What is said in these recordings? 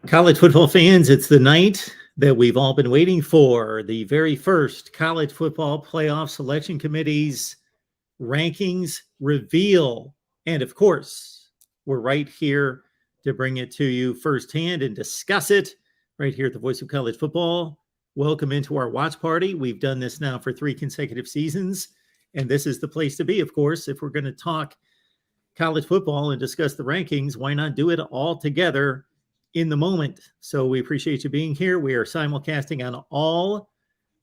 College football fans, it's the night that we've all been waiting for. The very first college football playoff selection committee's rankings reveal. And of course, we're right here to bring it to you firsthand and discuss it right here at the Voice of College Football. Welcome into our watch party. We've done this now for 3 consecutive seasons, and this is the place to be, of course. If we're going to talk college football and discuss the rankings, why not do it all together in the moment? So we appreciate you being here. We are simulcasting on all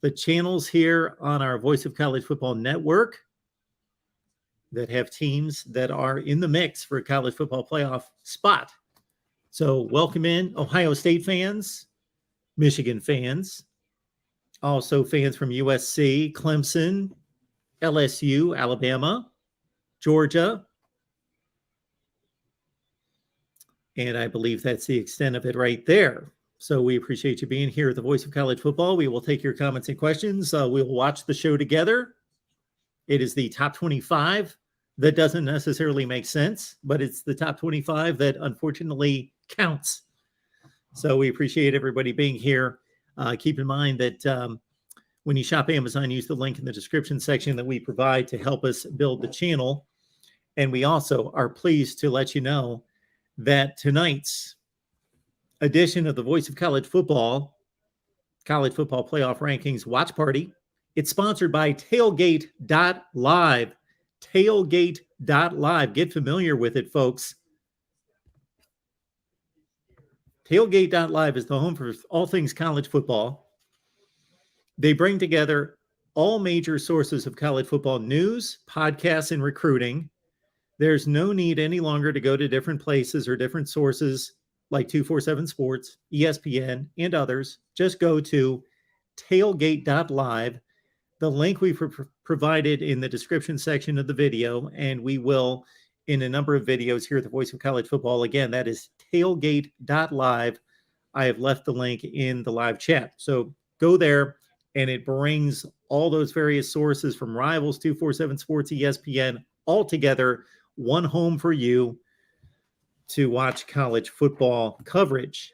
the channels here on our Voice of College Football network that have teams that are in the mix for a college football playoff spot. So welcome in Ohio State fans, Michigan fans, also fans from USC, Clemson, LSU, Alabama, Georgia. And I believe that's the extent of it right there. So we appreciate you being here at the Voice of College Football. We will take your comments and questions. We'll watch the show together. It is the top 25. That doesn't necessarily make sense, but it's the top 25 that unfortunately counts. So we appreciate everybody being here. Keep in mind that when you shop Amazon, use the link in the description section that we provide to help us build the channel. And we also are pleased to let you know that tonight's edition of the Voice of College Football Playoff Rankings Watch Party, it's sponsored by Tailgate.live. Tailgate.live. Get familiar with it, folks. Tailgate.live is the home for all things college football. They bring together all major sources of college football news, podcasts, and recruiting. There's no need any longer to go to different places or different sources like 247 Sports, ESPN, and others. Just go to tailgate.live. The link we've provided in the description section of the video, and we will in a number of videos here at the Voice of College Football. Again, that is tailgate.live. I have left the link in the live chat. So go there, and it brings all those various sources from Rivals, 247 Sports, ESPN, all together, one home for you to watch college football coverage.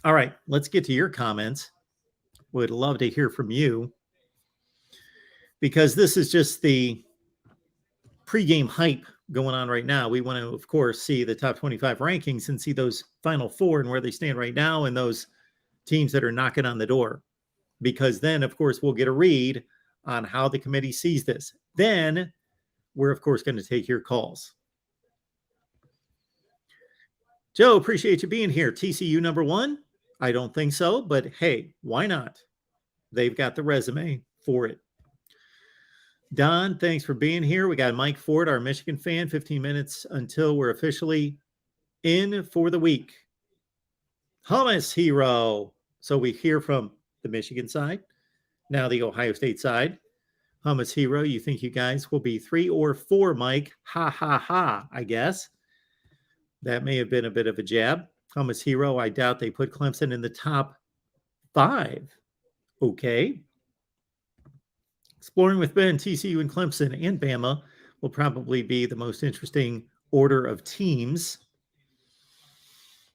All right, let's get to your comments. Would love to hear from you, because this is just the pregame hype going on right now. We want to, of course, see the top 25 rankings and see those final four and where they stand right now and those teams that are knocking on the door, because then, of course, we'll get a read on how the committee sees this. Then we're, of course, going to take your calls. Joe, appreciate you being here. TCU number one? I don't think so, but hey, why not? They've got the resume for it. Don, thanks for being here. We got Mike Ford, our Michigan fan, 15 minutes until we're officially in for the week. Hummus Hero. So we hear from the Michigan side, now the Ohio State side. Hummus Hero, you think you guys will be 3 or 4, Mike? Ha, ha, ha, I guess. That may have been a bit of a jab. Hummus Hero, I doubt they put Clemson in the top 5. Okay. Exploring with Ben, TCU and Clemson and Bama will probably be the most interesting order of teams.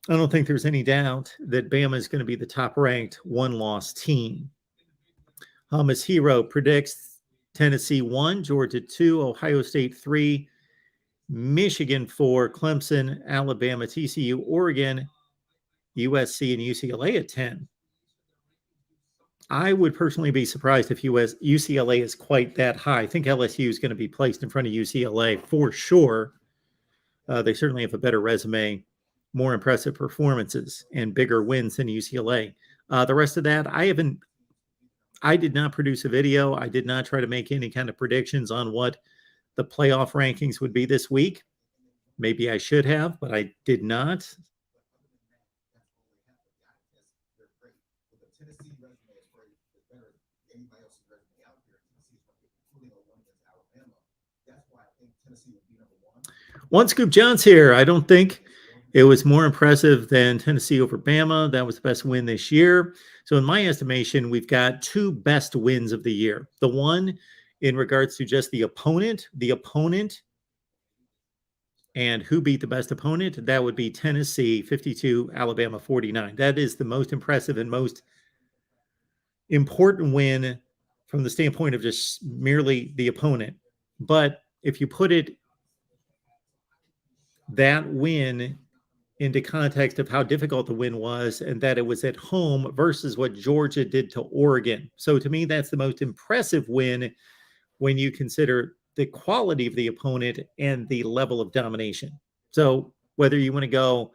I don't think there's any doubt that Bama is going to be the top-ranked one-loss team. Hummus Hero predicts Tennessee 1, Georgia 2, Ohio State 3, Michigan 4, Clemson, Alabama, TCU, Oregon, USC, and UCLA at 10. I would personally be surprised if UCLA is quite that high. I think LSU is going to be placed in front of UCLA for sure. They certainly have a better resume, more impressive performances, and bigger wins than UCLA. The rest of that, I did not produce a video. I did not try to make any kind of predictions on what the playoff rankings would be this week. Maybe I should have, but I did not. One Scoop John's here. I don't think it was more impressive than Tennessee over Bama. That was the best win this year. So in my estimation, we've got 2 best wins of the year. The one in regards to just the opponent And who beat the best opponent? That would be Tennessee 52, Alabama 49. That is the most impressive and most important win from the standpoint of just merely the opponent. But if you put that win into context of how difficult the win was and that it was at home versus what Georgia did to Oregon. So to me, that's the most impressive win when you consider the quality of the opponent and the level of domination. So whether you want to go,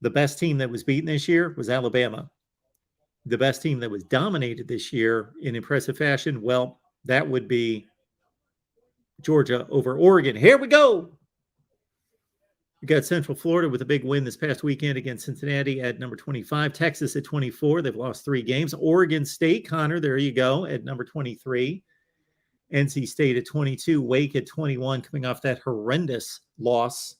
the best team that was beaten this year was Alabama. The best team that was dominated this year in impressive fashion, well, that would be Georgia over Oregon. Here we go. We got Central Florida with a big win this past weekend against Cincinnati at number 25. Texas at 24. They've lost 3 games. Oregon State, Connor, there you go, at number 23. NC State at 22. Wake at 21, coming off that horrendous loss.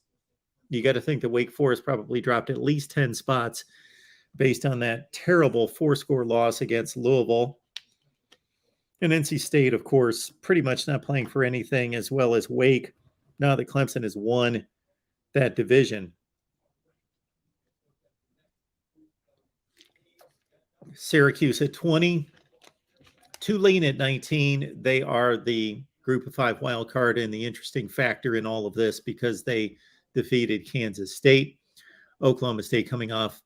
You got to think that Wake Forest probably dropped at least 10 spots based on that terrible 4-score loss against Louisville. And NC State, of course, pretty much not playing for anything, as well as Wake, now that Clemson has won that division. Syracuse at 20. Tulane at 19. They are the group of 5 wild card and the interesting factor in all of this because they defeated Kansas State. Oklahoma State coming off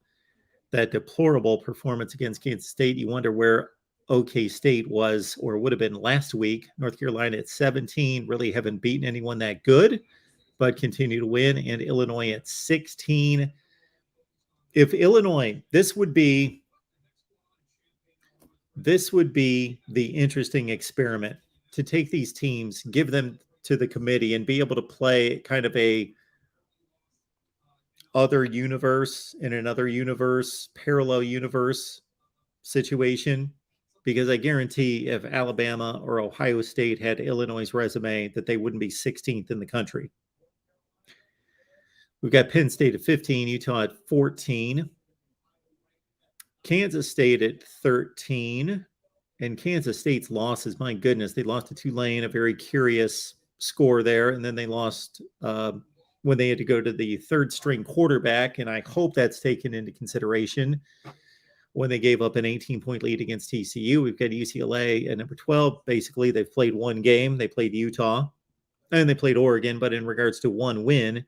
that deplorable performance against Kansas State. You wonder where OK State was or would have been last week. North Carolina at 17. Really haven't beaten anyone that good, but continue to win. And Illinois at 16. If Illinois, this would be the interesting experiment to take these teams, give them to the committee, and be able to play kind of a other universe in another universe, parallel universe situation. Because I guarantee if Alabama or Ohio State had Illinois' resume, that they wouldn't be 16th in the country. We've got Penn State at 15, Utah at 14, Kansas State at 13, and Kansas State's losses, my goodness, they lost to Tulane, a very curious score there, and then they lost when they had to go to the third-string quarterback, and I hope that's taken into consideration when they gave up an 18-point lead against TCU. We've got UCLA at number 12. Basically, they've played one game. They played Utah, and they played Oregon, but in regards to one win,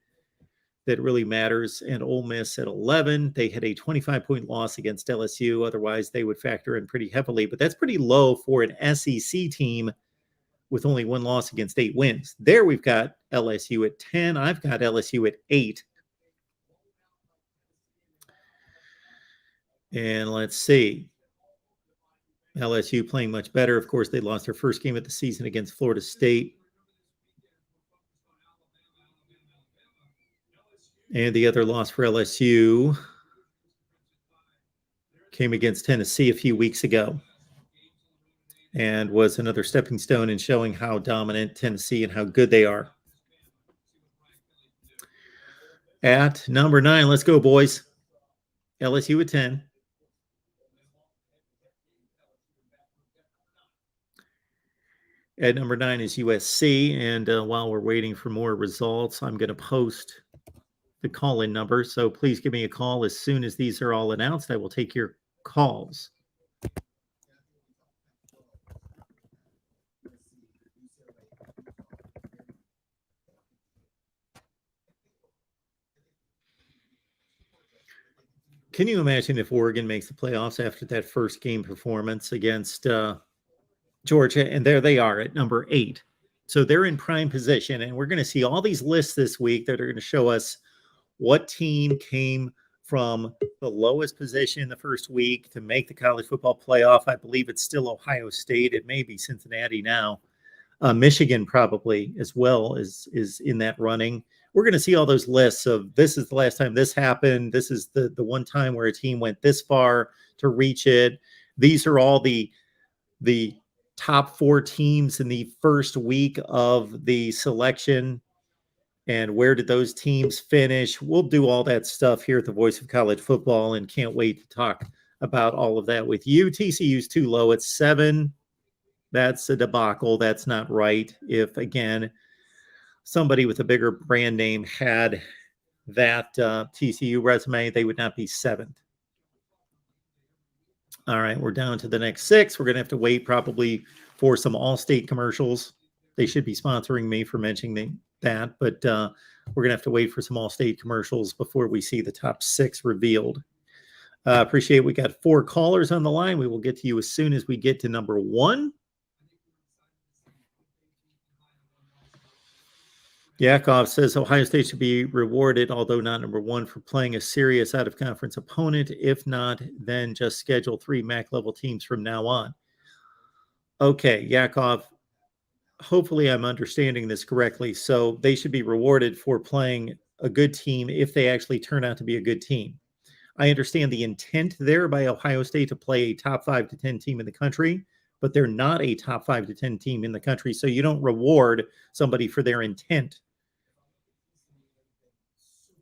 that really matters. And Ole Miss at 11. They had a 25-point loss against LSU. Otherwise, they would factor in pretty heavily. But that's pretty low for an SEC team with only 1 loss against 8 wins. There we've got LSU at 10. I've got LSU at 8. And let's see. LSU playing much better. Of course, they lost their first game of the season against Florida State. And the other loss for LSU came against Tennessee a few weeks ago and was another stepping stone in showing how dominant Tennessee and how good they are. At number 9, let's go, boys. LSU at 10. At number 9 is USC. And while we're waiting for more results, I'm going to post the call-in number. So please give me a call as soon as these are all announced. I will take your calls. Can you imagine if Oregon makes the playoffs after that first game performance against Georgia? And there they are at number 8. So they're in prime position. And we're going to see all these lists this week that are going to show us what team came from the lowest position in the first week to make the college football playoff. I believe it's still Ohio State. It may be Cincinnati now. Michigan probably as well is in that running. We're going to see all those lists of this is the last time this happened. This is the one time where a team went this far to reach it. These are all the top 4 teams in the first week of the selection. And where did those teams finish? We'll do all that stuff here at the Voice of College Football and can't wait to talk about all of that with you. TCU's too low at 7. That's a debacle. That's not right. If, again, somebody with a bigger brand name had that TCU resume, they would not be 7th. All right, we're down to the next 6. We're going to have to wait probably for some Allstate commercials. They should be sponsoring me for mentioning that, but we're going to have to wait for some Allstate commercials before we see the top 6 revealed. Appreciate we got 4 callers on the line. We will get to you as soon as we get to number 1. Yakov says Ohio State should be rewarded, although not number 1, for playing a serious out-of-conference opponent. If not, then just schedule 3 MAC-level teams from now on. Okay, Yakov, hopefully I'm understanding this correctly. So they should be rewarded for playing a good team if they actually turn out to be a good team. I understand the intent there by Ohio State to play a top 5 to 10 team in the country, but they're not a top 5 to 10 team in the country. So you don't reward somebody for their intent.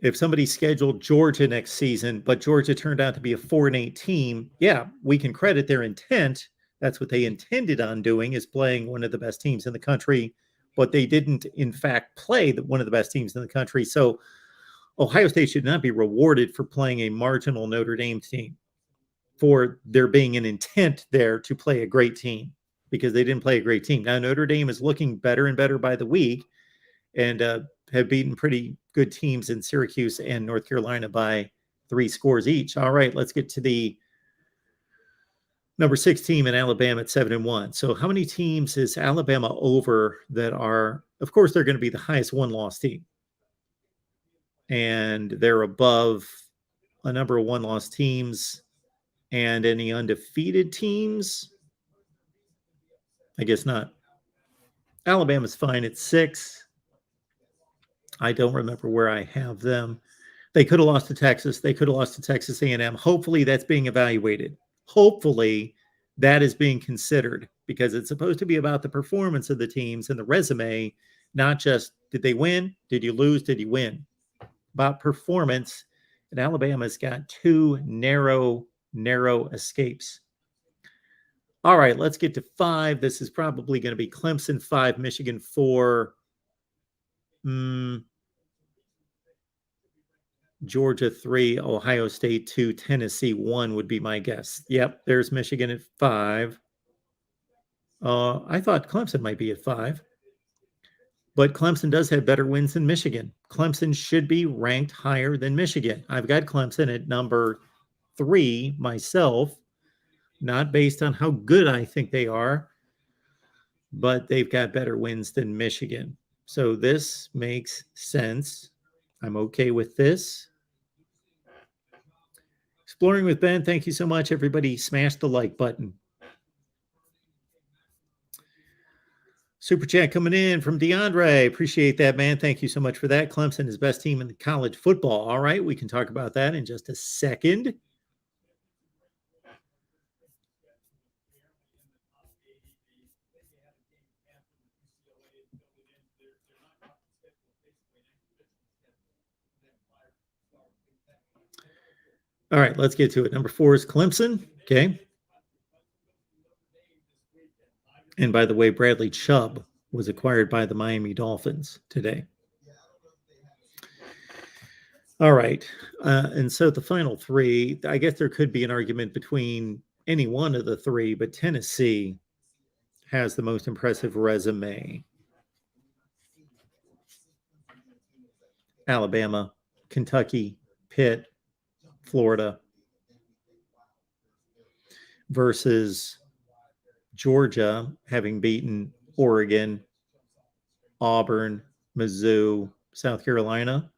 If somebody scheduled Georgia next season, but Georgia turned out to be a 4-8 team, yeah, we can credit their intent. That's what they intended on doing, is playing one of the best teams in the country, but they didn't, in fact, play one of the best teams in the country. So Ohio State should not be rewarded for playing a marginal Notre Dame team, for there being an intent there to play a great team, because they didn't play a great team. Now, Notre Dame is looking better and better by the week, and have beaten pretty good teams in Syracuse and North Carolina by 3 scores each. All right, let's get to the number 6 team in Alabama at 7-1. So how many teams is Alabama over that are, of course, they're going to be the highest one-loss team. And they're above a number of one-loss teams and any undefeated teams. I guess not. Alabama's fine at 6. I don't remember where I have them. They could have lost to Texas. They could have lost to Texas A&M. Hopefully that's being evaluated. Hopefully that is being considered, because it's supposed to be about the performance of the teams and the resume, not just did they win, did you lose, did you win. About performance, and Alabama's got 2 narrow escapes. All right, let's get to 5. This is probably going to be Clemson 5, Michigan 4, Georgia 3, Ohio State 2, Tennessee 1 would be my guess. Yep, there's Michigan at 5. I thought Clemson might be at 5. But Clemson does have better wins than Michigan. Clemson should be ranked higher than Michigan. I've got Clemson at number 3 myself, not based on how good I think they are, but they've got better wins than Michigan. So this makes sense. I'm okay with this. Exploring with Ben, thank you so much, everybody. Smash the like button. Super chat coming in from DeAndre. Appreciate that, man. Thank you so much for that. Clemson is best team in college football. All right, we can talk about that in just a second. All right, let's get to it. Number 4 is Clemson. Okay. And by the way, Bradley Chubb was acquired by the Miami Dolphins today. All right. And so the final 3, I guess there could be an argument between any one of the 3, but Tennessee has the most impressive resume. Alabama, Kentucky, Pitt, Florida, versus Georgia having beaten Oregon, Auburn, Mizzou, South Carolina,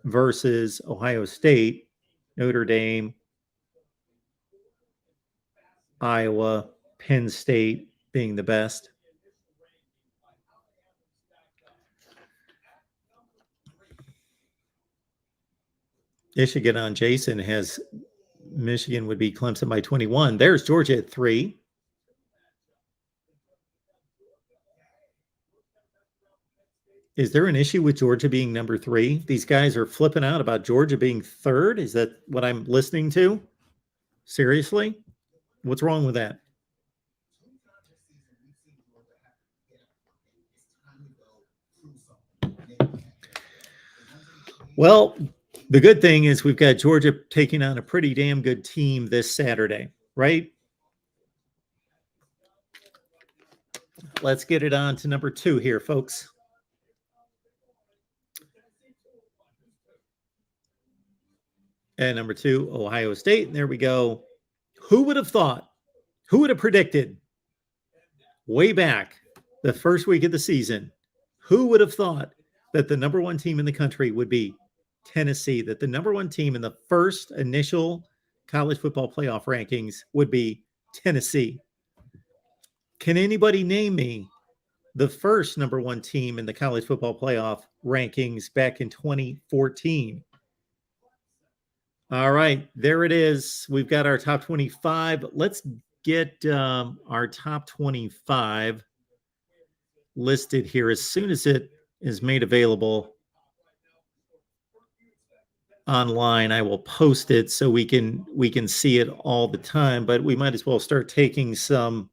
versus Ohio State, Notre Dame, Iowa, Penn State being the best. Michigan on Jason has Michigan would be Clemson by 21. There's Georgia at 3. Is there an issue with Georgia being number 3? These guys are flipping out about Georgia being 3rd. Is that what I'm listening to? Seriously? What's wrong with that? Well, the good thing is we've got Georgia taking on a pretty damn good team this Saturday, right? Let's get it on to number 2 here, folks. And number 2, Ohio State. And there we go. Who would have thought? Who would have predicted way back the first week of the season? Who would have thought that the number 1 team in the country would be Tennessee? That the number 1 team in the first initial college football playoff rankings would be Tennessee? Can anybody name me the first number 1 team in the college football playoff rankings back in 2014? All right, there it is. We've got our top 25. Let's get our top 25 listed here as soon as it is made available online. I will post it so we can see it all the time, but we might as well start taking some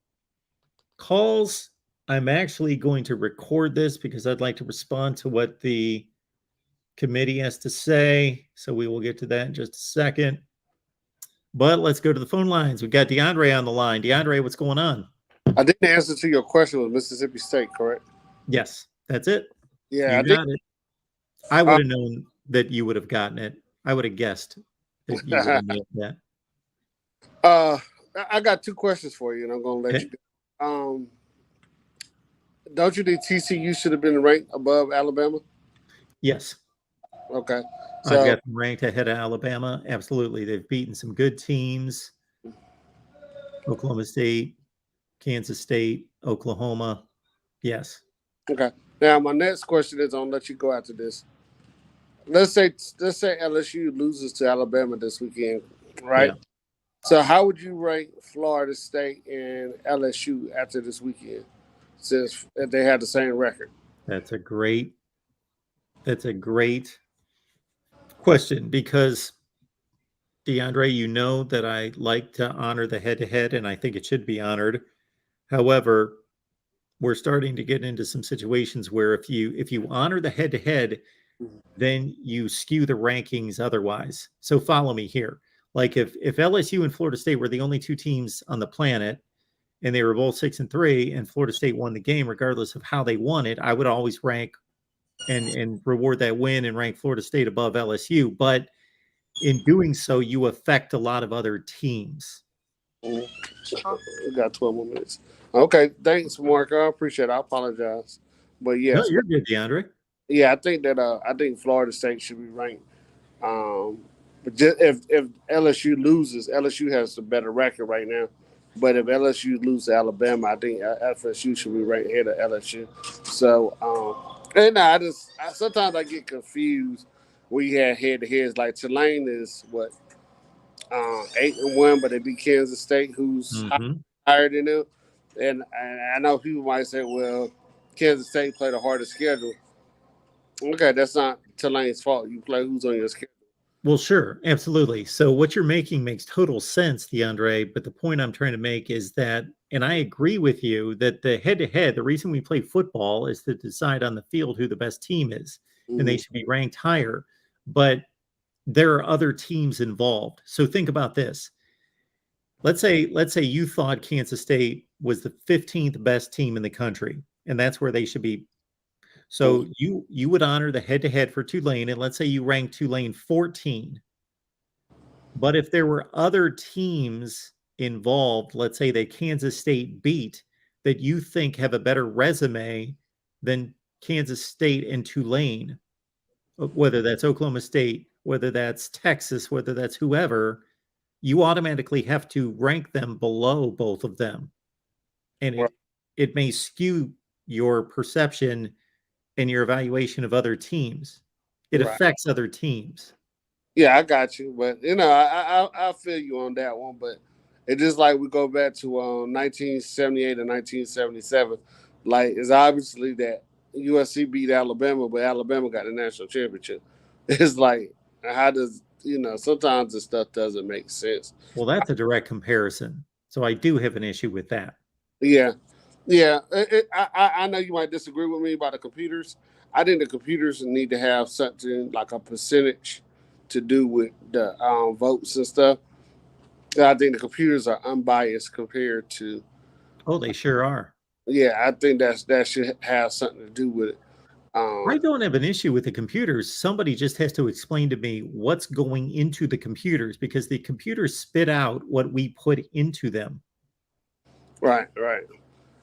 calls. I'm actually going to record this because I'd like to respond to what the committee has to say. So we will get to that in just a second. But let's go to the phone lines. We've got DeAndre on the line. DeAndre, what's going on? I think the answer to your question was Mississippi State, correct? Yes, that's it. Yeah, you got it. I would have known that you would have gotten it. I would have guessed that you would have nailed that. I got 2 questions for you, and I'm going to let you go. Don't you think TCU should have been ranked above Alabama? Yes. Okay. So, I've got them ranked ahead of Alabama. Absolutely. They've beaten some good teams. Oklahoma State, Kansas State, Oklahoma. Yes. Okay. Now, my next question is, I'll let you go after this. Let's say LSU loses to Alabama this weekend, right? Yeah. So how would you rank Florida State and LSU after this weekend, since they have the same record? That's a great question, because DeAndre, you know that I like to honor the head-to-head, and I think it should be honored. However, we're starting to get into some situations where if you honor the head-to-head, then you skew the rankings otherwise. So follow me here. Like if LSU and Florida State were the only 2 teams on the planet, and they were both 6-3, and Florida State won the game regardless of how they won it, I would always rank and reward that win and rank Florida State above LSU. But in doing so, you affect a lot of other teams. We got 12 more minutes. Okay, thanks, Mark. I appreciate it. I apologize, but yeah, no, you're good, DeAndre. Yeah, I think Florida State should be ranked. But just if LSU loses, LSU has a better record right now. But if LSU loses to Alabama, I think FSU should be ranked ahead of LSU. So, and sometimes I get confused. We had head-to-heads. Like Tulane is what 8-1, but they beat Kansas State, who's higher than them. And I know people might say, well, Kansas State played a harder schedule. Okay, that's not Tulane's fault. You play who's on your schedule. Well, sure, absolutely. So what you're making makes total sense, DeAndre, but the point I'm trying to make is that, and I agree with you, that the head-to-head, the reason we play football is to decide on the field who the best team is, and they should be ranked higher. But there are other teams involved. So think about this. Let's say you thought Kansas State was the 15th best team in the country, and that's where they should be. So you would honor the head-to-head for Tulane, and let's say you rank Tulane 14. But if there were other teams involved, let's say that Kansas State beat, that you think have a better resume than Kansas State and Tulane, whether that's Oklahoma State, whether that's Texas, whether that's whoever, you automatically have to rank them below both of them. And it may skew your perception and your evaluation of other teams. It affects other teams. Yeah, I got you. But, I feel you on that one. But it's just like we go back to 1978 and 1977. Like, it's obviously that USC beat Alabama, but Alabama got the national championship. It's like, how does, sometimes this stuff doesn't make sense. Well, that's a direct comparison. So I do have an issue with that. Yeah. Yeah. I know you might disagree with me about the computers. I think the computers need to have something like a percentage to do with the votes and stuff. And I think the computers are unbiased compared to. Oh, they sure are. Yeah, I think that should have something to do with it. I don't have an issue with the computers. Somebody just has to explain to me what's going into the computers because the computers spit out what we put into them. Right.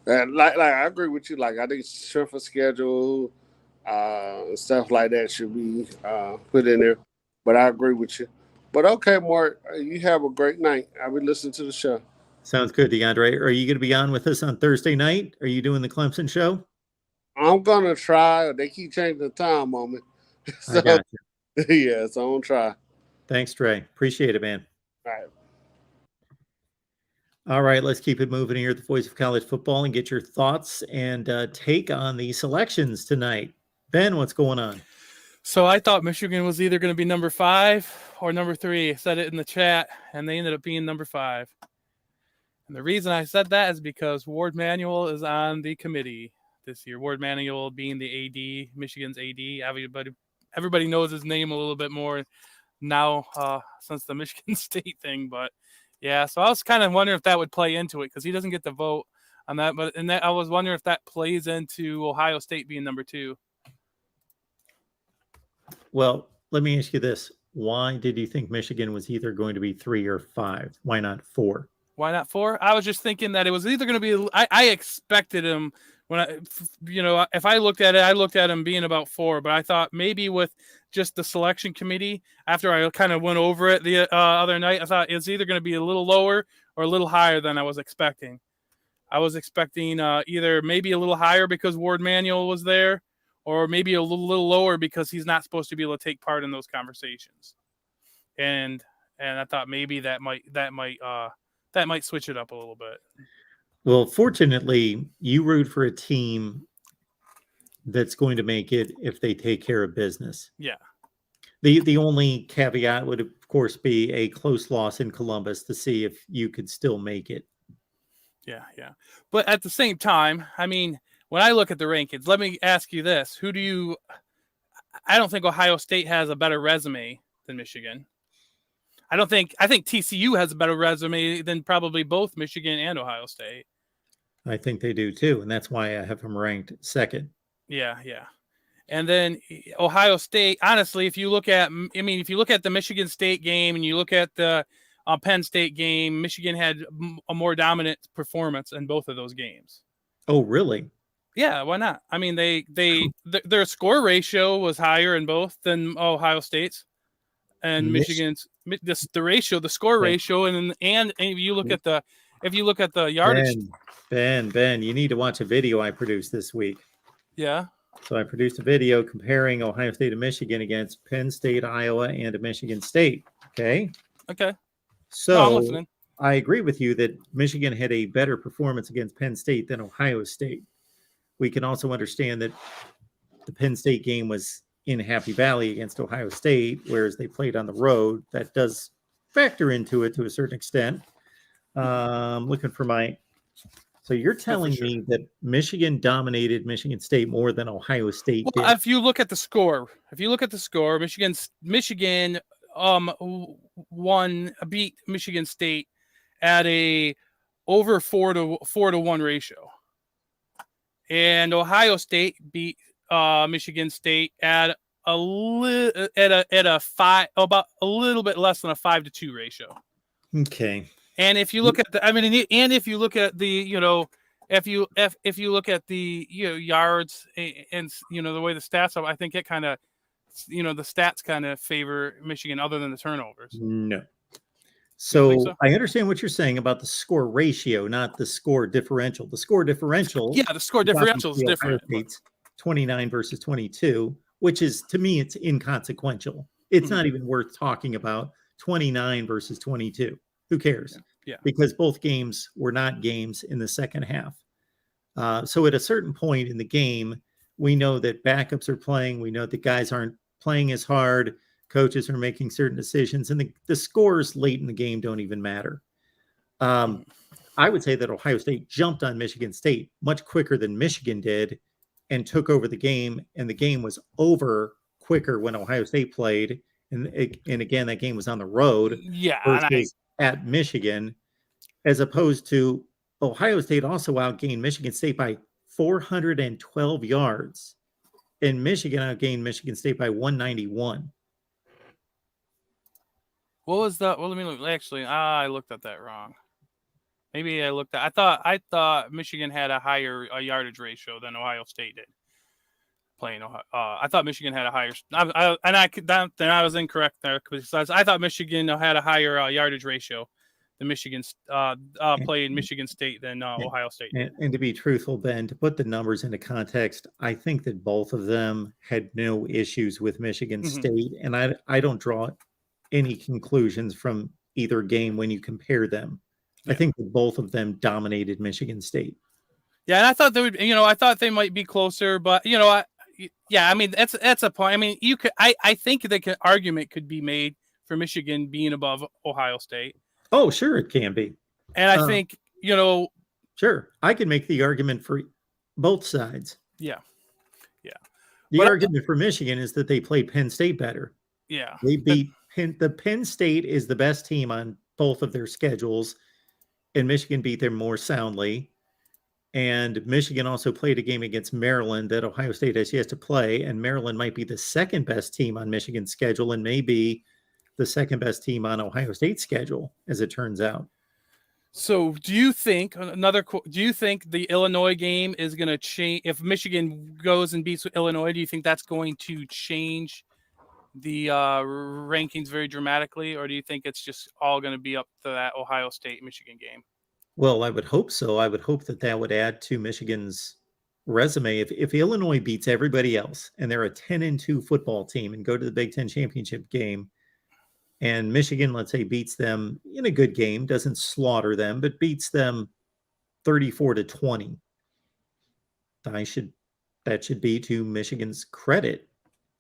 And like I agree with you. Like I think strength of schedule, stuff like that should be put in there. But I agree with you. But okay, Mark, you have a great night. I'll be listening to the show. Sounds good, DeAndre. Are you going to be on with us on Thursday night? Are you doing the Clemson show? I'm gonna try. They keep changing the time on me, I so got you. yeah, so I'm gonna try. Thanks, Trey. Appreciate it, man. All right. All right, let's keep it moving here at the Voice of College Football and get your thoughts and take on the selections tonight. Ben, what's going on? So I thought Michigan was either going to be number 5 or number 3. I said it in the chat, and they ended up being number 5. And the reason I said that is because Ward Manuel is on the committee this year. Ward Manuel being the AD, Michigan's AD. Everybody knows his name a little bit more now since the Michigan State thing. But yeah, so I was kind of wondering if that would play into it because he doesn't get the vote on that. But I was wondering if that plays into Ohio State being number 2. Well, let me ask you this. Why did you think Michigan was either going to be 3 or 5? Why not 4? Why not 4? I was just thinking that it was either going to be. I expected him if I looked at it, I looked at him being about 4. But I thought maybe with just the selection committee, after I kind of went over it the other night, I thought it's either going to be a little lower or a little higher than I was expecting. I was expecting either maybe a little higher because Ward Manuel was there, or maybe a little lower because he's not supposed to be able to take part in those conversations. And I thought maybe that might switch it up a little bit. Well, fortunately, you root for a team that's going to make it if they take care of business. Yeah. The only caveat would, of course, be a close loss in Columbus to see if you could still make it. Yeah. But at the same time, I mean, when I look at the rankings, let me ask you this. I don't think Ohio State has a better resume than Michigan. I think TCU has a better resume than probably both Michigan and Ohio State. I think they do too, and that's why I have them ranked second. Yeah. And then Ohio State, honestly, if you look at the Michigan State game and you look at the Penn State game, Michigan had a more dominant performance in both of those games. Oh, really? Yeah, why not? I mean, their score ratio was higher in both than Ohio State's, and Michigan's the score ratio, and if you look at the yardage. Ben, you need to watch a video I produced this week. Yeah. So I produced a video comparing Ohio State and Michigan against Penn State, Iowa, and Michigan State. Okay. So I agree with you that Michigan had a better performance against Penn State than Ohio State. We can also understand that the Penn State game was in Happy Valley against Ohio State, whereas they played on the road. That does factor into it to a certain extent. Looking for so you're telling me that Michigan dominated Michigan State more than Ohio State did? If you look at the score, Michigan beat Michigan State at a over 4 to 1 ratio. And Ohio State beat Michigan State at a little bit less than a 5 to 2 ratio. Okay. And if you look at if you look at the yards and the way the stats are, I think it kind of the stats kind of favor Michigan other than the turnovers. No. So I understand what you're saying about the score ratio, not the score differential. The score differential. Yeah, the score differential is different. 29 versus 22, which is, to me, it's inconsequential. It's not even worth talking about 29 versus 22. Who cares? Yeah. Because both games were not games in the second half. So at a certain point in the game, we know that backups are playing. We know that guys aren't playing as hard. Coaches are making certain decisions, and the scores late in the game don't even matter. I would say that Ohio State jumped on Michigan State much quicker than Michigan did and took over the game, and the game was over quicker when Ohio State played. And again, that game was on the road Yeah, versus at Michigan, as opposed to Ohio State also outgained Michigan State by 412 yards, and Michigan outgained Michigan State by 191. what was that? Well, let me look. Actually, I looked at that wrong. Maybe I looked at. I thought Michigan had a higher yardage ratio than Ohio State did. Playing Ohio, I thought Michigan had a higher. Then I was incorrect there because I thought Michigan had a higher yardage ratio than Michigan playing Michigan State than Ohio State did. And to be truthful, Ben, to put the numbers into context, I think that both of them had no issues with Michigan State, and I don't draw any conclusions from either game when you compare them. Yeah. I think that both of them dominated Michigan State. Yeah, and I thought they would. I thought they might be closer, but I mean that's a point. I mean, you could. I think the argument could be made for Michigan being above Ohio State. Oh, sure, it can be. And I think sure, I can make the argument for both sides. Yeah. The argument for Michigan is that they played Penn State better. Yeah, they beat the Penn State is the best team on both of their schedules, and Michigan beat them more soundly. And Michigan also played a game against Maryland that Ohio State has yet to play, and Maryland might be the second best team on Michigan's schedule and maybe the second best team on Ohio State's schedule, as it turns out. So do you think the Illinois game is going to change if Michigan goes and beats Illinois? Do you think that's going to change the rankings very dramatically, or do you think it's just all going to be up to that Ohio State-Michigan game? Well, I would hope so. I would hope that would add to Michigan's resume. If Illinois beats everybody else and they're a 10-2 football team and go to the Big Ten championship game, and Michigan, let's say, beats them in a good game, doesn't slaughter them, but beats them 34-20, that should be to Michigan's credit.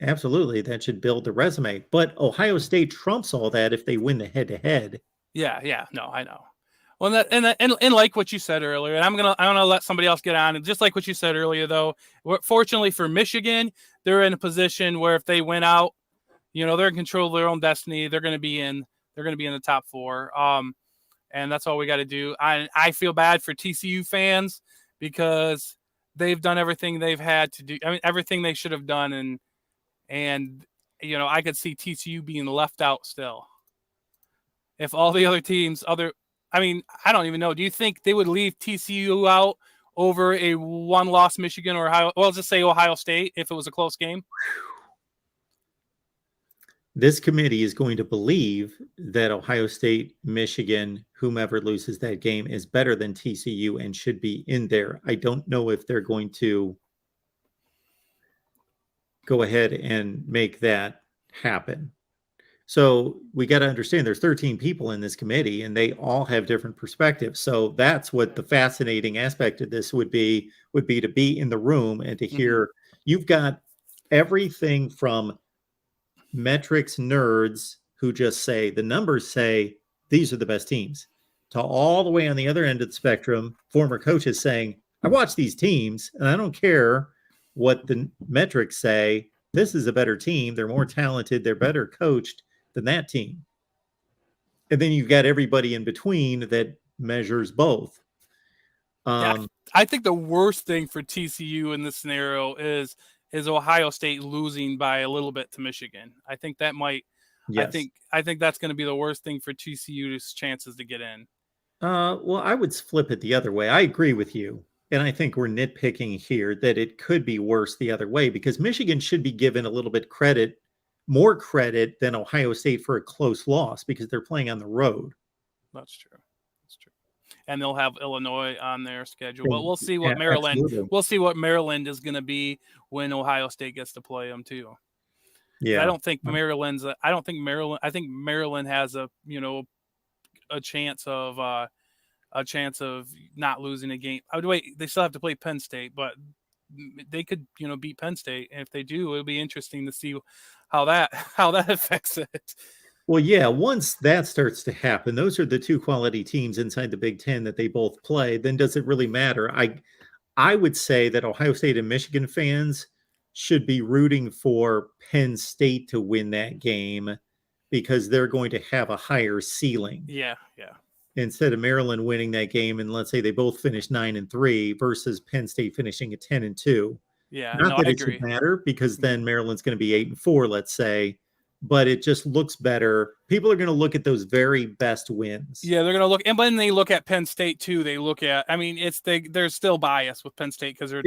Absolutely, that should build the resume. But Ohio State trumps all that if they win the head-to-head. Yeah. No, I know. Well, and like what you said earlier, and I'm gonna let somebody else get on. And just like what you said earlier, though, fortunately for Michigan, they're in a position where if they win out, they're in control of their own destiny. They're gonna be in the top 4. And that's all we got to do. I feel bad for TCU fans because they've done everything they've had to do. I mean, everything they should have done, and I could see TCU being left out still. If all the other teams, I don't even know. Do you think they would leave TCU out over a one-loss Michigan or Ohio? Well, just say Ohio State if it was a close game. This committee is going to believe that Ohio State, Michigan, whomever loses that game is better than TCU and should be in there. I don't know if they're going to go ahead and make that happen. So we got to understand there's 13 people in this committee and they all have different perspectives. So that's what the fascinating aspect of this would be to be in the room and to hear. You've got everything from metrics nerds who just say the numbers say these are the best teams, to all the way on the other end of the spectrum, former coaches saying, I watch these teams and I don't care what the metrics say. This is a better team. They're more talented. They're better coached than that team. And then you've got everybody in between that measures both. I think the worst thing for TCU in this scenario is Ohio State losing by a little bit to Michigan. I think that might. Yes. I think that's going to be the worst thing for TCU's chances to get in. Well, I would flip it the other way. I agree with you. And I think we're nitpicking here that it could be worse the other way because Michigan should be given a little bit more credit than Ohio State for a close loss because they're playing on the road. That's true. And they'll have Illinois on their schedule, but we'll see what Maryland. Absolutely. We'll see what Maryland is going to be when Ohio State gets to play them too. Yeah, I think Maryland has a chance of not losing a game. They still have to play Penn State, but they could beat Penn State. And if they do, it'll be interesting to see how that affects it. Well, yeah, once that starts to happen, those are the two quality teams inside the Big Ten that they both play. Then does it really matter? I would say that Ohio State and Michigan fans should be rooting for Penn State to win that game because they're going to have a higher ceiling. Yeah. Instead of Maryland winning that game, and let's say they both finish 9-3 versus Penn State finishing at 10-2. Yeah. Not No, that I it should agree. matter, because then Maryland's going to be 8-4, let's say, but it just looks better. People are going to look at those very best wins. Yeah, they're going to look, and when they look at Penn State too, they look at, I mean, there's still bias with Penn State because they're,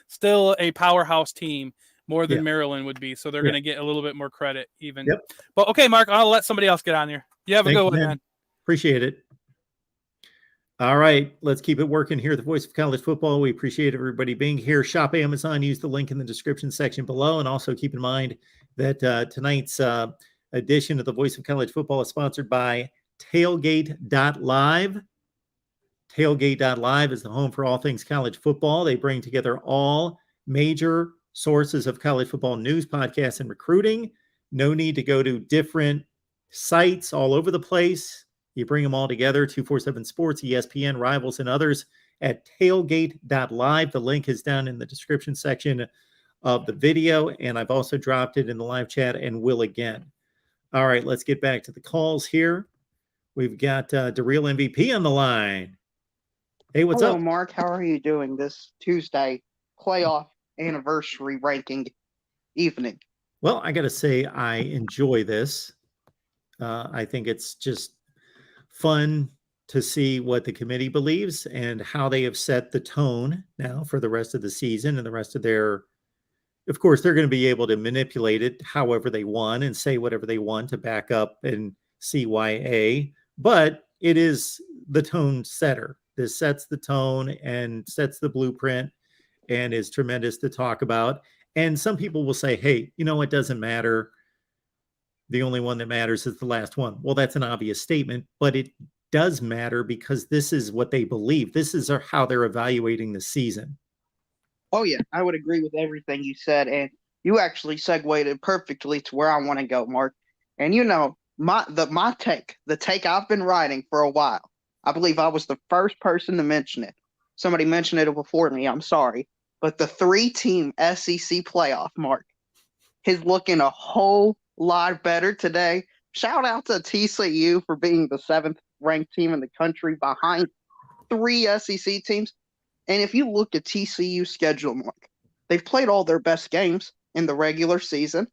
still a powerhouse team more than Maryland would be. So they're going to get a little bit more credit even. Yep. But okay, Mark, I'll let somebody else get on here. You have a good one, man. Appreciate it. All right, let's keep it working here at the Voice of College Football. We appreciate everybody being here. Shop Amazon. Use the link in the description section below. And also keep in mind that tonight's edition of the Voice of College Football is sponsored by Tailgate.live. Tailgate.live is the home for all things college football. They bring together all major sources of college football news, podcasts, and recruiting. No need to go to different sites all over the place. You bring them all together, 247 Sports, ESPN, Rivals, and others at tailgate.live. The link is down in the description section of the video, and I've also dropped it in the live chat and will again. All right, let's get back to the calls here. We've got the real MVP on the line. Hey, what's up? Hello, Mark. How are you doing this Tuesday playoff anniversary ranking evening? Well, I got to say I enjoy this. I think it's just fun to see what the committee believes and how they have set the tone now for the rest of the season and the rest of their, of course, they're going to be able to manipulate it however they want and say whatever they want to back up and CYA, but it is the tone setter. This sets the tone and sets the blueprint and is tremendous to talk about. And some people will say, hey, it doesn't matter. The only one that matters is the last one. Well, that's an obvious statement, but it does matter because this is what they believe. This is how they're evaluating the season. Oh, yeah, I would agree with everything you said. And you actually segued it perfectly to where I want to go, Mark. And my take, the take I've been writing for a while, I believe I was the first person to mention it. Somebody mentioned it before me. I'm sorry. But the 3-team SEC playoff, Mark, is looking a whole lot better today. Shout out to TCU for being the 7th ranked team in the country behind 3 SEC teams. And if you look at TCU's schedule, Mark, they've played all their best games in the regular season.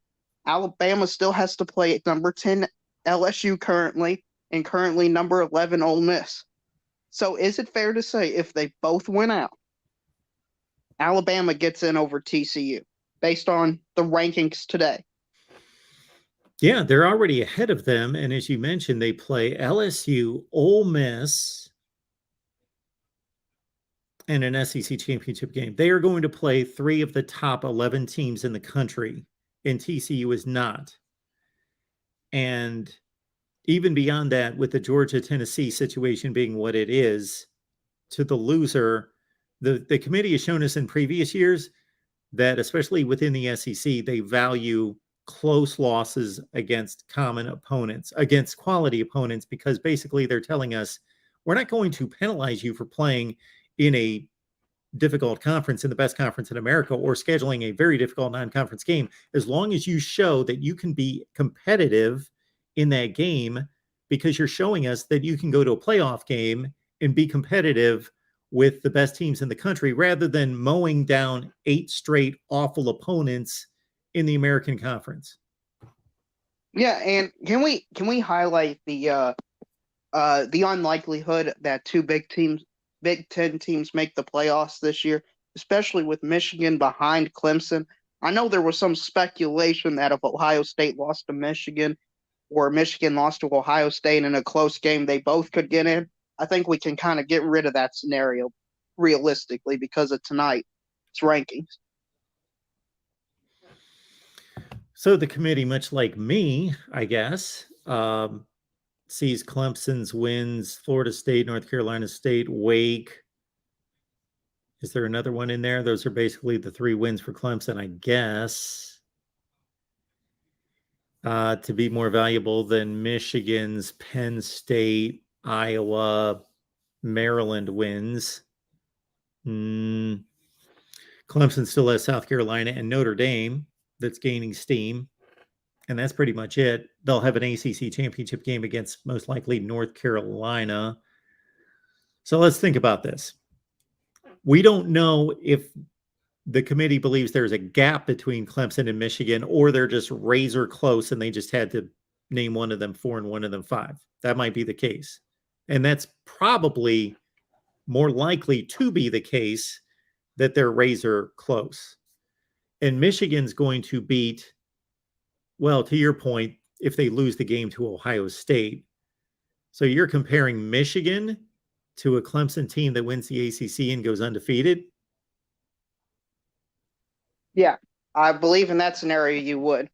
Alabama still has to play at number 10 LSU currently, and currently number 11 Ole Miss. So is it fair to say if they both win out, Alabama gets in over TCU based on the rankings today? Yeah, they're already ahead of them. And as you mentioned, they play LSU, Ole Miss, and an SEC championship game. They are going to play 3 of the top 11 teams in the country, and TCU is not. And even beyond that, with the Georgia-Tennessee situation being what it is, to the loser, the committee has shown us in previous years that, especially within the SEC, they value close losses against common opponents, against quality opponents, because basically they're telling us, we're not going to penalize you for playing in a difficult conference, in the best conference in America, or scheduling a very difficult non-conference game, as long as you show that you can be competitive in that game, because you're showing us that you can go to a playoff game and be competitive with the best teams in the country, rather than mowing down 8 straight awful opponents in the American Conference. Yeah, and can we highlight the unlikelihood that 2 Big Ten teams make the playoffs this year, especially with Michigan behind Clemson? I know there was some speculation that if Ohio State lost to Michigan or Michigan lost to Ohio State in a close game, they both could get in. I think we can kind of get rid of that scenario realistically because of tonight's rankings. So the committee, much like me, I guess, sees Clemson's wins, Florida State, North Carolina State, Wake. Is there another one in there? Those are basically the 3 wins for Clemson, I guess, to be more valuable than Michigan's, Penn State, Iowa, Maryland wins. Clemson still has South Carolina and Notre Dame that's gaining steam. And that's pretty much it. They'll have an ACC championship game against most likely North Carolina. So let's think about this. We don't know if the committee believes there's a gap between Clemson and Michigan, or they're just razor close and they just had to name one of them 4 and one of them 5. That might be the case. And that's probably more likely to be the case, that they're razor close. And Michigan's going to beat, well, to your point, if they lose the game to Ohio State. So you're comparing Michigan to a Clemson team that wins the ACC and goes undefeated? Yeah, I believe in that scenario you would.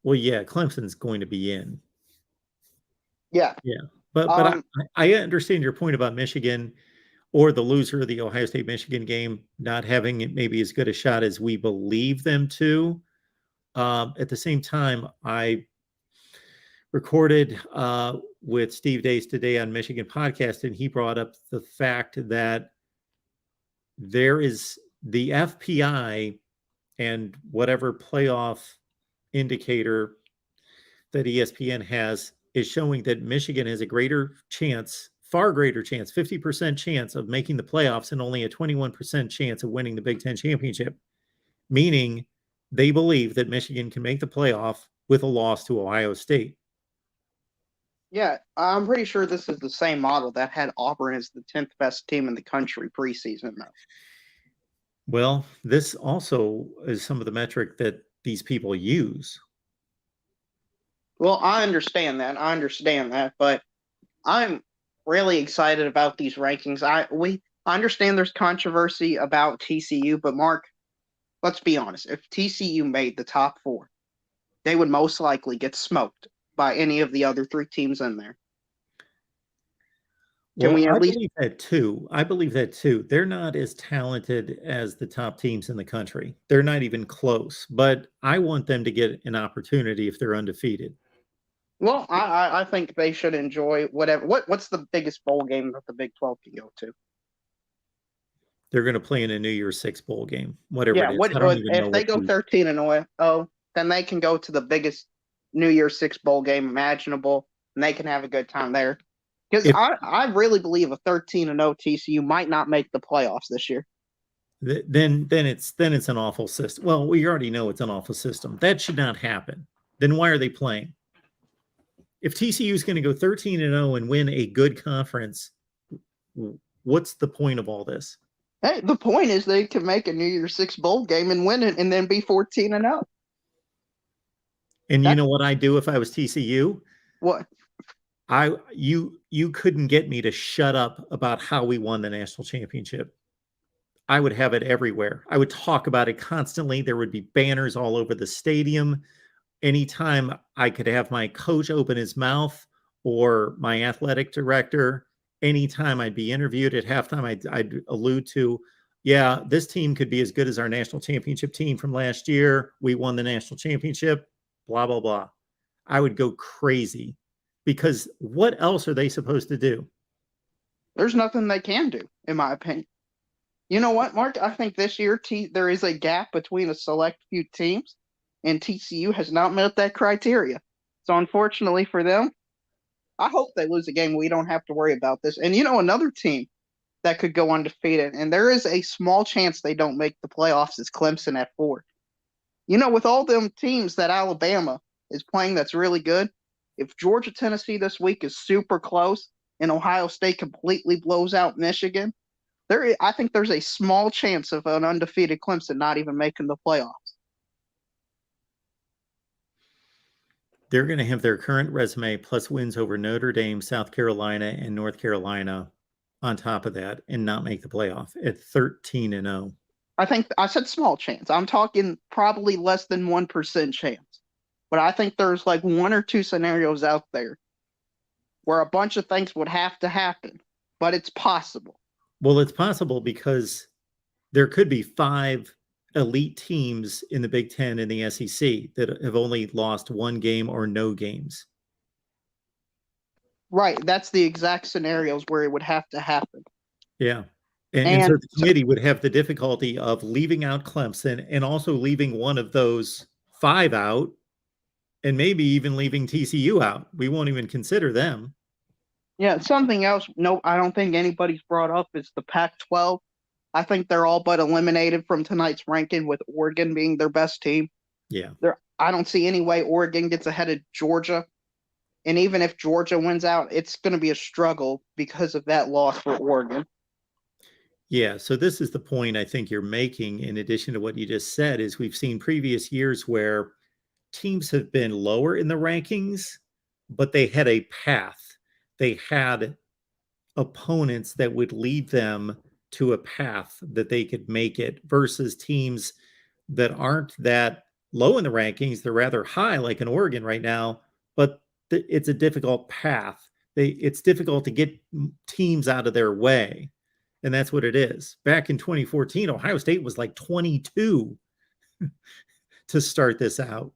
Well, yeah, Clemson's going to be in. Yeah. Yeah. But I understand your point about Michigan, or the loser of the Ohio State-Michigan game not having it maybe as good a shot as we believe them to. At the same time, I recorded with Steve Dace today on Michigan Podcast, and he brought up the fact that there is the FPI and whatever playoff indicator that ESPN has is showing that Michigan has a greater chance, far greater chance, 50% chance of making the playoffs and only a 21% chance of winning the Big Ten championship, meaning they believe that Michigan can make the playoff with a loss to Ohio State. Yeah, I'm pretty sure this is the same model that had Auburn as the 10th best team in the country preseason, though. Well, this also is some of the metric that these people use. Well, I understand that, but I'm really excited about these rankings. I understand there's controversy about TCU, but Mark, let's be honest. If TCU made the top 4, they would most likely get smoked by any of the other 3 teams in there. I believe that too. I believe that too. They're not as talented as the top teams in the country. They're not even close, but I want them to get an opportunity if they're undefeated. Well, I think they should enjoy whatever. What's the biggest bowl game that the Big 12 can go to? They're going to play in a New Year's Six bowl game, whatever it is. If they go 13-0, then they can go to the biggest New Year's Six bowl game imaginable, and they can have a good time there. Because I really believe a 13-0 TCU might not make the playoffs this year. Then it's an awful system. Well, we already know it's an awful system. That should not happen. Then why are they playing? If TCU is going to go 13-0 and win a good conference, what's the point of all this? Hey, the point is they can make a New Year's Six bowl game and win it, and then be 14-0. And you know what I'd do if I was TCU? What? You couldn't get me to shut up about how we won the national championship. I would have it everywhere. I would talk about it constantly. There would be banners all over the stadium. Anytime I could have my coach open his mouth or my athletic director, anytime I'd be interviewed at halftime, I'd allude to, yeah, this team could be as good as our national championship team from last year. We won the national championship, blah, blah, blah. I would go crazy, because what else are they supposed to do? There's nothing they can do, in my opinion. You know what, Mark? I think this year there is a gap between a select few teams, and TCU has not met that criteria. So unfortunately for them, I hope they lose a game. We don't have to worry about this. And another team that could go undefeated, and there is a small chance they don't make the playoffs, is Clemson at 4. With all them teams that Alabama is playing that's really good, if Georgia, Tennessee this week is super close and Ohio State completely blows out Michigan, I think there's a small chance of an undefeated Clemson not even making the playoffs. They're going to have their current resume plus wins over Notre Dame, South Carolina, and North Carolina on top of that, and not make the playoff at 13-0. I think I said small chance. I'm talking probably less than 1% chance. But I think there's like 1 or 2 scenarios out there where a bunch of things would have to happen, but it's possible. Well, it's possible because there could be 5 elite teams in the Big Ten and the SEC that have only lost 1 game or no games. Right. That's the exact scenarios where it would have to happen. Yeah. And so the committee would have the difficulty of leaving out Clemson and also leaving one of those 5 out, and maybe even leaving TCU out. We won't even consider them. Yeah, something else. No, I don't think anybody's brought up is the Pac-12. I think they're all but eliminated from tonight's ranking, with Oregon being their best team. Yeah. I don't see any way Oregon gets ahead of Georgia. And even if Georgia wins out, it's going to be a struggle because of that loss for Oregon. Yeah, so this is the point I think you're making, in addition to what you just said, is we've seen previous years where teams have been lower in the rankings, but they had a path. They had opponents that would lead them to a path that they could make it, versus teams that aren't that low in the rankings. They're rather high, like in Oregon right now, but it's a difficult path. It's difficult to get teams out of their way. And that's what it is. Back in 2014, Ohio State was like 22 to start this out.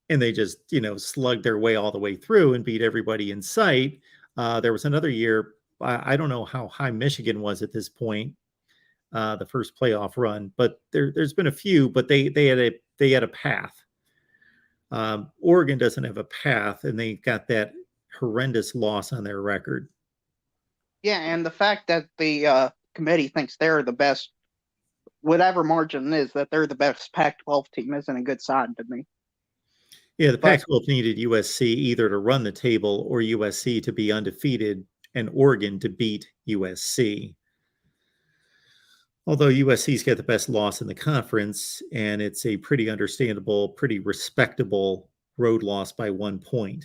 And they just, slugged their way all the way through and beat everybody in sight. There was another year, I don't know how high Michigan was at this point, the first playoff run, but there's been a few, but they had a path. Oregon doesn't have a path, and they got that horrendous loss on their record. Yeah, and the fact that the committee thinks they're the best, whatever margin is, that they're the best Pac-12 team isn't a good sign to me. Yeah, the Pac-12 needed USC either to run the table or USC to be undefeated and Oregon to beat USC. Although USC's got the best loss in the conference, and it's a pretty understandable, pretty respectable road loss by 1 point.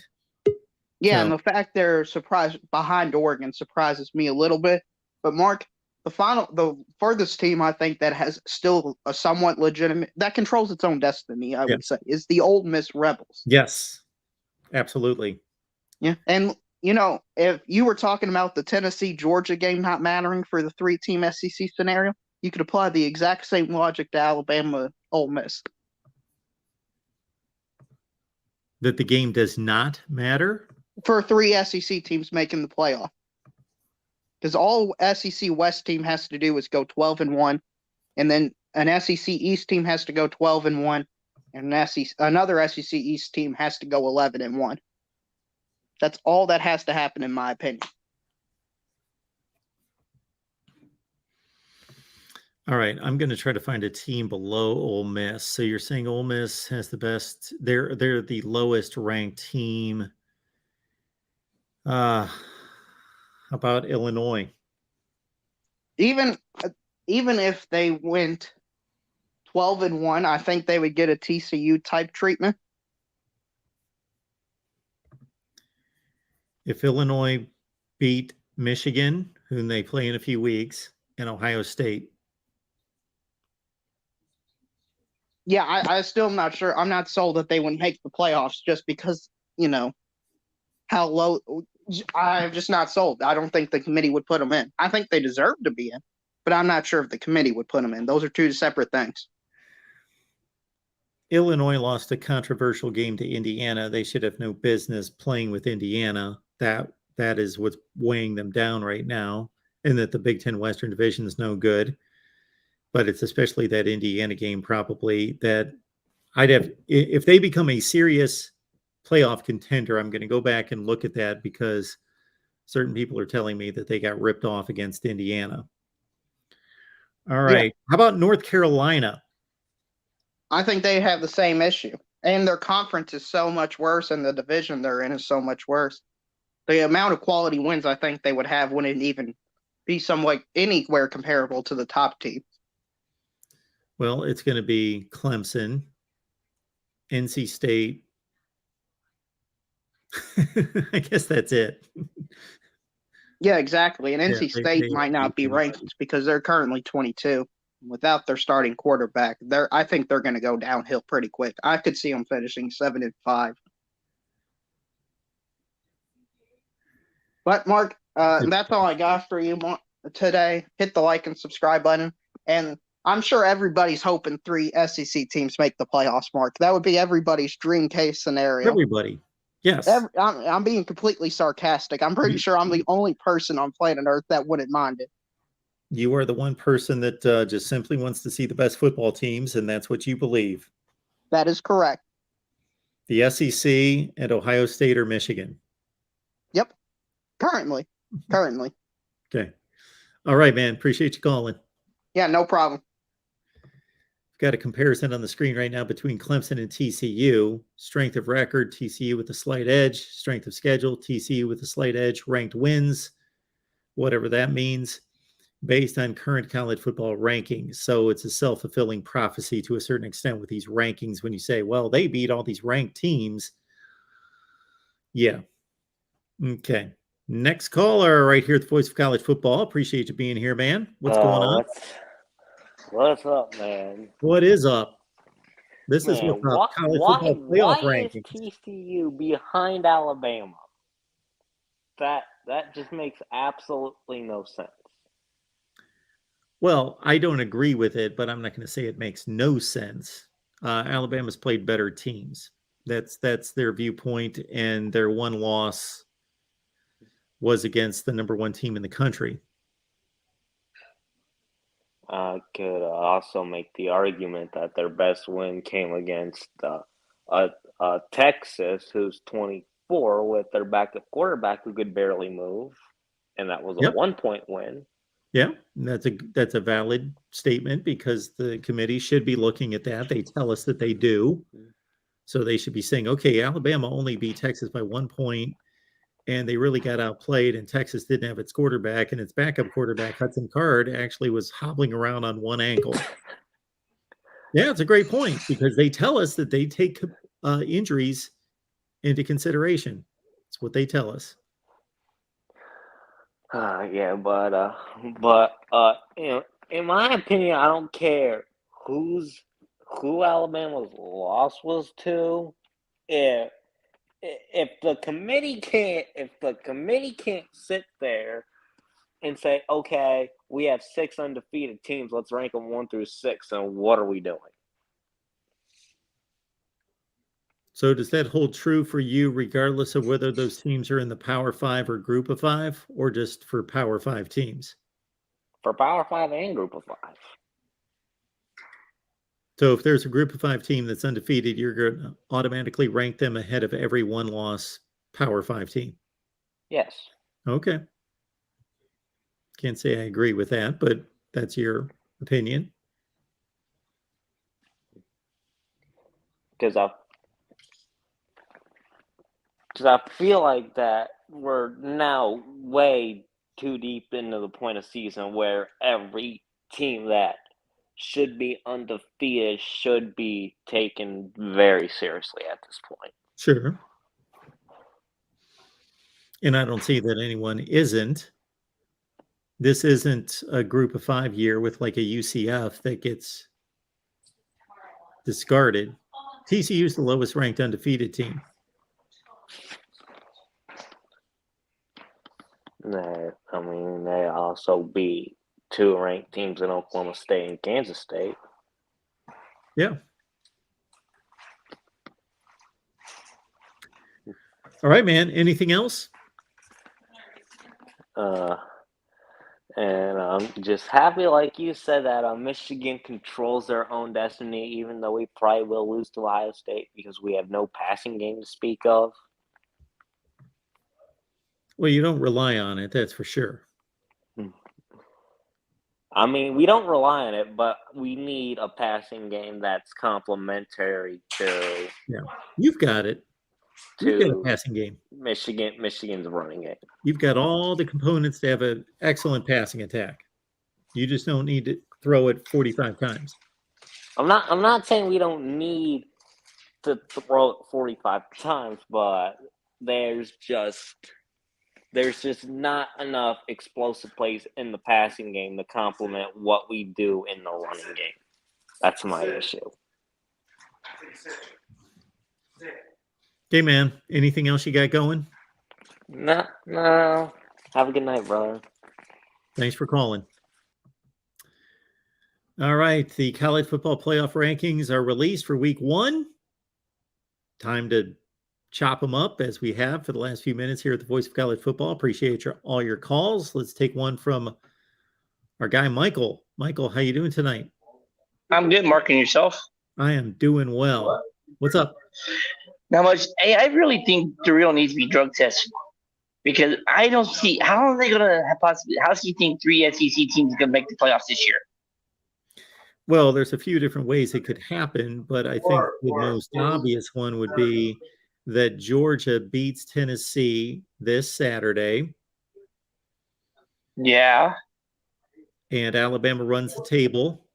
Yeah, and the fact they're surprised behind Oregon surprises me a little bit. But Mark, the furthest team I think that has still a somewhat legitimate, that controls its own destiny, I would say, is the Ole Miss Rebels. Yes, absolutely. Yeah, and if you were talking about the Tennessee-Georgia game not mattering for the 3-team SEC scenario, you could apply the exact same logic to Alabama-Ole Miss. That the game does not matter? For 3 SEC teams making the playoff. Because all SEC West team has to do is go 12-1, and then an SEC East team has to go 12-1, and another SEC East team has to go 11-1. That's all that has to happen, in my opinion. All right, I'm going to try to find a team below Ole Miss. So you're saying Ole Miss has the best? They're the lowest ranked team. How about Illinois? Even if they went 12-1, I think they would get a TCU type treatment. If Illinois beat Michigan, whom they play in a few weeks, and Ohio State. Yeah, I still am not sure. I'm not sold that they would make the playoffs just because, how low. I'm just not sold. I don't think the committee would put them in. I think they deserve to be in, but I'm not sure if the committee would put them in. Those are two separate things. Illinois lost a controversial game to Indiana. They should have no business playing with Indiana. That is what's weighing them down right now, and that the Big Ten Western Division is no good. But it's especially that Indiana game probably that I'd have, if they become a serious playoff contender, I'm going to go back and look at that, because certain people are telling me that they got ripped off against Indiana. All right. Yeah. How about North Carolina? I think they have the same issue. And their conference is so much worse, and the division they're in is so much worse. The amount of quality wins I think they would have wouldn't even be somewhat anywhere comparable to the top team. Well, it's going to be Clemson, NC State. I guess that's it. Yeah, exactly. And NC State might not be ranked because they're currently 22. Without their starting quarterback, I think they're going to go downhill pretty quick. I could see them finishing 7-5. But Mark, that's all I got for you today. Hit the like and subscribe button, and I'm sure everybody's hoping 3 SEC teams make the playoffs, Mark. That would be everybody's dream case scenario. Everybody. Yes. I'm being completely sarcastic. I'm pretty sure I'm the only person on planet Earth that wouldn't mind it. You are the one person that just simply wants to see the best football teams, and that's what you believe. That is correct. The SEC and Ohio State or Michigan. Yep. Currently. Okay. All right, man. Appreciate you calling. Yeah, no problem. Got a comparison on the screen right now between Clemson and TCU. Strength of record, TCU with a slight edge. Strength of schedule, TCU with a slight edge. Ranked wins, whatever that means, based on current college football rankings. So it's a self-fulfilling prophecy to a certain extent with these rankings when you say, well, they beat all these ranked teams. Yeah. Okay. Next caller right here at the Voice of College Football. Appreciate you being here, man. What's going on? What's up, man? What is up? This is Man, what's up. College football playoff why is rankings. TCU behind Alabama? That just makes absolutely no sense. Well, I don't agree with it, but I'm not going to say it makes no sense. Alabama's played better teams. That's their viewpoint, and their one loss was against the number one team in the country. I could also make the argument that their best win came against Texas, who's 24, with their backup quarterback who could barely move, and that was a 1-point win. Yeah, that's a valid statement because the committee should be looking at that. They tell us that they do. So they should be saying, okay, Alabama only beat Texas by 1 point, and they really got outplayed, and Texas didn't have its quarterback, and its backup quarterback, Hudson Card, actually was hobbling around on one ankle. Yeah, it's a great point because they tell us that they take injuries into consideration. That's what they tell us. Yeah, but you know, in my opinion, I don't care who Alabama's loss was to. If the committee can't sit there and say, okay, we have 6 undefeated teams, let's rank them 1 through 6, and what are we doing? So does that hold true for you regardless of whether those teams are in the Power 5 or Group of 5, or just for Power 5 teams? For Power 5 and Group of 5. So if there's a Group of 5 team that's undefeated, you're going to automatically rank them ahead of every one-loss Power 5 team? Yes. Okay. Can't say I agree with that, but that's your opinion. Because I feel like that we're now way too deep into the point of season where every team that should be undefeated should be taken very seriously at this point. Sure. And I don't see that anyone isn't. This isn't a Group of 5 year with like a UCF that gets discarded. TCU is the lowest ranked undefeated team. I mean, they also beat 2 ranked teams in Oklahoma State and Kansas State. Yeah. All right, man. Anything else? And I'm just happy, like you said, that Michigan controls their own destiny, even though we probably will lose to Ohio State because we have no passing game to speak of. Well, you don't rely on it, that's for sure. I mean, we don't rely on it, but we need a passing game that's complementary to. Yeah, you've got it. You've got a passing game. Michigan's running game. You've got all the components to have an excellent passing attack. You just don't need to throw it 45 times. I'm not saying we don't need to throw it 45 times, but there's just not enough explosive plays in the passing game to complement what we do in the running game. That's my issue. Okay, man. Anything else you got going? No. Have a good night, brother. Thanks for calling. All right. The college football playoff rankings are released for week 1. Time to chop them up as we have for the last few minutes here at the Voice of College Football. Appreciate all your calls. Let's take one from our guy Michael. Michael, how you doing tonight? I'm good, Mark, and yourself? I am doing well. What's up? Not much. Hey, I really think Durrell needs to be drug tested because I don't see how are they going to possibly. How do you think 3 SEC teams are going to make the playoffs this year? Well, there's a few different ways it could happen, but I think the most obvious one would be that Georgia beats Tennessee this Saturday. Yeah. And Alabama runs the table,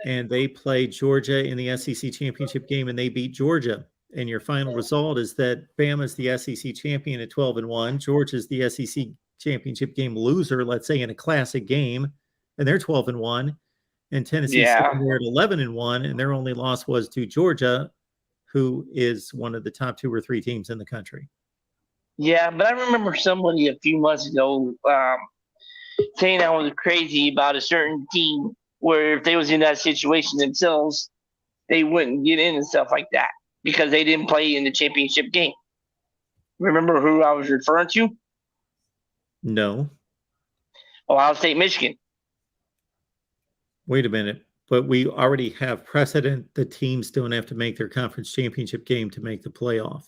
and they play Georgia in the SEC championship game, and they beat Georgia. And your final result is that Bama's the SEC champion at 12-1. Georgia's the SEC championship game loser, let's say in a classic game, and they're 12-1. And Tennessee's sitting there at 11-1, and their only loss was to Georgia, who is one of the top 2 or 3 teams in the country. Yeah, but I remember somebody a few months ago saying I was crazy about a certain team where if they was in that situation themselves, they wouldn't get in and stuff like that because they didn't play in the championship game. Remember who I was referring to? No. Ohio State, Michigan. Wait a minute. But we already have precedent that teams don't have to make their conference championship game to make the playoff.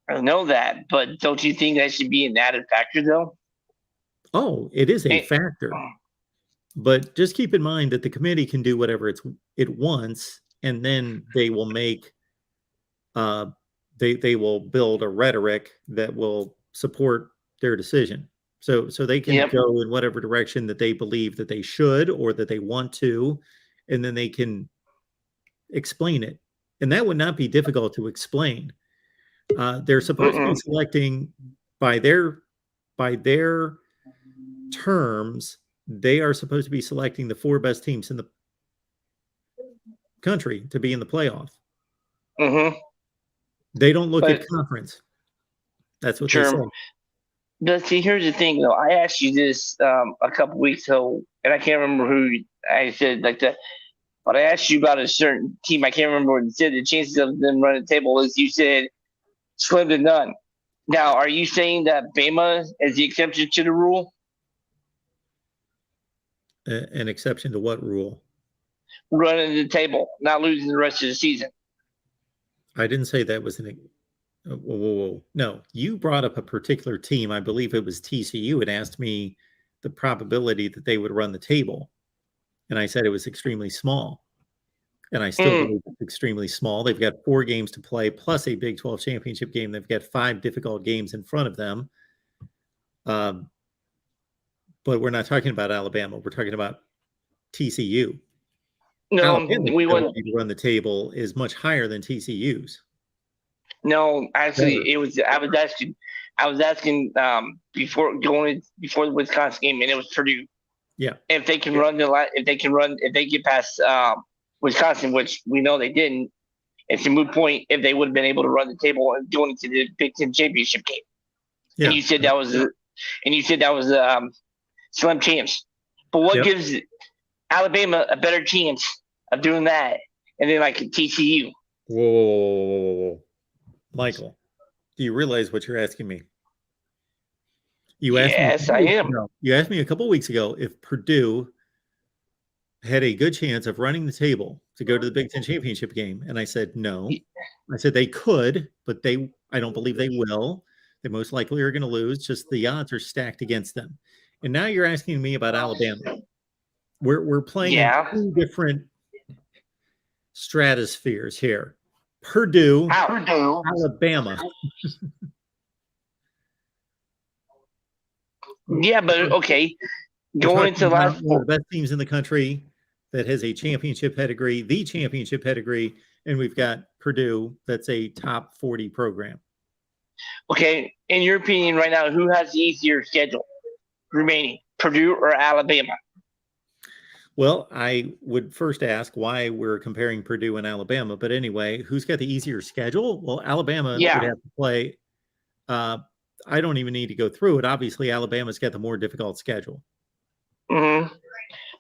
I know that, but don't you think that should be an added factor, though? Oh, it is a factor. But just keep in mind that the committee can do whatever it wants, and then they will make they will build a rhetoric that will support their decision. So they can go in whatever direction that they believe that they should or that they want to, and then they can explain it. And that would not be difficult to explain. They're supposed to be selecting by their terms. They are supposed to be selecting the 4 best teams in the country to be in the playoff. Mm-hmm. They don't look at conference. That's what they say. But see, here's the thing, though. I asked you this a couple weeks ago, and I can't remember who I said like that. But I asked you about a certain team. I can't remember what you said. The chances of them running the table is you said slim to none. Now, are you saying that Bama is the exception to the rule? An exception to what rule? Running the table, not losing the rest of the season. I didn't say that was whoa. No, you brought up a particular team. I believe it was TCU. It asked me the probability that they would run the table. And I said it was extremely small. And I still believe it's extremely small. They've got 4 games to play, plus a Big 12 championship game. They've got 5 difficult games in front of them. But we're not talking about Alabama. We're talking about TCU. No, we want to run the table is much higher than TCU's. No, actually, it was. I was asking before the Wisconsin game, and it was Purdue. Yeah. If they can run if they get past Wisconsin, which we know they didn't, it's a moot point if they would have been able to run the table and going into the Big Ten championship game. Yeah. And you said that was slim chance. But what gives Alabama a better chance of doing that, and then like TCU? Whoa. Michael, do you realize what you're asking me? Yes, I am. You asked me a couple of weeks ago if Purdue had a good chance of running the table to go to the Big Ten championship game, and I said no. I said they could, but I don't believe they will. They most likely are going to lose. Just the odds are stacked against them. And now you're asking me about Alabama. We're playing in 2 different stratospheres here. Purdue, Alabama. Yeah, but okay. Going into the last one of the best teams in the country that has a championship pedigree, the championship pedigree, and we've got Purdue that's a top 40 program. Okay, in your opinion right now, who has the easier schedule remaining, Purdue or Alabama? Well, I would first ask why we're comparing Purdue and Alabama. But anyway, who's got the easier schedule? Well, Alabama would have to play. I don't even need to go through it. Obviously, Alabama's got the more difficult schedule. Mm-hmm.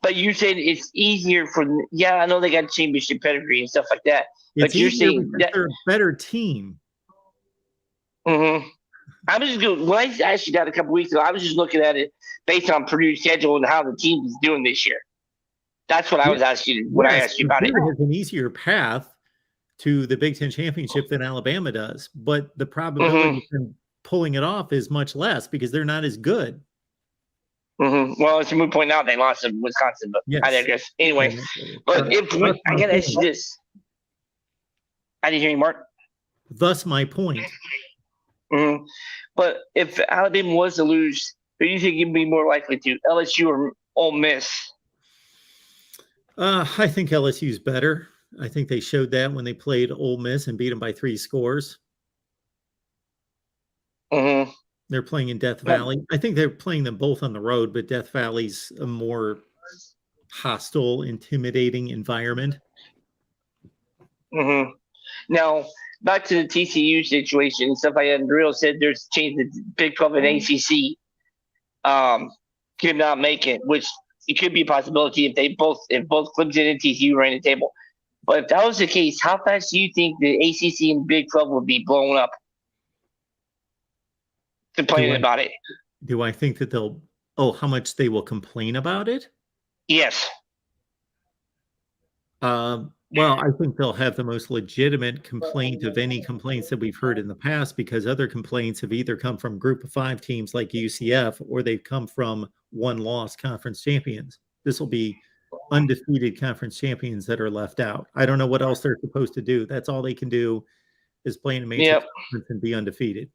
But you said it's easier for – I know they got championship pedigree and stuff like that. But you're saying that they're a better team. Mm-hmm. I was just going, when I asked you that a couple weeks ago, I was just looking at it based on Purdue's schedule and how the team is doing this year. That's what I was asking you when I asked you about it. Purdue has an easier path to the Big Ten championship than Alabama does, but the probability of them pulling it off is much less because they're not as good. Well, it's a moot point now. They lost to Wisconsin, but I digress. Anyway, but I got to ask you this. I didn't hear you, Mark. Thus, my point. But if Alabama was to lose, who do you think you'd be more likely to, LSU or Ole Miss? I think LSU's better. I think they showed that when they played Ole Miss and beat them by 3 scores. They're playing in Death Valley. I think they're playing them both on the road, but Death Valley's a more hostile, intimidating environment. Now, back to the TCU situation and stuff like that. Real said there's change the Big 12 and ACC could not make it, which it could be a possibility if both Clemson and TCU ran the table. But if that was the case, how fast do you think the ACC and Big 12 would be blown up? Complaining about it. Do I think that how much they will complain about it? Yes. Well, I think they'll have the most legitimate complaint of any complaints that we've heard in the past, because other complaints have either come from group of 5 teams like UCF, or they've come from one-loss conference champions. This will be undefeated conference champions that are left out. I don't know what else they're supposed to do. That's all they can do is play in a major conference and be undefeated.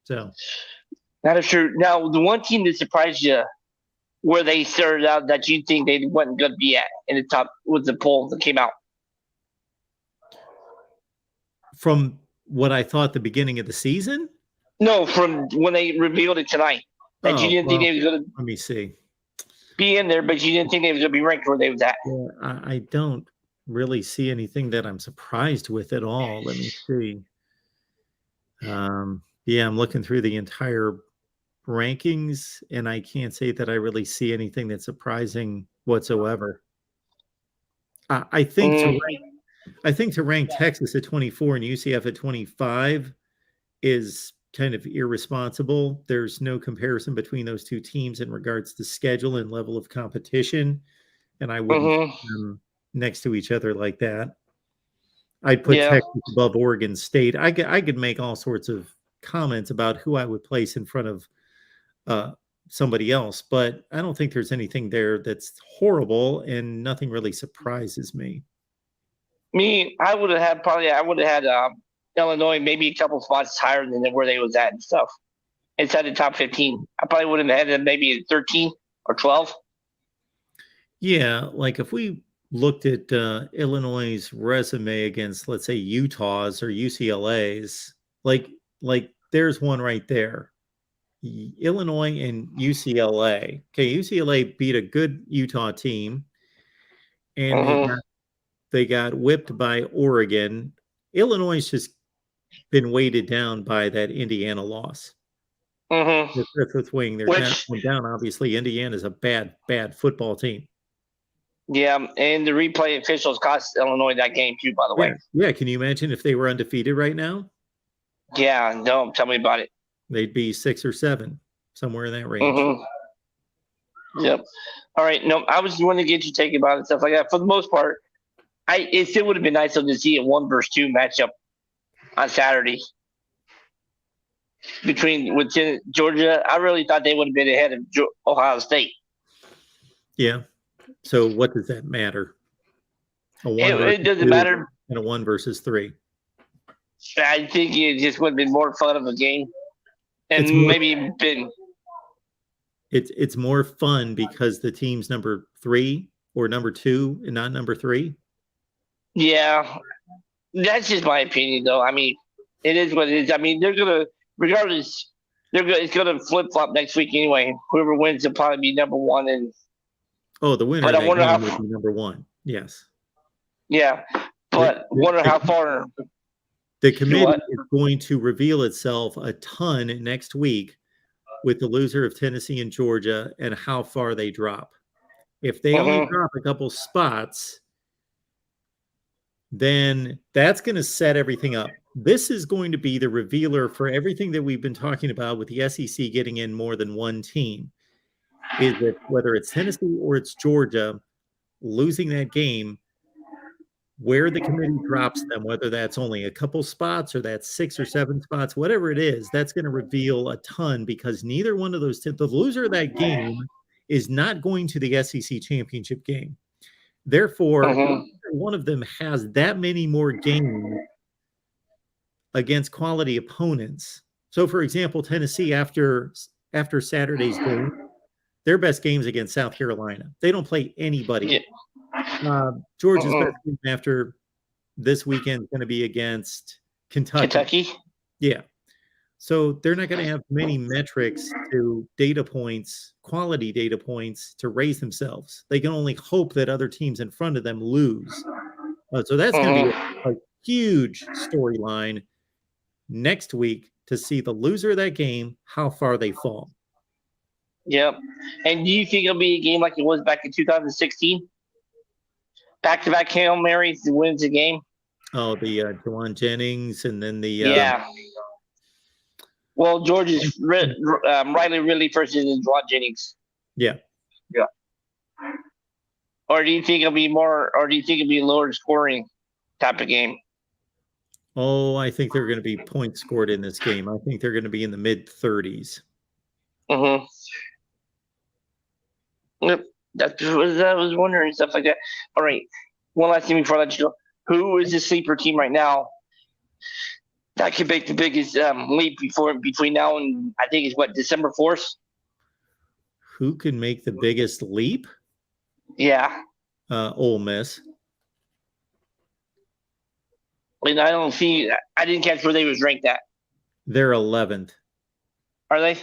So that is true. Now, the one team that surprised you where they started out that you think they wasn't going to be at in the top was the poll that came out. From what I thought the beginning of the season? No, from when they revealed it tonight. That you didn't think they was going to. Let me see. Be in there, but you didn't think they was going to be ranked where they was at. Yeah, I don't really see anything that I'm surprised with at all. Let me see. Yeah, I'm looking through the entire rankings, and I can't say that I really see anything that's surprising whatsoever. I think to rank Texas at 24 and UCF at 25 is kind of irresponsible. There's no comparison between those two teams in regards to schedule and level of competition, and I wouldn't put them next to each other like that. I'd put Texas above Oregon State. I could make all sorts of comments about who I would place in front of somebody else, but I don't think there's anything there that's horrible, and nothing really surprises me. I would have had Illinois maybe a couple spots higher than where they was at and stuff. Inside the top 15. I probably would have had them maybe 13 or 12. Yeah, like if we looked at Illinois' resume against, let's say, Utah's or UCLA's, like there's one right there. Illinois and UCLA. Okay, UCLA beat a good Utah team, and they got whipped by Oregon. Illinois has just been weighted down by that Indiana loss. The Griffith wing, they're down. Obviously, Indiana's a bad football team. Yeah, and the replay officials cost Illinois that game too, by the way. Yeah, can you imagine if they were undefeated right now? Yeah, no, tell me about it. They'd be 6 or 7, somewhere in that range. Yep. All right. No, I was wanting to get your take about it and stuff like that. For the most part, it still would have been nice to see a 1 versus 2 matchup on Saturday with Georgia. I really thought they would have been ahead of Ohio State. Yeah. So what does that matter? It doesn't matter. And a 1 versus 3. I think it just would have been more fun of a game, and it's more fun because the team's number 3 or number 2 and not number 3. Yeah, that's just my opinion, though. I mean, it is what it is. I mean, they're gonna, regardless, it's gonna flip flop next week anyway. Whoever wins will probably be number 1, and the winner of that game would be number 1. Yes. Yeah, but wonder how far. The committee is going to reveal itself a ton next week with the loser of Tennessee and Georgia and how far they drop. If they only drop a couple spots, then that's going to set everything up this is going to be the revealer for everything that we've been talking about with the SEC getting in more than one team. Is that whether it's Tennessee or it's Georgia losing that game, where the committee drops them, whether that's only a couple spots or that's 6 or 7 spots, whatever it is, that's going to reveal a ton because neither one of those, the loser of that game is not going to the SEC championship game. Therefore, one of them has that many more games against quality opponents. So, for example, Tennessee after Saturday's game, their best games against South Carolina. They don't play anybody. Georgia's best game after this weekend is going to be against Kentucky. Yeah. So they're not going to have many metrics to data points, quality data points to raise themselves. They can only hope that other teams in front of them lose. So that's going to be a huge storyline next week to see the loser of that game, how far they fall. Yep. And do you think it'll be a game like it was back in 2016? Back-to-back Hail Marys wins the game? Oh, the Jawan Jennings and then the yeah. Well, George's Riley Ridley versus Jawan Jennings. Yeah. Yeah. Or do you think it'll be more? Or do you think it'll be a lower scoring type of game? Oh, I think they're going to be points scored in this game. I think they're going to be in the mid-30s. Yep. That's what I was wondering, stuff like that. All right. One last thing before I let you go. Who is the sleeper team right now that could make the biggest leap between now and I think it's what, December 4th? Who can make the biggest leap? Yeah. Ole Miss. And I didn't catch where they was ranked at. They're 11th. Are they?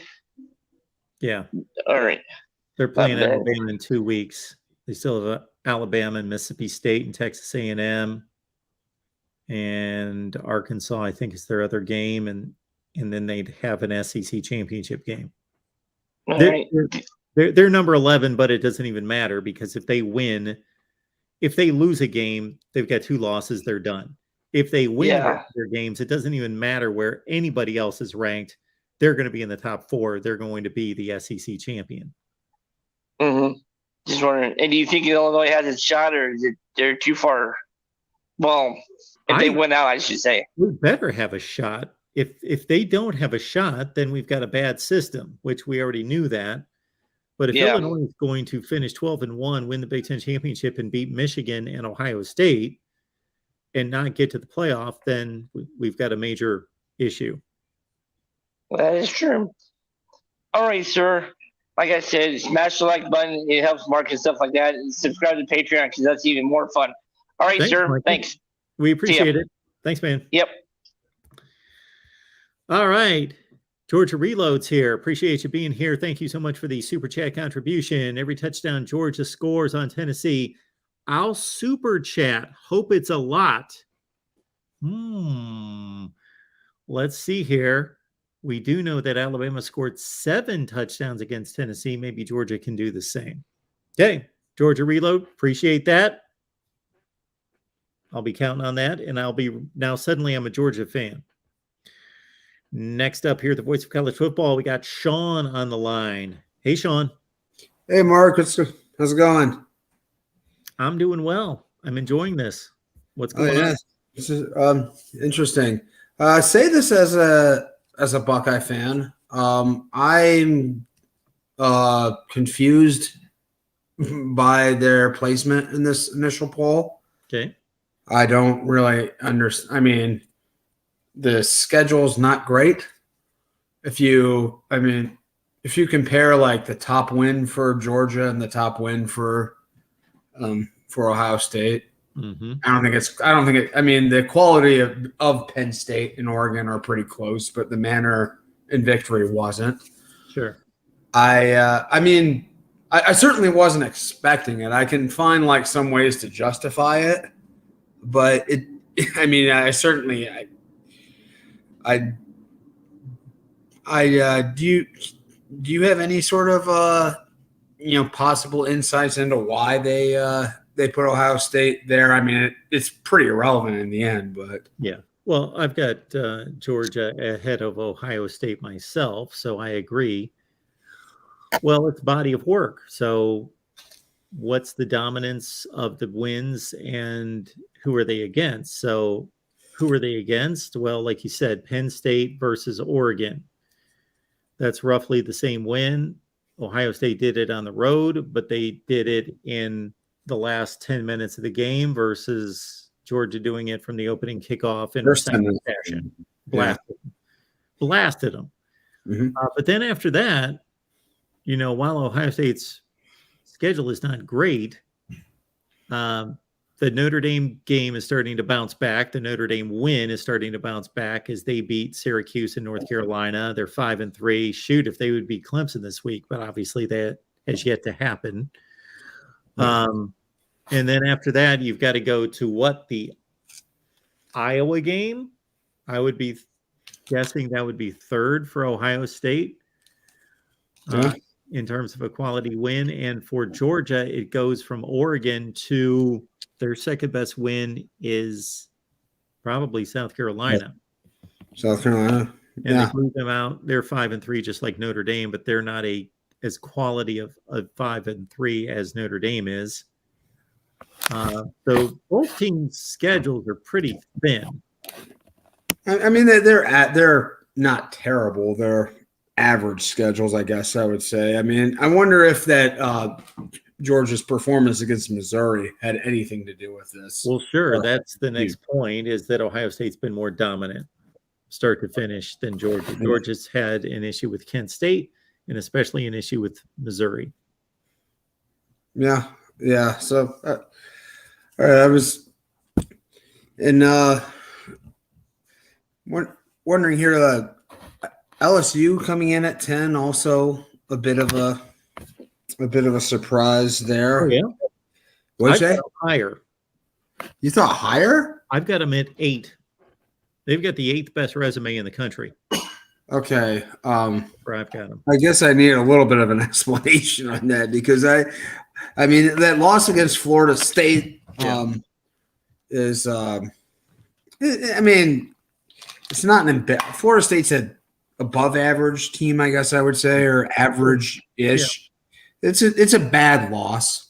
Yeah. All right. They're playing Alabama in 2 weeks. They still have Alabama and Mississippi State and Texas A&M and Arkansas, I think, is their other game, and then they'd have an SEC championship game. They're number 11, but it doesn't even matter because if they lose a game, they've got 2 losses, they're done. If they win their games, it doesn't even matter where anybody else is ranked. They're going to be in the top 4. They're going to be the SEC champion. Just wondering. And do you think Illinois has a shot, or is they're too far? Well, if they win out, I should say. We better have a shot. If they don't have a shot, then we've got a bad system, which we already knew that. But if Illinois is going to finish 12-1, win the Big Ten championship, and beat Michigan and Ohio State, and not get to the playoff, then we've got a major issue. That is true. All right, sir. Like I said, smash the like button. It helps Mark and stuff like that. And subscribe to Patreon because that's even more fun. All right, sir. Michael. Thanks. We appreciate it. Thanks, man. Yep. All right. Georgia Reloads here. Appreciate you being here. Thank you so much for the super chat contribution. Every touchdown Georgia scores on Tennessee. I'll super chat. Hope it's a lot. Let's see here. We do know that Alabama scored 7 touchdowns against Tennessee. Maybe Georgia can do the same. Okay, Georgia Reload. Appreciate that. I'll be counting on that, and suddenly I'm a Georgia fan. Next up here, the voice of college football, we got Sean on the line. Hey, Sean. Hey, Mark. How's it going? I'm doing well. I'm enjoying this. What's going on? This is interesting. I say this as a Buckeye fan. I'm confused by their placement in this initial poll. Okay. I don't really understand. I mean, the schedule's not great. If you compare like the top win for Georgia and the top win for Ohio State, the quality of Penn State and Oregon are pretty close, but the manner in victory wasn't. Sure. I certainly wasn't expecting it. I can find like some ways to justify it, but do you have any sort of possible insights into why they put Ohio State there? I mean, it's pretty irrelevant in the end, but yeah. Well, I've got Georgia ahead of Ohio State myself, so I agree. Well, it's body of work. So what's the dominance of the wins and who are they against? So who are they against? Well, like you said, Penn State versus Oregon. That's roughly the same win. Ohio State did it on the road, but they did it in the last 10 minutes of the game versus Georgia doing it from the opening kickoff in resounding fashion. Blasted them. Mhm. But then after that, while Ohio State's schedule is not great, the Notre Dame game is starting to bounce back. The Notre Dame win is starting to bounce back as they beat Syracuse and North Carolina. They're 5-3. Shoot, if they would beat Clemson this week, but obviously that has yet to happen. And then after that, you've got to go to the Iowa game. I would be guessing that would be third for Ohio State in terms of a quality win. And for Georgia, it goes from Oregon to their second best win is probably South Carolina. South Carolina. And they blew them out. They're 5-3, just like Notre Dame, but they're not as quality of 5-3 as Notre Dame is. So both teams' schedules are pretty thin. I mean, they're not terrible. They're average schedules, I guess I would say. I mean, I wonder if that Georgia's performance against Missouri had anything to do with this. Well, sure. That's the next point, is that Ohio State's been more dominant start to finish than Georgia. Georgia's had an issue with Kent State and especially an issue with Missouri. Yeah. So all right, I was wondering here, LSU coming in at 10, also a bit of a surprise there. Oh, yeah. What'd you say? Higher. You thought higher? I've got them at 8. They've got the 8th best resume in the country. Okay. Where I've got them. I guess I need a little bit of an explanation on that, because I mean that loss against Florida State is I mean, it's not Florida State's an above average team, I guess I would say, or average-ish. Yeah. It's a bad loss.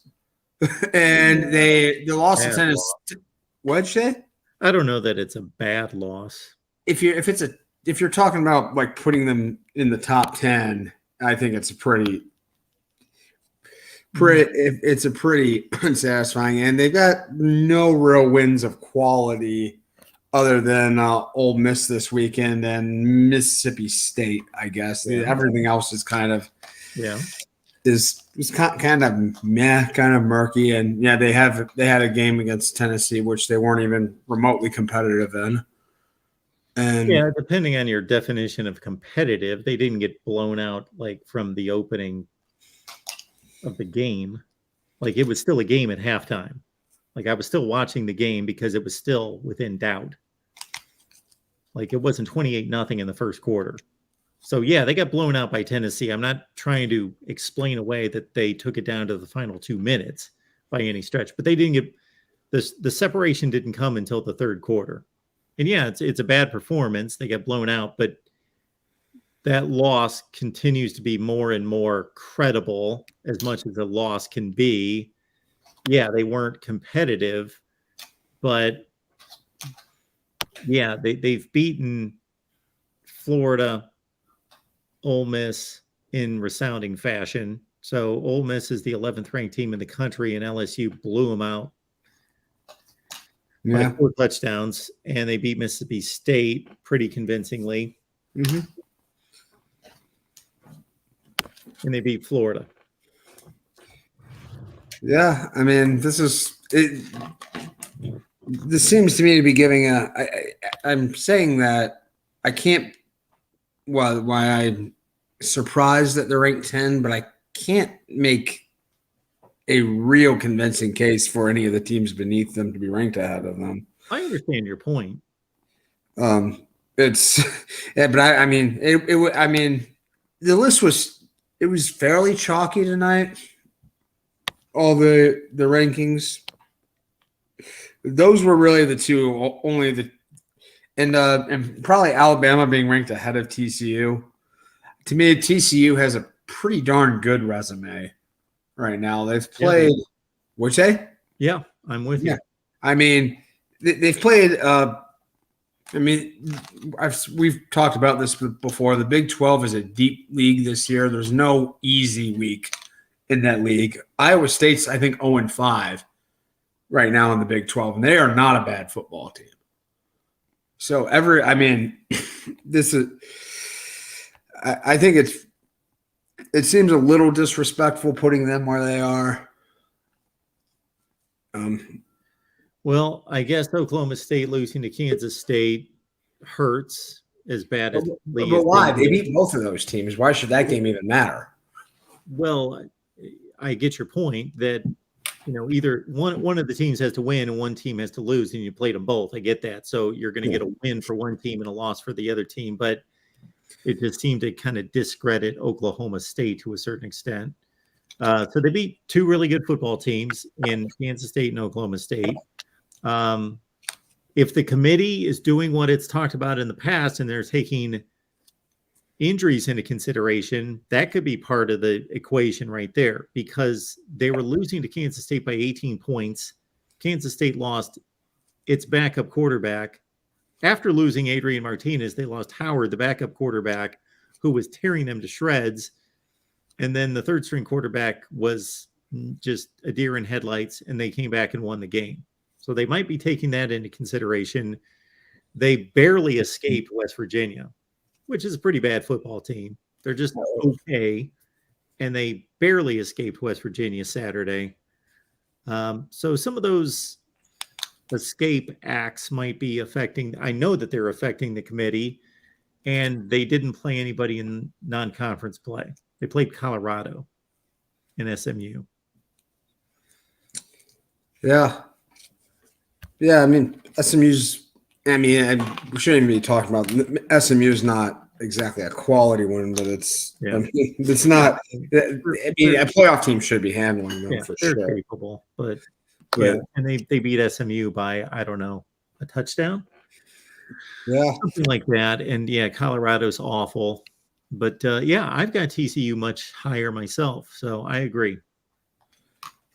And the loss to Tennessee. What'd you say? I don't know that it's a bad loss. If you're talking about like putting them in the top 10, I think it's a pretty unsatisfying, and they've got no real wins of quality other than Ole Miss this weekend and Mississippi State, I guess. Yeah. Everything else is kind of is kind of meh, kind of murky. And they had a game against Tennessee which they weren't even remotely competitive in. And depending on your definition of competitive, they didn't get blown out like from the opening of the game. Like it was still a game at halftime. Like I was still watching the game because it was still within doubt. Like it wasn't 28-0 in the first quarter. So they got blown out by Tennessee. I'm not trying to explain away that they took it down to the final 2 minutes by any stretch, but they didn't get the separation didn't come until the third quarter. And it's a bad performance. They got blown out, but that loss continues to be more and more credible as much as a loss can be. Yeah, they weren't competitive, but they've beaten Florida, Ole Miss in resounding fashion. So Ole Miss is the 11th ranked team in the country, and LSU blew them out by 4 touchdowns, and they beat Mississippi State pretty convincingly. Mm-hmm. And they beat Florida. Yeah, I mean, this seems to me to be giving I'm saying that I can't. Why I'm surprised that they're ranked 10, but I can't make a real convincing case for any of the teams beneath them to be ranked ahead of them. I understand your point. But I mean, the list was fairly chalky tonight. All the rankings, those were really the two. and probably Alabama being ranked ahead of TCU. To me, TCU has a pretty darn good resume right now. They've played. What'd you say? Yeah, I'm with you. I mean, they've played. We've talked about this before. The Big 12 is a deep league this year. There's no easy week in that league. Iowa State's, I think, 0-5 right now in the Big 12, and they are not a bad football team. So this is. I think it seems a little disrespectful putting them where they are. Well, I guess Oklahoma State losing to Kansas State hurts as bad as. But why? They beat both of those teams. Why should that game even matter? Well, I get your point that either one of the teams has to win and one team has to lose, and you played them both. I get that. So you're going to get a win for one team and a loss for the other team, but it just seemed to kind of discredit Oklahoma State to a certain extent. So they beat two really good football teams in Kansas State and Oklahoma State. If the committee is doing what it's talked about in the past and they're taking injuries into consideration, that could be part of the equation right there, because they were losing to Kansas State by 18 points. Kansas State lost its backup quarterback. After losing Adrian Martinez, they lost Howard, the backup quarterback, who was tearing them to shreds. And then the third string quarterback was just a deer in headlights, and they came back and won the game. So they might be taking that into consideration. They barely escaped West Virginia, which is a pretty bad football team. They're just okay, and they barely escaped West Virginia Saturday. So some of those escape acts might be affecting. I know that they're affecting the committee, and they didn't play anybody in non-conference play. They played Colorado and SMU. Yeah. I mean, SMU's. I mean, we shouldn't be talking about SMU's not exactly a quality one, but it's. Yeah. I mean, it's not. I mean, a playoff team should be handling them for they're sure. capable, but yeah, and they beat SMU by, I don't know, a touchdown. Yeah, something like that. And yeah, Colorado's awful, but yeah, I've got TCU much higher myself, so I agree.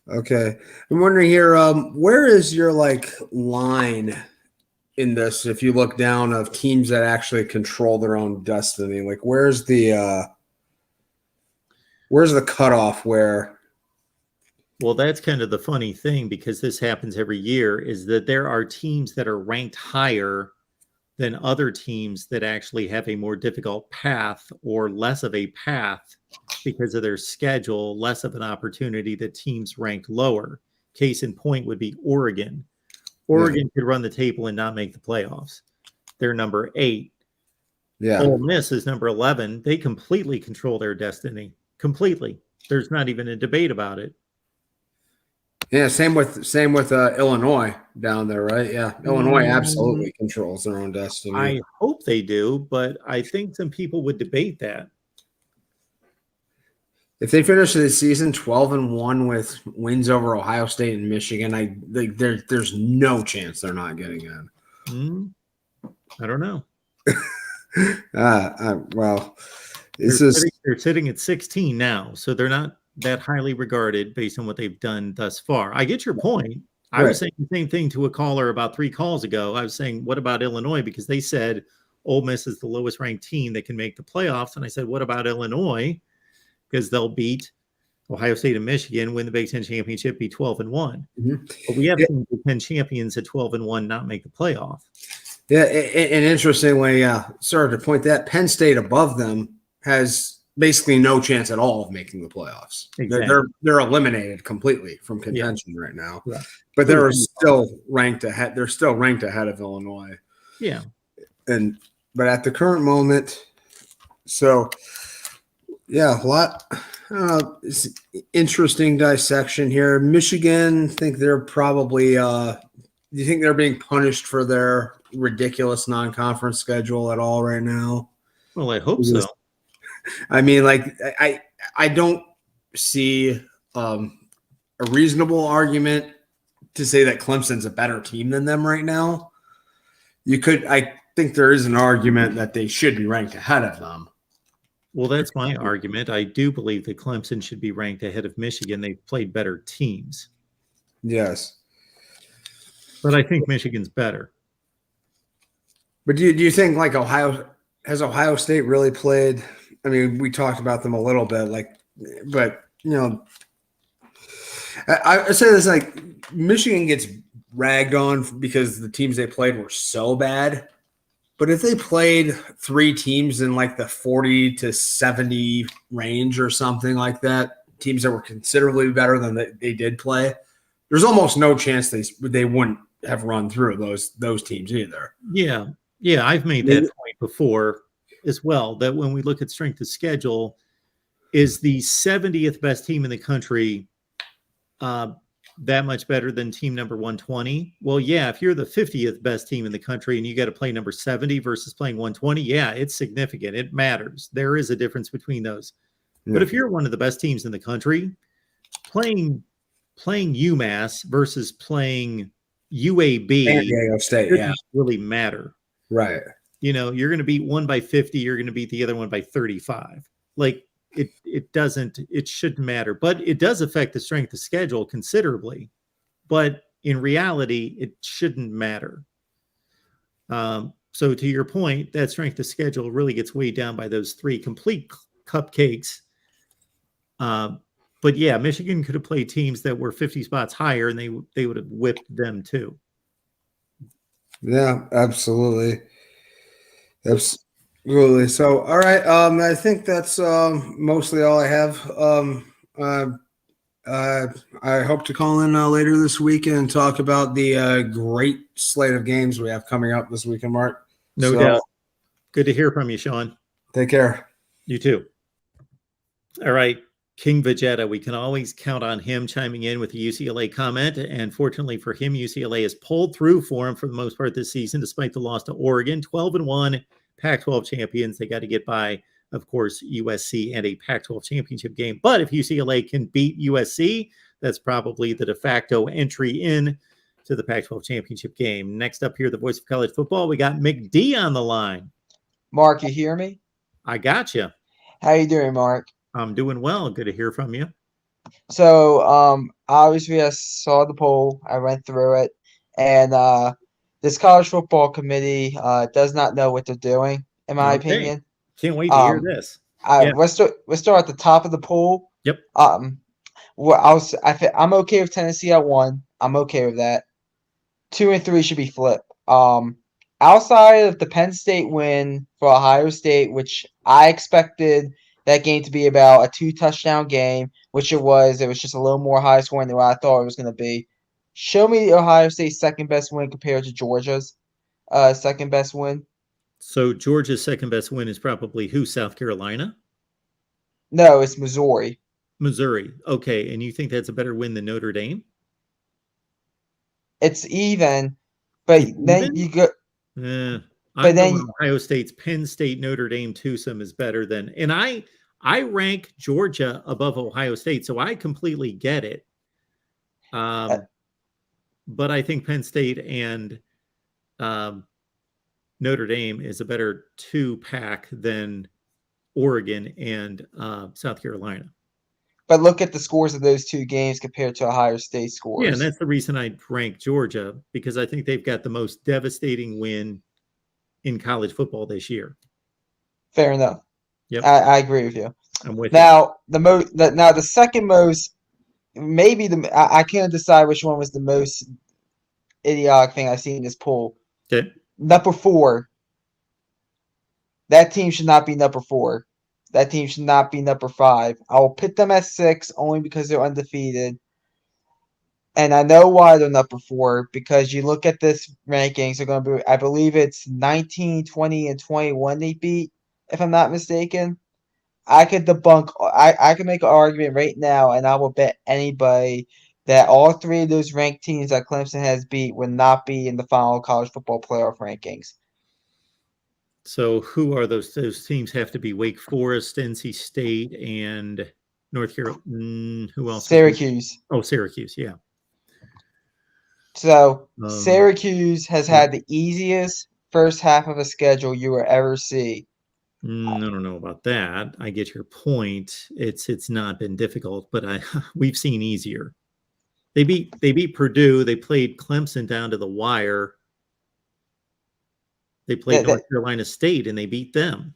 Okay, I'm wondering here, where is your line in this? If you look down of teams that actually control their own destiny, where's the cutoff where? Well, that's kind of the funny thing, because this happens every year, is that there are teams that are ranked higher than other teams that actually have a more difficult path or less of a path because of their schedule, less of an opportunity that teams ranked lower. Case in point would be Oregon. Oregon could run the table and not make the playoffs. They're number 8. Yeah. Ole Miss is number 11. They completely control their destiny. Completely. There's not even a debate about it. Yeah, same with Illinois down there, right? Yeah, Illinois absolutely controls their own destiny. I hope they do, but I think some people would debate that. If they finish the season 12-1 with wins over Ohio State and Michigan, there's no chance they're not getting in. I don't know. Well, they're sitting at 16 now, so they're not that highly regarded based on what they've done thus far. I get your point. I was saying the same thing to a caller about 3 calls ago. I was saying, what about Illinois? Because they said Ole Miss is the lowest ranked team that can make the playoffs. And I said, what about Illinois? Because they'll beat Ohio State and Michigan, win the Big Ten championship, be 12-1. But we have seen Big Ten champions at 12-1 not make the playoff. Yeah, and interestingly, sorry to point that, Penn State above them has basically no chance at all of making the playoffs. Exactly. They're eliminated completely from contention right now. Yeah. But they're still ranked ahead. They're still ranked ahead of Illinois. Yeah. But at the current moment, so yeah, a lot. It's interesting dissection here. Michigan, think they're probably. Do you think they're being punished for their ridiculous non-conference schedule at all right now? Well, I hope so. I mean, I don't see a reasonable argument to say that Clemson's a better team than them right now. think there is an argument that they should be ranked ahead of them. Well, that's my argument. I do believe that Clemson should be ranked ahead of Michigan. They've played better teams. Yes. But I think Michigan's better. But do you think like Ohio State really played? I mean, we talked about them a little bit, but I say this, like, Michigan gets ragged on because the teams they played were so bad. But if they played 3 teams in like the 40 to 70 range or something like that, teams that were considerably better than they did play, there's almost no chance they wouldn't have run through those teams either. Yeah. Yeah, I've made that point before as well, that when we look at strength of schedule, is the 70th best team in the country that much better than team number 120? Well, yeah, if you're the 50th best team in the country and you got to play number 70 versus playing 120, yeah, it's significant. It matters. There is a difference between those. Yeah. But if you're one of the best teams in the country, playing UMass versus playing UAB San Diego State, doesn't really matter. Right. You're going to beat one by 50, you're going to beat the other one by 35. Like, it shouldn't matter, but it does affect the strength of schedule considerably. But in reality, it shouldn't matter. So to your point, that strength of schedule really gets weighed down by those 3 complete cupcakes. But yeah, Michigan could have played teams that were 50 spots higher, and they would have whipped them too. Yeah, absolutely. Absolutely. So, all right. I think that's mostly all I have. I hope to call in later this weekend and talk about the great slate of games we have coming up this weekend, Mark. No doubt. Good to hear from you, Sean. Take care. You too. All right. King Vegeta, we can always count on him chiming in with a UCLA comment. And fortunately for him, UCLA has pulled through for him for the most part this season, despite the loss to Oregon. 12-1 Pac-12 champions. They got to get by, of course, USC and a Pac-12 championship game. But if UCLA can beat USC, that's probably the de facto entry in to the Pac-12 championship game. Next up here, the voice of college football, we got McD on the line. Mark, you hear me? I got you. How you doing, Mark? I'm doing well. Good to hear from you. So, obviously, I saw the poll. I went through it, and this college football committee does not know what they're doing, in my opinion. Can't wait to hear this. Let's start at the top of the poll. Yep. I'm okay with Tennessee at 1. I'm okay with that. 2 and 3 should be flipped. Outside of the Penn State win for Ohio State, which I expected that game to be about a 2-touchdown game, which it was. It was just a little more high scoring than what I thought it was going to be. Show me Ohio State's second best win compared to Georgia's second best win. So Georgia's second best win is probably who? South Carolina? No, it's Missouri. Missouri. Okay. And you think that's a better win than Notre Dame? It's even, but then you go. But then Ohio State's Penn State Notre Dame twosome is better than, and I rank Georgia above Ohio State, so I completely get it. But I think Penn State and Notre Dame is a better 2-pack than Oregon and South Carolina. But look at the scores of those 2 games compared to Ohio State scores. Yeah, and that's the reason I rank Georgia, because I think they've got the most devastating win in college football this year. Fair enough. Yep. I agree with you. I'm with you. Now the second most, maybe I can't decide which one was the most idiotic thing I've seen in this poll. Okay. Number 4. That team should not be number 4. That team should not be number 5. I will put them at 6 only because they're undefeated. And I know why they're number 4, because you look at this rankings, they're going to be, I believe it's 19, 20, and 21 they beat, if I'm not mistaken. I could I could make an argument right now, and I will bet anybody that all 3 of those ranked teams that Clemson has beat would not be in the final college football playoff rankings. So who are those? Those teams have to be Wake Forest, NC State, and North Carolina. Who else? Syracuse. Syracuse, yeah. So Syracuse has had the easiest first half of a schedule you will ever see. I don't know about that. I get your point. It's not been difficult, but we've seen easier. They beat Purdue. They played Clemson down to the wire. They played North Carolina State and they beat them.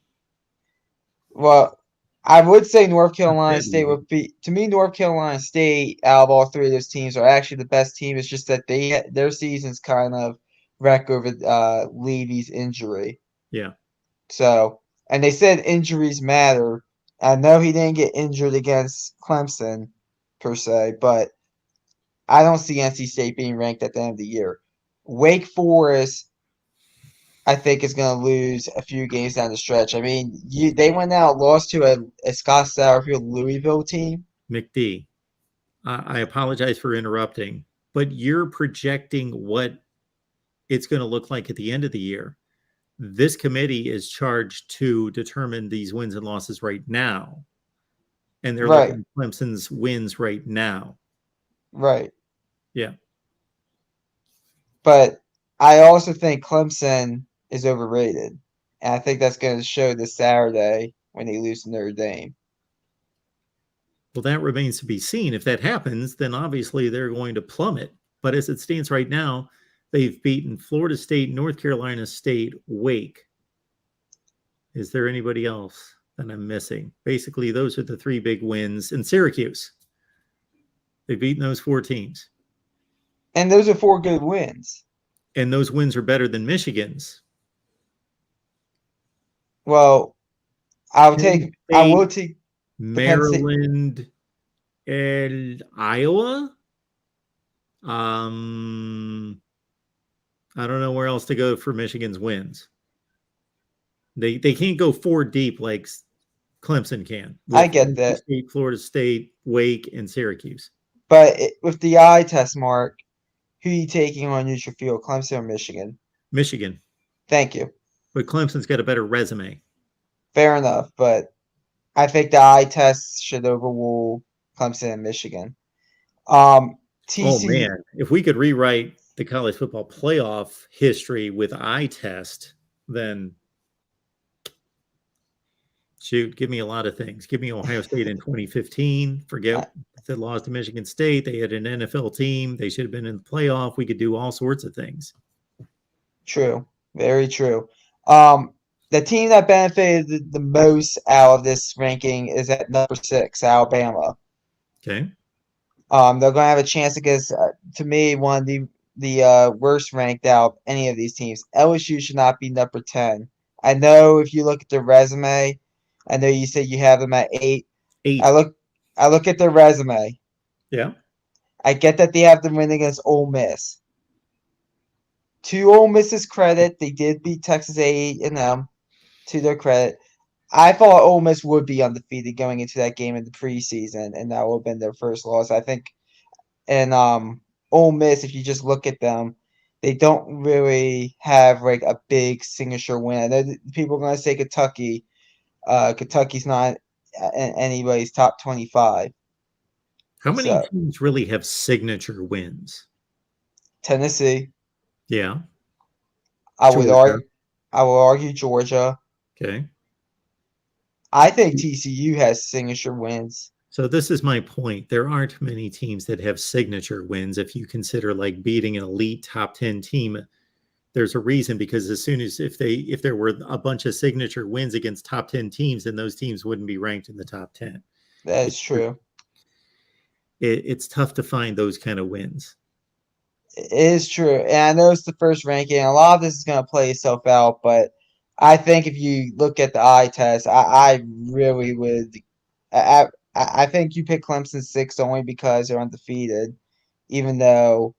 Well, I would say North Carolina that State easy. would be, to me, North Carolina State out of all three of those teams are actually the best team. It's just that their season's kind of wrecked over Levy's injury. Yeah. So, and they said injuries matter. I know he didn't get injured against Clemson per se, but I don't see NC State being ranked at the end of the year. Wake Forest, I think, is going to lose a few games down the stretch. I mean, they went out, lost to a Scott Satterfield Louisville team. McD, I apologize for interrupting, but you're projecting what it's going to look like at the end of the year. This committee is charged to determine these wins and losses right now. And they're Right. looking at Clemson's wins right now. Right. Yeah. But I also think Clemson is overrated. And I think that's going to show this Saturday when they lose to Notre Dame. Well, that remains to be seen. If that happens, then obviously they're going to plummet. But as it stands right now, they've beaten Florida State, North Carolina State, Wake. Is there anybody else that I'm missing? Basically, those are the three big wins. And Syracuse. They've beaten those four teams. And those are 4 good wins. And those wins are better than Michigan's. Well, I will Penn take State, Penn State. Maryland, and Iowa. I don't know where else to go for Michigan's wins. They can't go 4 deep like Clemson can. I get that. State, Florida State, Wake, and Syracuse. But with the eye test, Mark, who are you taking on neutral field, Clemson or Michigan? Michigan. Thank you. But Clemson's got a better resume. Fair enough, but I think the eye test should overrule Clemson and Michigan. Oh TCU. man, if we could rewrite the college football playoff history with eye test, then shoot, give me a lot of things. Give me Ohio State in 2015. Forget the loss to Michigan State. They had an NFL team. They should have been in the playoff. We could do all sorts of things. True. Very true. The team that benefited the most out of this ranking is at number 6, Alabama. Okay. They're going to have a chance against, to me, one of the worst ranked out of any of these teams. LSU should not be number 10. I know if you look at their resume, I know you said you have them at 8. 8. I look at their resume. Yeah. I get that they have them win against Ole Miss. To Ole Miss's credit, they did beat Texas A&M. To their credit, I thought Ole Miss would be undefeated going into that game in the preseason, and that would have been their first loss, I think. And Ole Miss, if you just look at them, they don't really have like a big signature win. I know people are going to say Kentucky. Kentucky's not in anybody's top 25. How many teams really have signature wins? Tennessee. Yeah. I would argue Georgia. Okay. I think TCU has signature wins. So this is my point. There aren't many teams that have signature wins. If you consider like beating an elite top 10 team, there's a reason, because as soon as if there were a bunch of signature wins against top 10 teams, then those teams wouldn't be ranked in the top 10. That is true. It's tough to find those kind of wins. It is true. And I know it's the first ranking. A lot of this is going to play itself out, but I think if you look at the eye test, I really would. I think you pick Clemson 6 only because they're undefeated, even though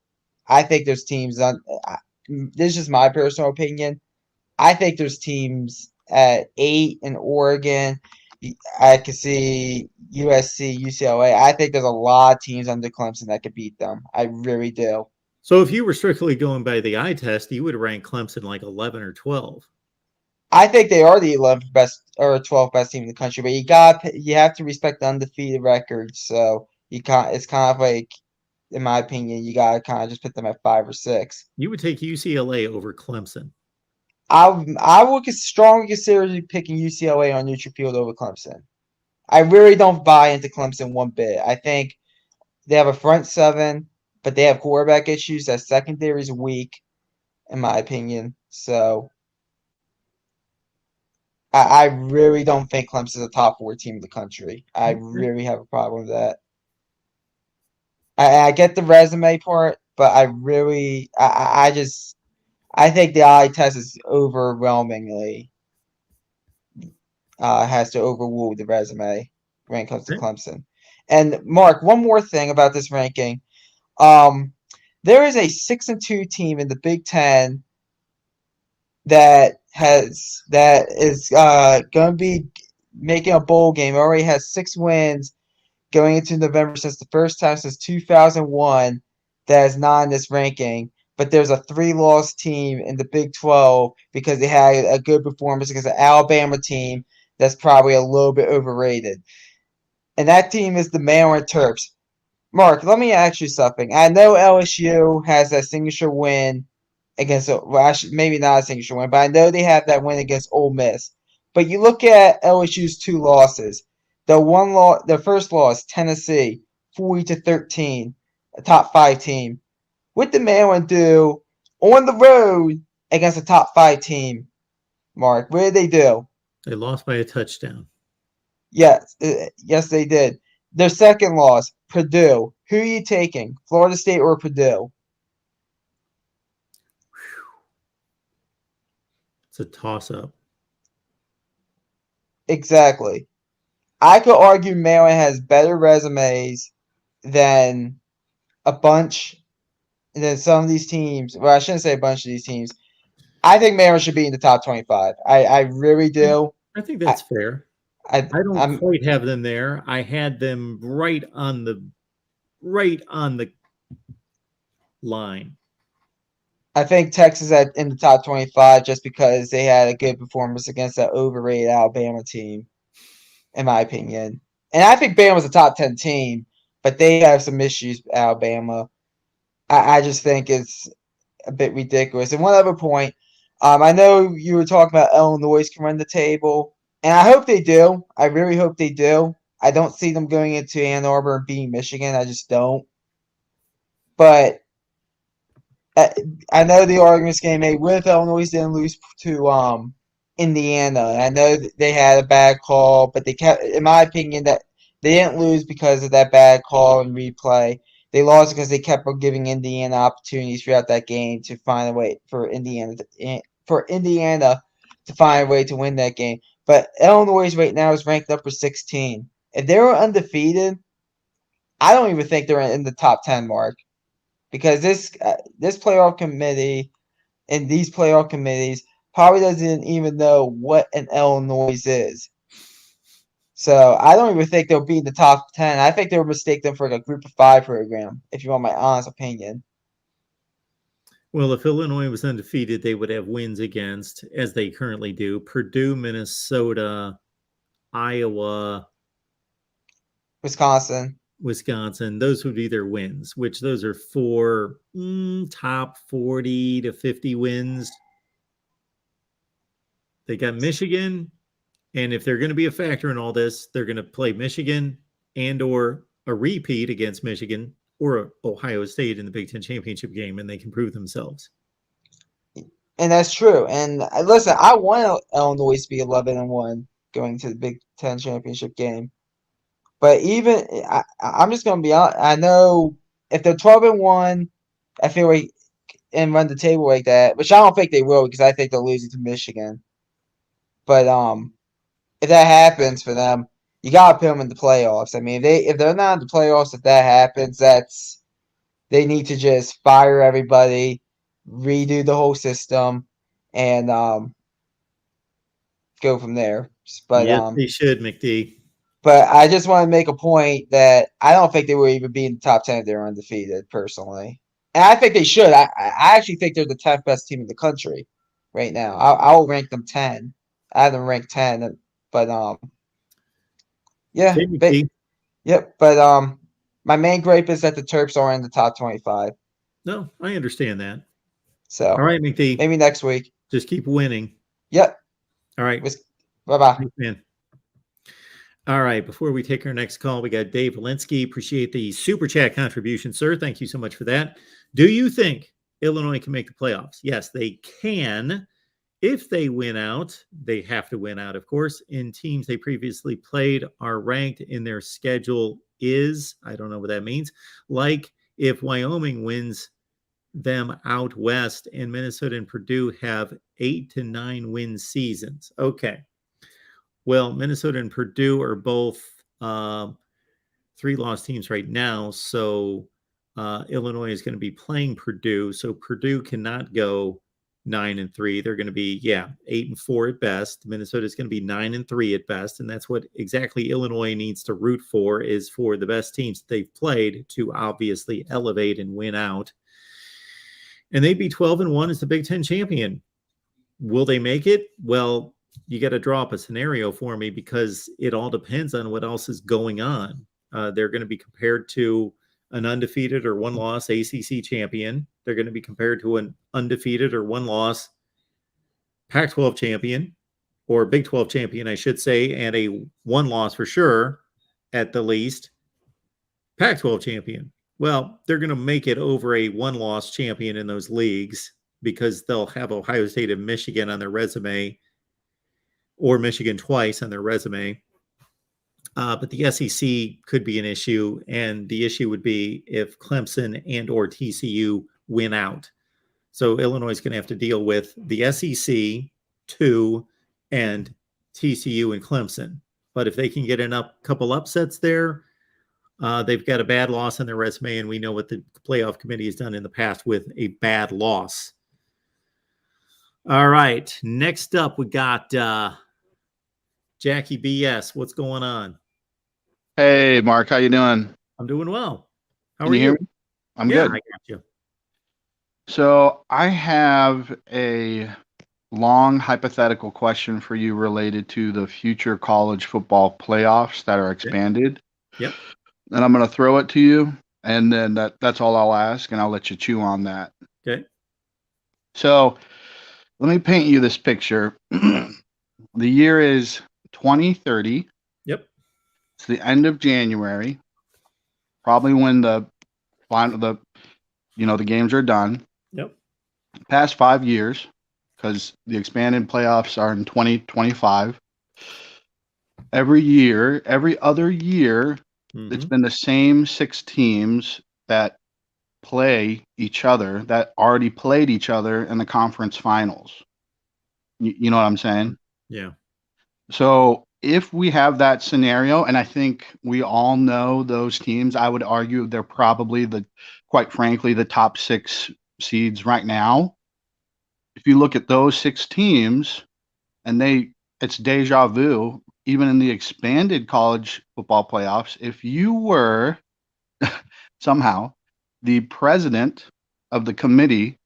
I think there's teams on. This is just my personal opinion. I think there's teams at 8 in Oregon. I could see USC, UCLA. I think there's a lot of teams under Clemson that could beat them. I really do. So if you were strictly going by the eye test, you would rank Clemson like 11 or 12. I think they are the 11th best or 12th best team in the country, but you have to respect the undefeated record. So it's kind of like, in my opinion, you gotta kind of just put them at 5 or 6. You would take UCLA over Clemson. I would strongly consider picking UCLA on neutral field over Clemson. I really don't buy into Clemson one bit. I think they have a front seven, but they have quarterback issues. That secondary is weak, in my opinion. So I really don't think Clemson's a top 4 team in the country. I really have a problem with that. I get the resume part, but I think the eye test is overwhelmingly has to overrule the resume when it comes to Clemson. And Mark, one more thing about this ranking. There is a 6-2 team in the Big Ten that is going to be making a bowl game. It already has 6 wins going into November since the first time since 2001 that is not in this ranking. But there's a 3-loss team in the Big 12 because they had a good performance against an Alabama team that's probably a little bit overrated. And that team is the Maryland Terps. Mark, let me ask you something. I know LSU has that signature win against, maybe not a signature win, but I know they have that win against Ole Miss. But you look at LSU's 2 losses. The first loss, Tennessee, 40-13, a top 5 team. What did Maryland do on the road against a top 5 team? Mark, what did they do? They lost by a touchdown. Yes, they did. Their second loss, Purdue. Who are you taking, Florida State or Purdue? It's a toss-up. Exactly. I could argue Maryland has better resumes than some of these teams. Well, I shouldn't say a bunch of these teams. I think Maryland should be in the top 25. I really do. I think that's fair. I don't quite have them there. I had them right on the line. I think Texas in the top 25 just because they had a good performance against that overrated Alabama team, in my opinion. And I think Bama's a top 10 team, but they have some issues with Alabama. I just think it's a bit ridiculous. And one other point, I know you were talking about Illinois can run the table, and I hope they do. I really hope they do. I don't see them going into Ann Arbor and beating Michigan. I just don't. But I know the argument's getting made with Illinois didn't lose to Indiana. I know they had a bad call, but they kept, in my opinion, that they didn't lose because of that bad call and replay. They lost because they kept on giving Indiana opportunities throughout that game to find a way for Indiana to find a way to win that game. But Illinois right now is ranked number 16. If they were undefeated, I don't even think they're in the top 10 mark. Because this playoff committee and these playoff committees probably doesn't even know what an Illinois is. So I don't even think they'll be in the top 10. I think they'll mistake them for a group of 5 program, if you want my honest opinion. Well, if Illinois was undefeated, they would have wins against, as they currently do, Purdue, Minnesota, Iowa, Wisconsin. Those would be their wins, which those are 4 top 40 to 50 wins. They got Michigan, and if they're going to be a factor in all this, they're going to play Michigan and or a repeat against Michigan or Ohio State in the Big Ten championship game, and they can prove themselves. And that's true. And listen, I want Illinois to be 11-1 going to the Big Ten championship game. But even I'm just going to be honest. I know if they're 12-1, I feel like and run the table like that, which I don't think they will because I think they'll lose it to Michigan. But if that happens for them, you got to put them in the playoffs. I mean, if they're not in the playoffs, if that happens, they need to just fire everybody, redo the whole system, and go from there. But yes, they should, McD. But I just want to make a point that I don't think they will even be in the top 10 if they're undefeated, personally. And I think they should. I actually think they're the 10th best team in the country right now. I'll rank them 10. I have them ranked 10, but yeah. But my main gripe is that the Terps are in the top 25. No, I understand that. So all right, McD. Maybe next week. Just keep winning. Yep. All right. Bye-bye. Thanks, man. All right. Before we take our next call, we got Dave Walensky. Appreciate the super chat contribution, sir. Thank you so much for that. Do you think Illinois can make the playoffs? Yes, they can. If they win out, they have to win out, of course. In teams they previously played are ranked in their schedule is, I don't know what that means, like if Wyoming wins them out west and Minnesota and Purdue have 8 to 9 win seasons. Okay. Well, Minnesota and Purdue are both 3-loss teams right now. So Illinois is going to be playing Purdue. So Purdue cannot go 9-3. They're going to be, 8-4 at best. Minnesota is going to be 9-3 at best. And that's what exactly Illinois needs to root for, is for the best teams that they've played to obviously elevate and win out. And they'd be 12-1 as the Big Ten champion. Will they make it? Well, you got to draw up a scenario for me, because it all depends on what else is going on. They're going to be compared to an undefeated or one-loss ACC champion. They're going to be compared to an undefeated or one-loss Pac-12 champion, or Big 12 champion, I should say, and a one-loss for sure, at the least, Pac-12 champion. Well, they're going to make it over a one-loss champion in those leagues, because they'll have Ohio State and Michigan on their resume, or Michigan twice on their resume. But the SEC could be an issue, and the issue would be if Clemson and or TCU win out. So Illinois is going to have to deal with the SEC 2 and TCU and Clemson. But if they can get a couple upsets there, they've got a bad loss on their resume, and we know what the playoff committee has done in the past with a bad loss. All right, next up we got Jackie BS. What's going on? Hey, Mark, how you doing? I'm doing well. How Can are you hear you? me? I'm Yeah, good. I got you. So I have a long hypothetical question for you related to the future college football playoffs that are expanded. Yep. And I'm going to throw it to you, and then that's all I'll ask, and I'll let you chew on that. Okay. So let me paint you this picture. The year is 2030. Yep. It's the end of January, probably when the games are done. Yep. Past 5 years, because the expanded playoffs are in 2025. Every other year, it's been the same 6 teams that play each other, that already played each other in the conference finals. You know what I'm saying? Yeah. So if we have that scenario, and I think we all know those teams, I would argue they're probably quite frankly, the top 6 seeds right now. If you look at those 6 teams, and it's deja vu, even in the expanded college football playoffs, if you were somehow the president of the committee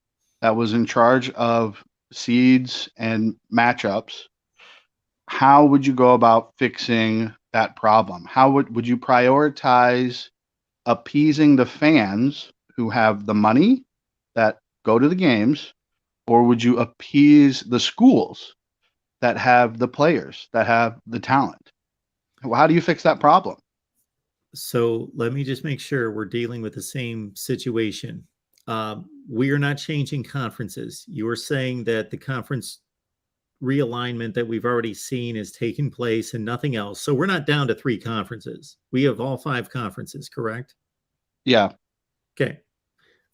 that was in charge of seeds and matchups, how would you go about fixing that problem? How would you prioritize appeasing the fans who have the money that go to the games, or would you appease the schools that have the players, that have the talent? How do you fix that problem? So let me just make sure we're dealing with the same situation. We are not changing conferences. You are saying that the conference realignment that we've already seen is taking place and nothing else. So we're not down to 3 conferences. We have all 5 conferences, correct? Yeah. Okay.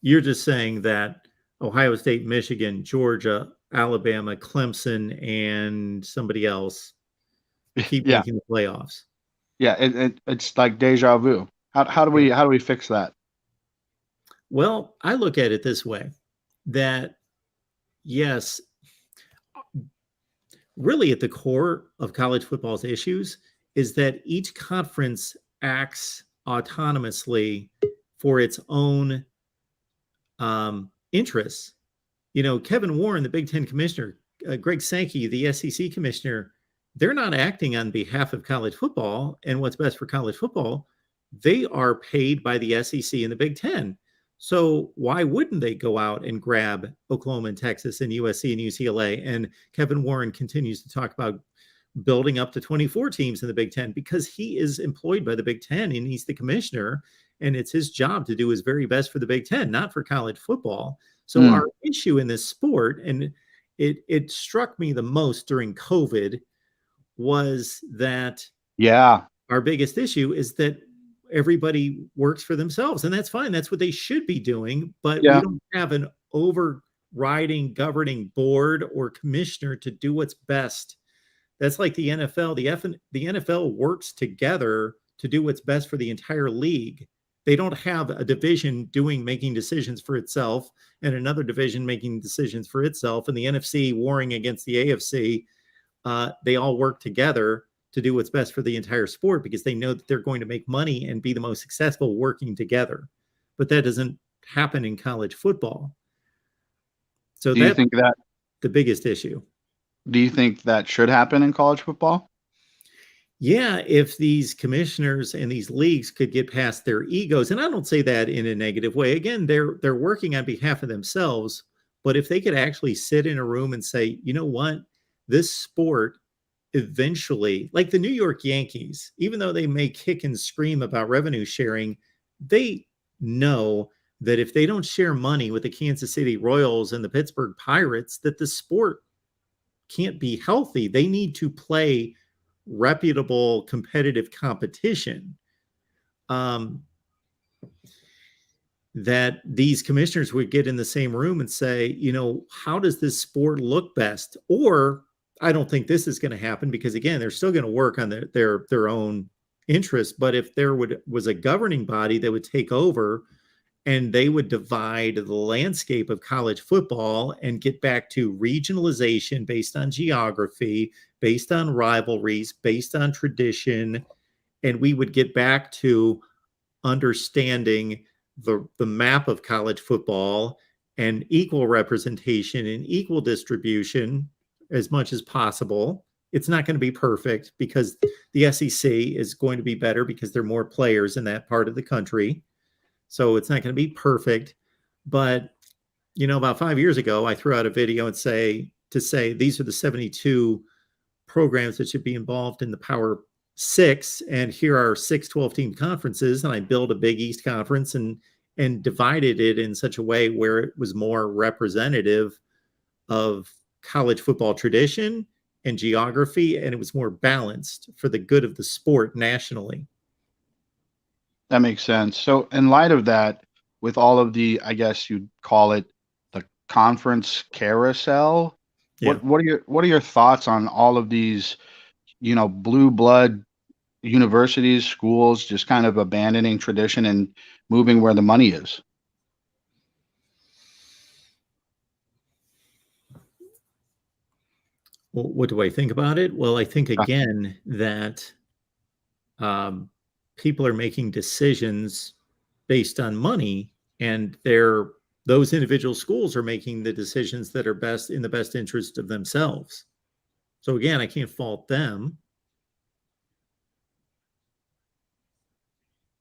You're just saying that Ohio State, Michigan, Georgia, Alabama, Clemson, and somebody else keep making the playoffs. Yeah, it's like deja vu. How do we fix that? Well, I look at it this way, that yes, really at the core of college football's issues is that each conference acts autonomously for its own interests. You know, Kevin Warren, the Big Ten commissioner, Greg Sankey, the SEC commissioner, they're not acting on behalf of college football and what's best for college football. They are paid by the SEC and the Big Ten. So why wouldn't they go out and grab Oklahoma and Texas and USC and UCLA? And Kevin Warren continues to talk about building up to 24 teams in the Big Ten because he is employed by the Big Ten and he's the commissioner. And it's his job to do his very best for the Big Ten, not for college football. So our issue in this sport, and it struck me the most during COVID, was that our biggest issue is that everybody works for themselves, and that's fine. That's what they should be doing, but we don't have an overriding governing board or commissioner to do what's best. That's like the NFL. The NFL works together to do what's best for the entire league. They don't have a division making decisions for itself and another division making decisions for itself, and the NFC warring against the AFC. They all work together to do what's best for the entire sport because they know that they're going to make money and be the most successful working together. But that doesn't happen in college football. So do you think that the biggest issue? Do you think that should happen in college football? Yeah, if these commissioners and these leagues could get past their egos, and I don't say that in a negative way. Again, they're working on behalf of themselves, but if they could actually sit in a room and say, you know what, this sport eventually, like the New York Yankees, even though they may kick and scream about revenue sharing, they know that if they don't share money with the Kansas City Royals and the Pittsburgh Pirates, that the sport can't be healthy. They need to play reputable competitive competition. That these commissioners would get in the same room and say, you know, how does this sport look best? Or I don't think this is going to happen because, again, they're still going to work on their own interests. But if there was a governing body that would take over and they would divide the landscape of college football and get back to regionalization based on geography, based on rivalries, based on tradition, and we would get back to understanding the map of college football and equal representation and equal distribution as much as possible. It's not going to be perfect because the SEC is going to be better because there are more players in that part of the country. So it's not going to be perfect. But, you know, about 5 years ago, I threw out a video and say these are the 72 programs that should be involved in the Power Six. And here are 6 12-team conferences. And I built a Big East conference and divided it in such a way where it was more representative of college football tradition and geography, and it was more balanced for the good of the sport nationally. That makes sense. So in light of that, with all of the, I guess you'd call it the conference carousel, what are your thoughts on all of these, you know, blue blood universities, schools just kind of abandoning tradition and moving where the money is? Well, what do I think about it? Well, I think again that people are making decisions based on money, and those individual schools are making the decisions that are best in the best interest of themselves. So again, I can't fault them.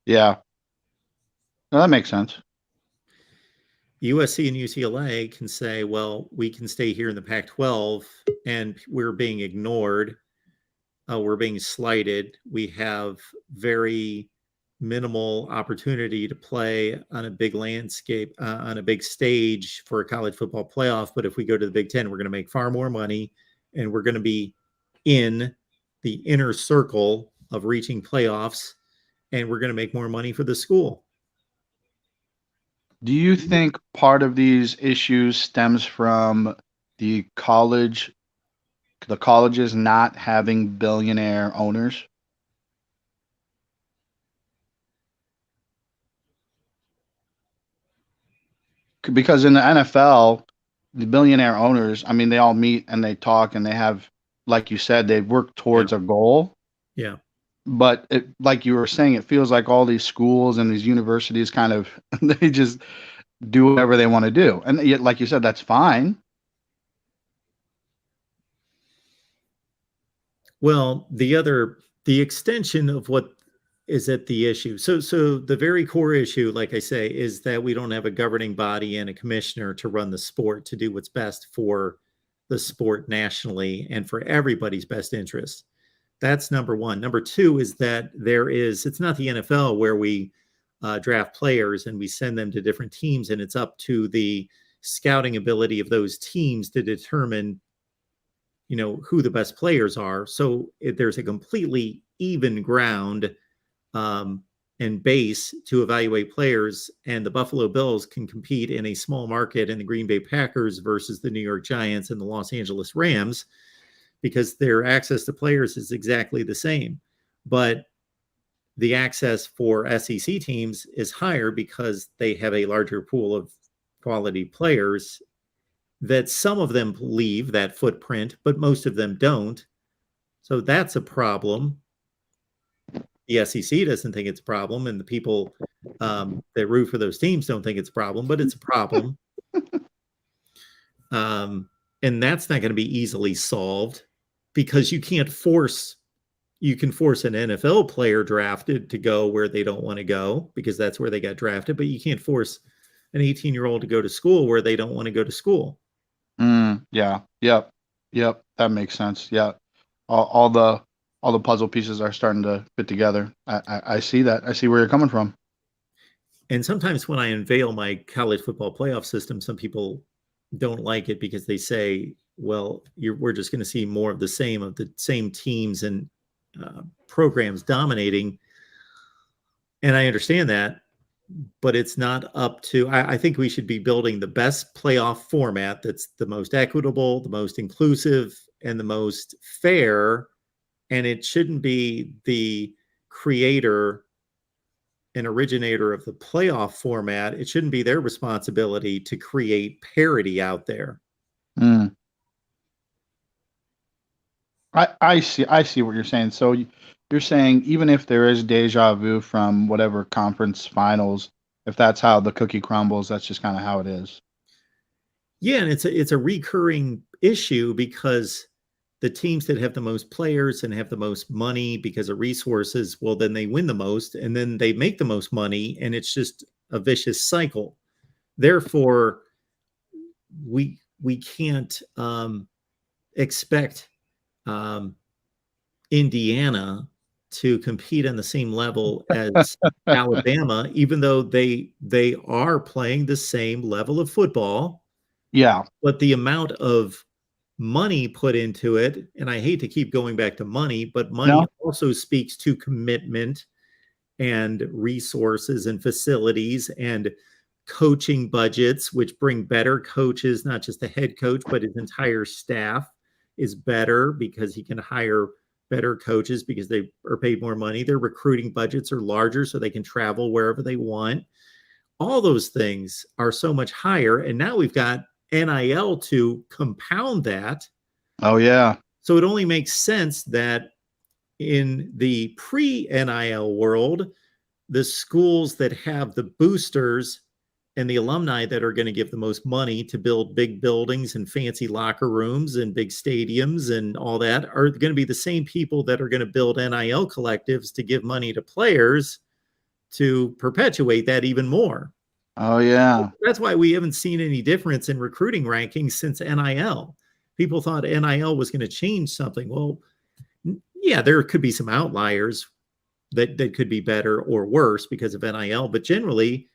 Yeah. No, that makes sense. USC and UCLA can say, well, we can stay here in the Pac-12 and we're being ignored. We're being slighted. We have very minimal opportunity to play on a big landscape, on a big stage for a college football playoff. But if we go to the Big Ten, we're going to make far more money and we're going to be in the inner circle of reaching playoffs and we're going to make more money for the school. Do you think part of these issues stems from the colleges not having billionaire owners? Because in the NFL, the billionaire owners, I mean, they all meet and they talk and they have, like you said, they work towards a goal. Yeah. But like you were saying, it feels like all these schools and these universities kind of, they just do whatever they want to do. And yet, like you said, that's fine. Well, the extension of what is it the issue? So the very core issue, like I say, is that we don't have a governing body and a commissioner to run the sport to do what's best for the sport nationally and for everybody's best interest. That's number one. Number two is that it's not the NFL where we draft players and we send them to different teams, and it's up to the scouting ability of those teams to determine, who the best players are. So there's a completely even ground and base to evaluate players, and the Buffalo Bills can compete in a small market in the Green Bay Packers versus the New York Giants and the Los Angeles Rams because their access to players is exactly the same. But the access for SEC teams is higher because they have a larger pool of quality players that some of them leave that footprint, but most of them don't. So that's a problem. The SEC doesn't think it's a problem, and the people that root for those teams don't think it's a problem, but it's a problem. And that's not going to be easily solved because you can force an NFL player drafted to go where they don't want to go because that's where they got drafted, but you can't force an 18-year-old to go to school where they don't want to go to school. Yeah. Yep. That makes sense. Yeah. All the puzzle pieces are starting to fit together. I see that. I see where you're coming from. And sometimes when I unveil my college football playoff system, some people don't like it because they say, well, we're just going to see more of the same teams and programs dominating. And I understand that, but it's not up to, I think we should be building the best playoff format that's the most equitable, the most inclusive, and the most fair. And it shouldn't be the creator and originator of the playoff format. It shouldn't be their responsibility to create parity out there. I see what you're saying. So you're saying even if there is deja vu from whatever conference finals, if that's how the cookie crumbles, that's just kind of how it is. Yeah, and it's a recurring issue because the teams that have the most players and have the most money because of resources, well, then they win the most and then they make the most money, and it's just a vicious cycle. Therefore, we can't expect Indiana to compete on the same level as Alabama, even though they are playing the same level of football. Yeah. But the amount of money put into it, and I hate to keep going back to money, but money also speaks to commitment and resources and facilities and coaching budgets, which bring better coaches, not just the head coach, but his entire staff is better because he can hire better coaches because they are paid more money. Their recruiting budgets are larger so they can travel wherever they want. All those things are so much higher. And now we've got NIL to compound that. Oh, yeah. So it only makes sense that in the pre-NIL world, the schools that have the boosters and the alumni that are going to give the most money to build big buildings and fancy locker rooms and big stadiums and all that are going to be the same people that are going to build NIL collectives to give money to players to perpetuate that even more. Oh, yeah. That's why we haven't seen any difference in recruiting rankings since NIL. People thought NIL was going to change something. Well, yeah, there could be some outliers that could be better or worse because of NIL, but generally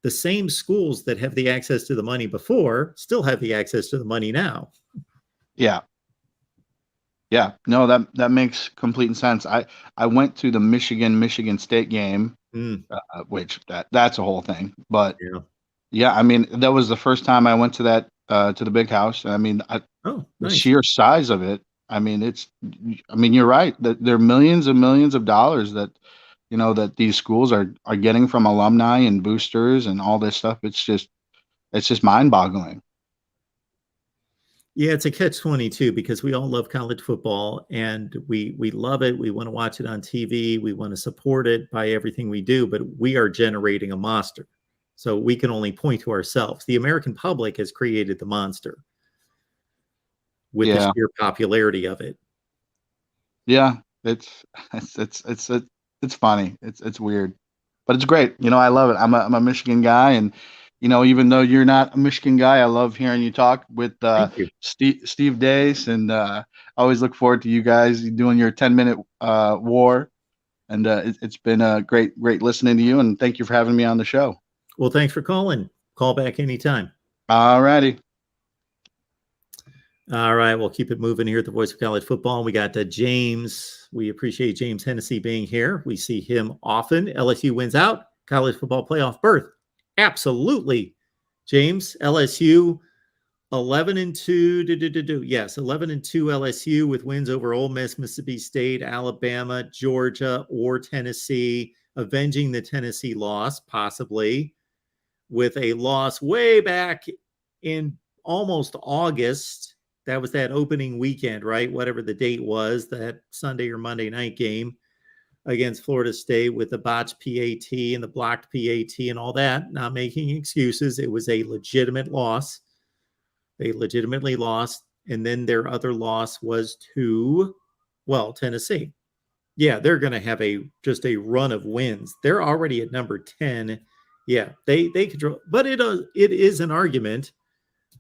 the same schools that have the access to the money before still have the access to the money now. Yeah. Yeah. No, that makes complete sense. I went to the Michigan State game, which that's a whole thing. But yeah, I mean, that was the first time I went to that to the big house. I mean, the sheer size of it. I mean, you're right. There are millions and millions of dollars that that these schools are getting from alumni and boosters and all this stuff. It's just mind-boggling. Yeah, it's a catch-22 because we all love college football and we love it. We want to watch it on TV. We want to support it by everything we do, but we are generating a monster. So we can only point to ourselves. The American public has created the monster with the sheer popularity of it. Yeah, it's It's funny. It's weird, but it's great. I love it. I'm a Michigan guy, and even though you're not a Michigan guy, I love hearing you talk with Thank you. Steve Dace, and I always look forward to you guys doing your 10-minute war. And it's been great listening to you, and thank you for having me on the show. Well, thanks for calling. Call back anytime. All righty. All right, we'll keep it moving here at the Voice of College Football. We got James. We appreciate James Hennessy being here. We see him often. LSU wins out. College football playoff berth. Absolutely. James, LSU 11-2. Yes, 11-2 LSU with wins over Ole Miss, Mississippi State, Alabama, Georgia, or Tennessee, avenging the Tennessee loss, possibly, with a loss way back in almost August. That was that opening weekend, right? Whatever the date was, that Sunday or Monday night game against Florida State with the botched PAT and the blocked PAT and all that. Not making excuses. It was a legitimate loss. They legitimately lost. And then their other loss was to, Tennessee. Yeah, they're going to have just a run of wins. They're already at number 10. Yeah, they control, but it is an argument.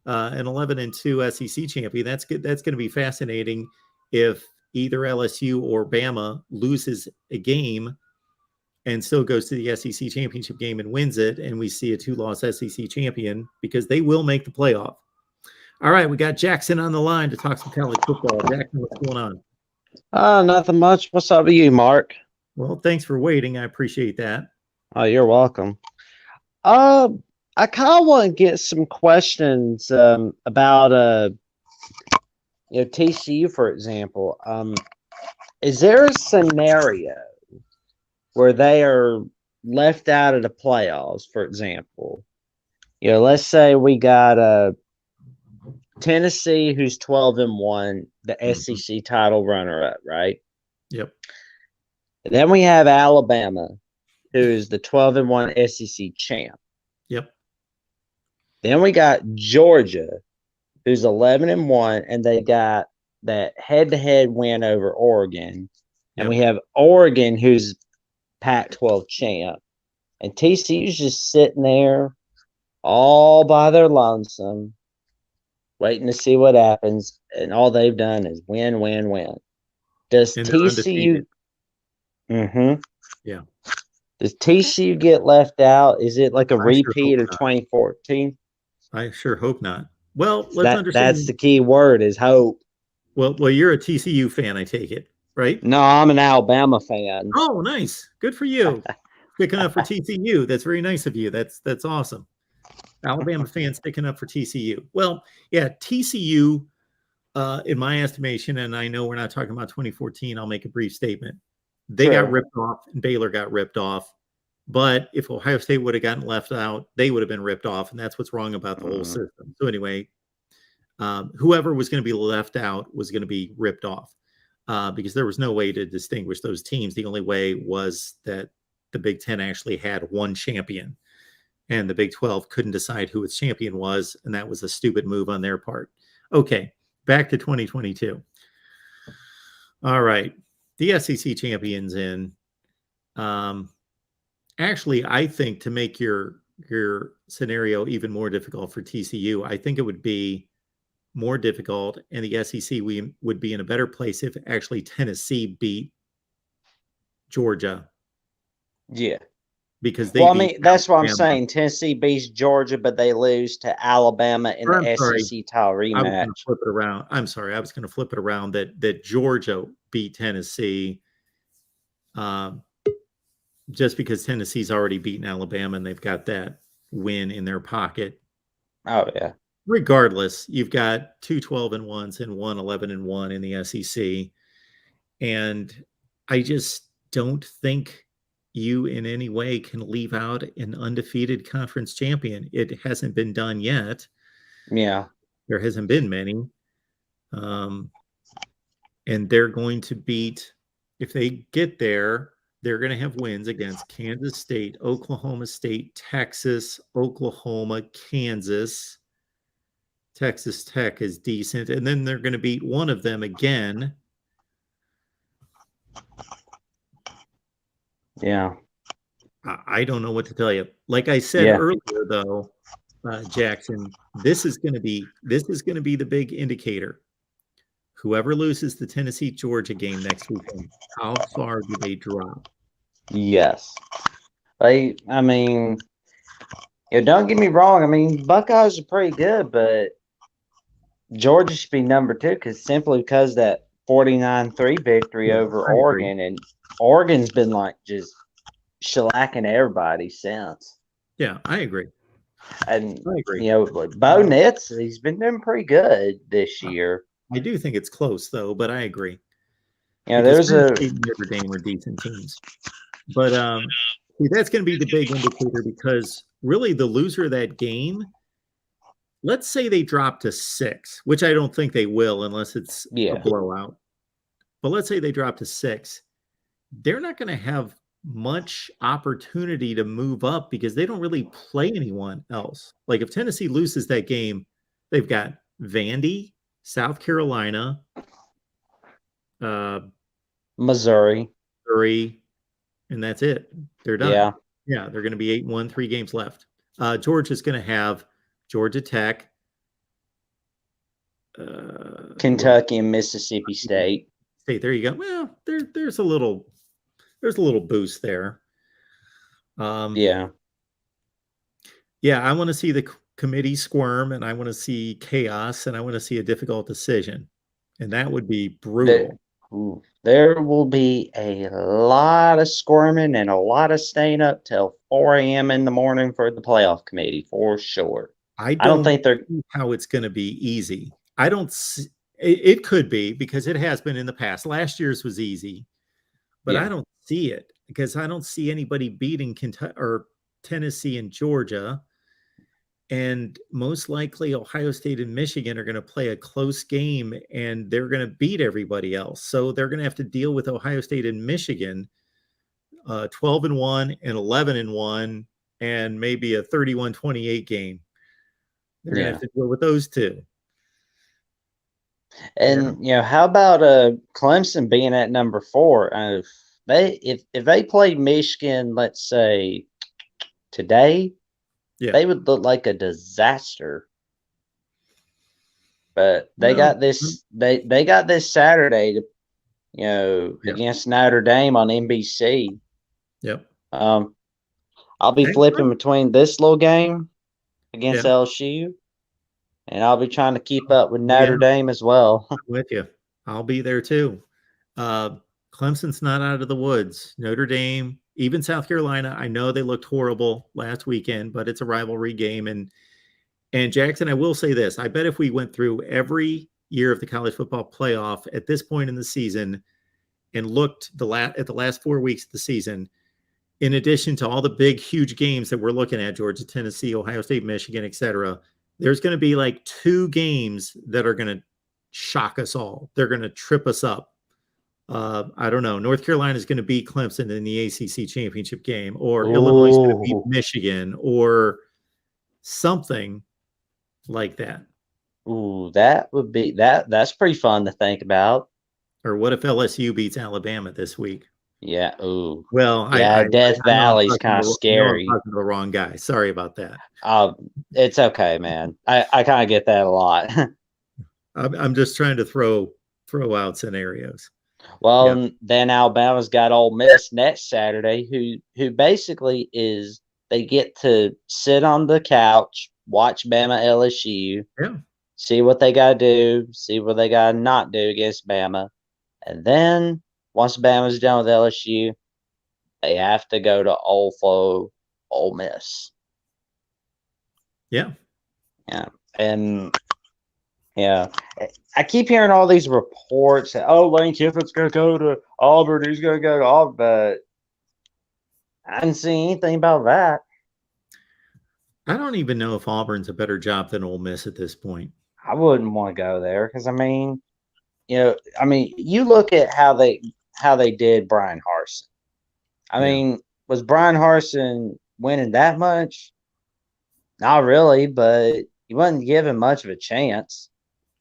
An 11-2 SEC champion. That's good. That's going to be fascinating if either LSU or Bama loses a game and still goes to the SEC championship game and wins it, and we see a 2-loss SEC champion, because they will make the playoff. All right, we got Jackson on the line to talk some college football. Jackson, what's going on? Nothing much. What's up with you, Mark? Well, thanks for waiting. I appreciate that. Oh, you're welcome. I kind of want to get some questions about TCU, for example. Is there a scenario where they are left out of the playoffs, for example? Let's say we got Tennessee, who's 12-1, the SEC title runner-up, right? Yep. And then we have Alabama, who's the 12-1 SEC champ. Yep. Then we got Georgia, who's 11-1, and they got that head-to-head win over Oregon. And we have Oregon, who's Pac-12 champ. And TCU's just sitting there all by their lonesome, waiting to see what happens. And all they've done is win, win, win. Does TCU... Yeah. Does TCU get left out? Is it like a repeat of 2014? I sure hope not. Well, let's understand. That's the key word, is hope. Well, you're a TCU fan, I take it, right? No, I'm an Alabama fan. Oh, nice. Good for you. Sticking up for TCU. That's very nice of you. That's awesome. Alabama fans sticking up for TCU. Well, yeah, TCU, in my estimation, and I know we're not talking about 2014, I'll make a brief statement. They got ripped off and Baylor got ripped off. But if Ohio State would have gotten left out, they would have been ripped off. And that's what's wrong about the whole system. So anyway, whoever was going to be left out was going to be ripped off because there was no way to distinguish those teams. The only way was that the Big Ten actually had one champion and the Big 12 couldn't decide who its champion was. And that was a stupid move on their part. Okay, back to 2022. All right. The SEC champions in. Actually, I think to make your scenario even more difficult for TCU, I think it would be more difficult, and the SEC would be in a better place if actually Tennessee beat Georgia. Yeah. Because they that's what I'm saying. Tennessee beats Georgia, but they lose to Alabama in the SEC title rematch. I was going to flip it around. I'm sorry. I was going to flip it around that Georgia beat Tennessee. Just because Tennessee's already beaten Alabama and they've got that win in their pocket. Oh, yeah. Regardless, you've got 2 12-1s and 1 11-1 in the SEC. And I just don't think you in any way can leave out an undefeated conference champion. It hasn't been done yet. Yeah. There hasn't been many. And they're going to beat, if they get there, they're going to have wins against Kansas State, Oklahoma State, Texas, Oklahoma, Kansas. Texas Tech is decent. And then they're going to beat one of them again. Yeah. I don't know what to tell you. Like I said earlier, though, Jackson, this is going to be the big indicator. Whoever loses the Tennessee Georgia game next weekend, how far do they drop? Yes. I mean, don't get me wrong. I mean, Buckeyes are pretty good, but Georgia should be number 2 because that 49-3 victory over Oregon, and Oregon's been like just shellacking everybody since. Yeah, I agree. And I agree. Bo Nix, he's been doing pretty good this year. I do think it's close though, but I agree. Yeah, there's Notre Dame are decent teams, but that's going to be the big indicator because really the loser of that game. Let's say they drop to 6, which I don't think they will unless it's a blowout. But let's say they drop to 6. They're not going to have much opportunity to move up because they don't really play anyone else. Like if Tennessee loses that game, they've got Vandy, South Carolina, Missouri, and that's it. They're done. Yeah, they're going to be 8-1, 3 games left. Georgia's going to have Georgia Tech, Kentucky, and Mississippi State. There you go. Well, there's a little boost there. Yeah. I want to see the committee squirm, and I want to see chaos, and I want to see a difficult decision, and that would be brutal. There will be a lot of squirming and a lot of staying up till 4 a.m. in the morning for the playoff committee for sure. I don't think how it's going to be easy. I don't see, it could be because it has been in the past. Last year's was easy, but I don't see it because I don't see anybody beating Kentucky or Tennessee and Georgia. And most likely Ohio State and Michigan are going to play a close game and they're going to beat everybody else. So they're going to have to deal with Ohio State and Michigan 12-1 and 11-1 and maybe a 31-28 game. They're going to have to deal with those two. And how about Clemson being at number 4? If they played Michigan, let's say today, they would look like a disaster. But they got this. They got this Saturday, against Notre Dame on NBC. Yep. I'll be flipping between this little game against LSU. And I'll be trying to keep up with Notre Dame as well. I'm with you. I'll be there too. Clemson's not out of the woods. Notre Dame, even South Carolina, I know they looked horrible last weekend, but it's a rivalry game. And Jackson, I will say this. I bet if we went through every year of the college football playoff at this point in the season and looked at the last 4 weeks of the season, in addition to all the big, huge games that we're looking at, Georgia, Tennessee, Ohio State, Michigan, etc., there's going to be like 2 games that are going to shock us all. They're going to trip us up. I don't know. North Carolina is going to beat Clemson in the ACC championship game, or Illinois is going to beat Michigan, or something like that. Ooh, that would be that's pretty fun to think about. Or what if LSU beats Alabama this week? Yeah. Ooh. Well, Death Valley's kind of scary. I'm talking to the wrong guy. Sorry about that. It's okay, man. I kind of get that a lot. I'm just trying to throw out scenarios. Well, then Alabama's got Ole Miss next Saturday, who basically is they get to sit on the couch, watch Bama LSU, see what they got to do, see what they got to not do against Bama, and then once Bama's done with LSU, they have to go to Ole Miss. Yeah. And I keep hearing all these reports that, Lane Kiffin's going to go to Auburn, he's going to go to Auburn, but I didn't see anything about that. I don't even know if Auburn's a better job than Ole Miss at this point. I wouldn't want to go there because, you look at how they did Brian Harsin. I mean, was Brian Harsin winning that much? Not really, but he wasn't given much of a chance.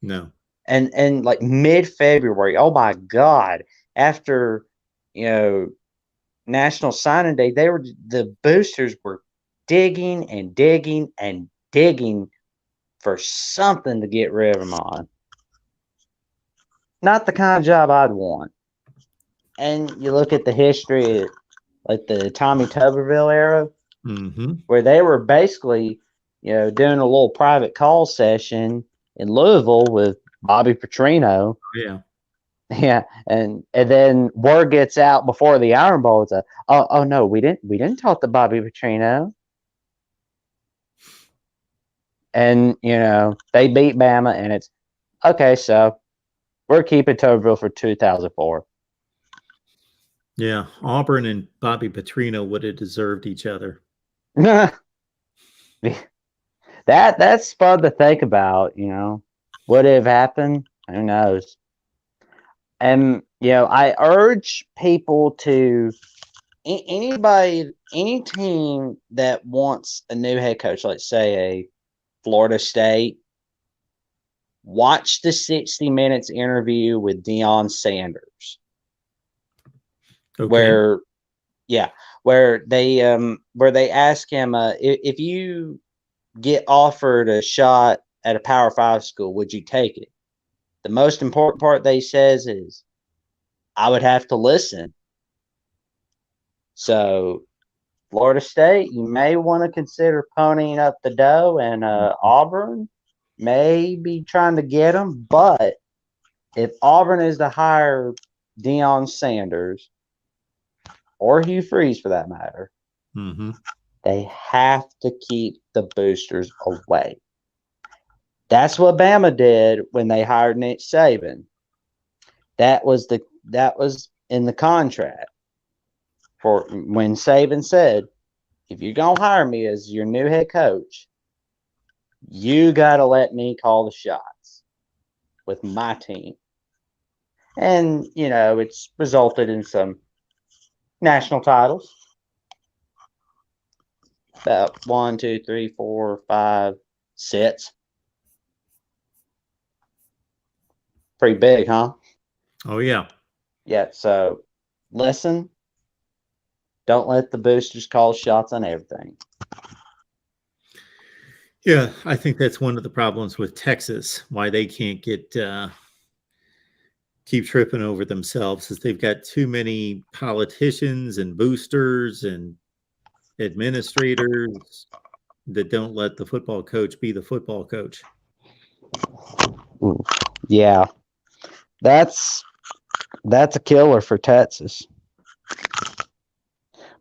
No. And like mid-February, oh my God, after, National Signing Day, the boosters were digging and digging and digging for something to get rid of them on. Not the kind of job I'd want. And you look at the history, like the Tommy Tuberville era, where they were basically, doing a little private call session in Louisville with Bobby Petrino. Yeah. Yeah, and then word gets out before the Iron Bowl. It's oh no, we didn't talk to Bobby Petrino. And they beat Bama, and it's okay. So we're keeping Tuberville for 2004. Yeah, Auburn and Bobby Petrino would have deserved each other. That's fun to think about. Would it have happened? Who knows? And I urge people to any team that wants a new head coach, let's say a Florida State, watch the 60 Minutes interview with Deion Sanders. Okay. Where they ask him, if you get offered a shot at a Power 5 school, would you take it? The most important part they says is, I would have to listen. So, Florida State, you may want to consider ponying up the dough, and Auburn may be trying to get them. But if Auburn is to hire Deion Sanders, or Hugh Freeze for that matter, they have to keep the boosters away. That's what Bama did when they hired Nick Saban. That was in the contract for when Saban said, if you're going to hire me as your new head coach, you got to let me call the shots with my team. And, it's resulted in some national titles. About 1, 2, 3, 4, 5, 6. Pretty big, huh? Oh, yeah. Yeah, so listen. Don't let the boosters call shots on everything. Yeah, I think that's one of the problems with Texas, why they can't keep tripping over themselves, is they've got too many politicians and boosters and administrators that don't let the football coach be the football coach. Yeah. That's a killer for Texas.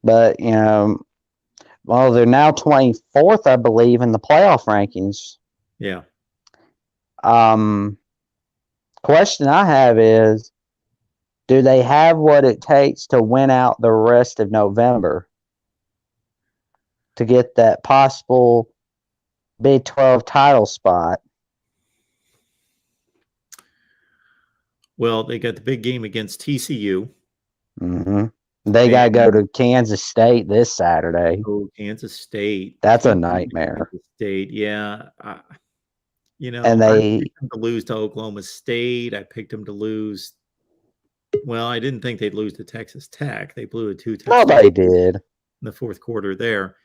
But, well, they're now 24th, I believe, in the playoff rankings. Yeah. Question I have is, do they have what it takes to win out the rest of November to get that possible Big 12 title spot? Well, they got the big game against TCU. They got to go to Kansas State this Saturday. Oh, Kansas State. That's a nightmare. Kansas State, yeah. And I picked them to lose to Oklahoma State. I picked them to lose. Well, I didn't think they'd lose to Texas Tech. They blew a 2-touchdown. No, they did. In the fourth quarter there.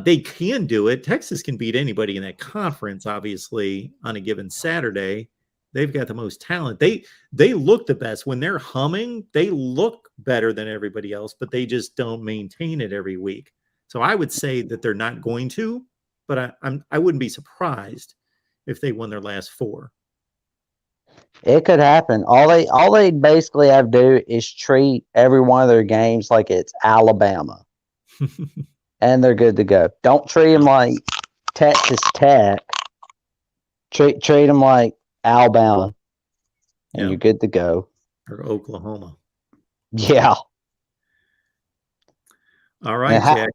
They can do it. Texas can beat anybody in that conference, obviously, on a given Saturday. They've got the most talent. They look the best. When they're humming, they look better than everybody else, but they just don't maintain it every week. So I would say that they're not going to, but I wouldn't be surprised if they won their last 4. It could happen. All they basically have to do is treat every one of their games like it's Alabama. And they're good to go. Don't treat them like Texas Tech. Treat them like Alabama, and you're good to go. Or Oklahoma. Yeah. All right, Jack.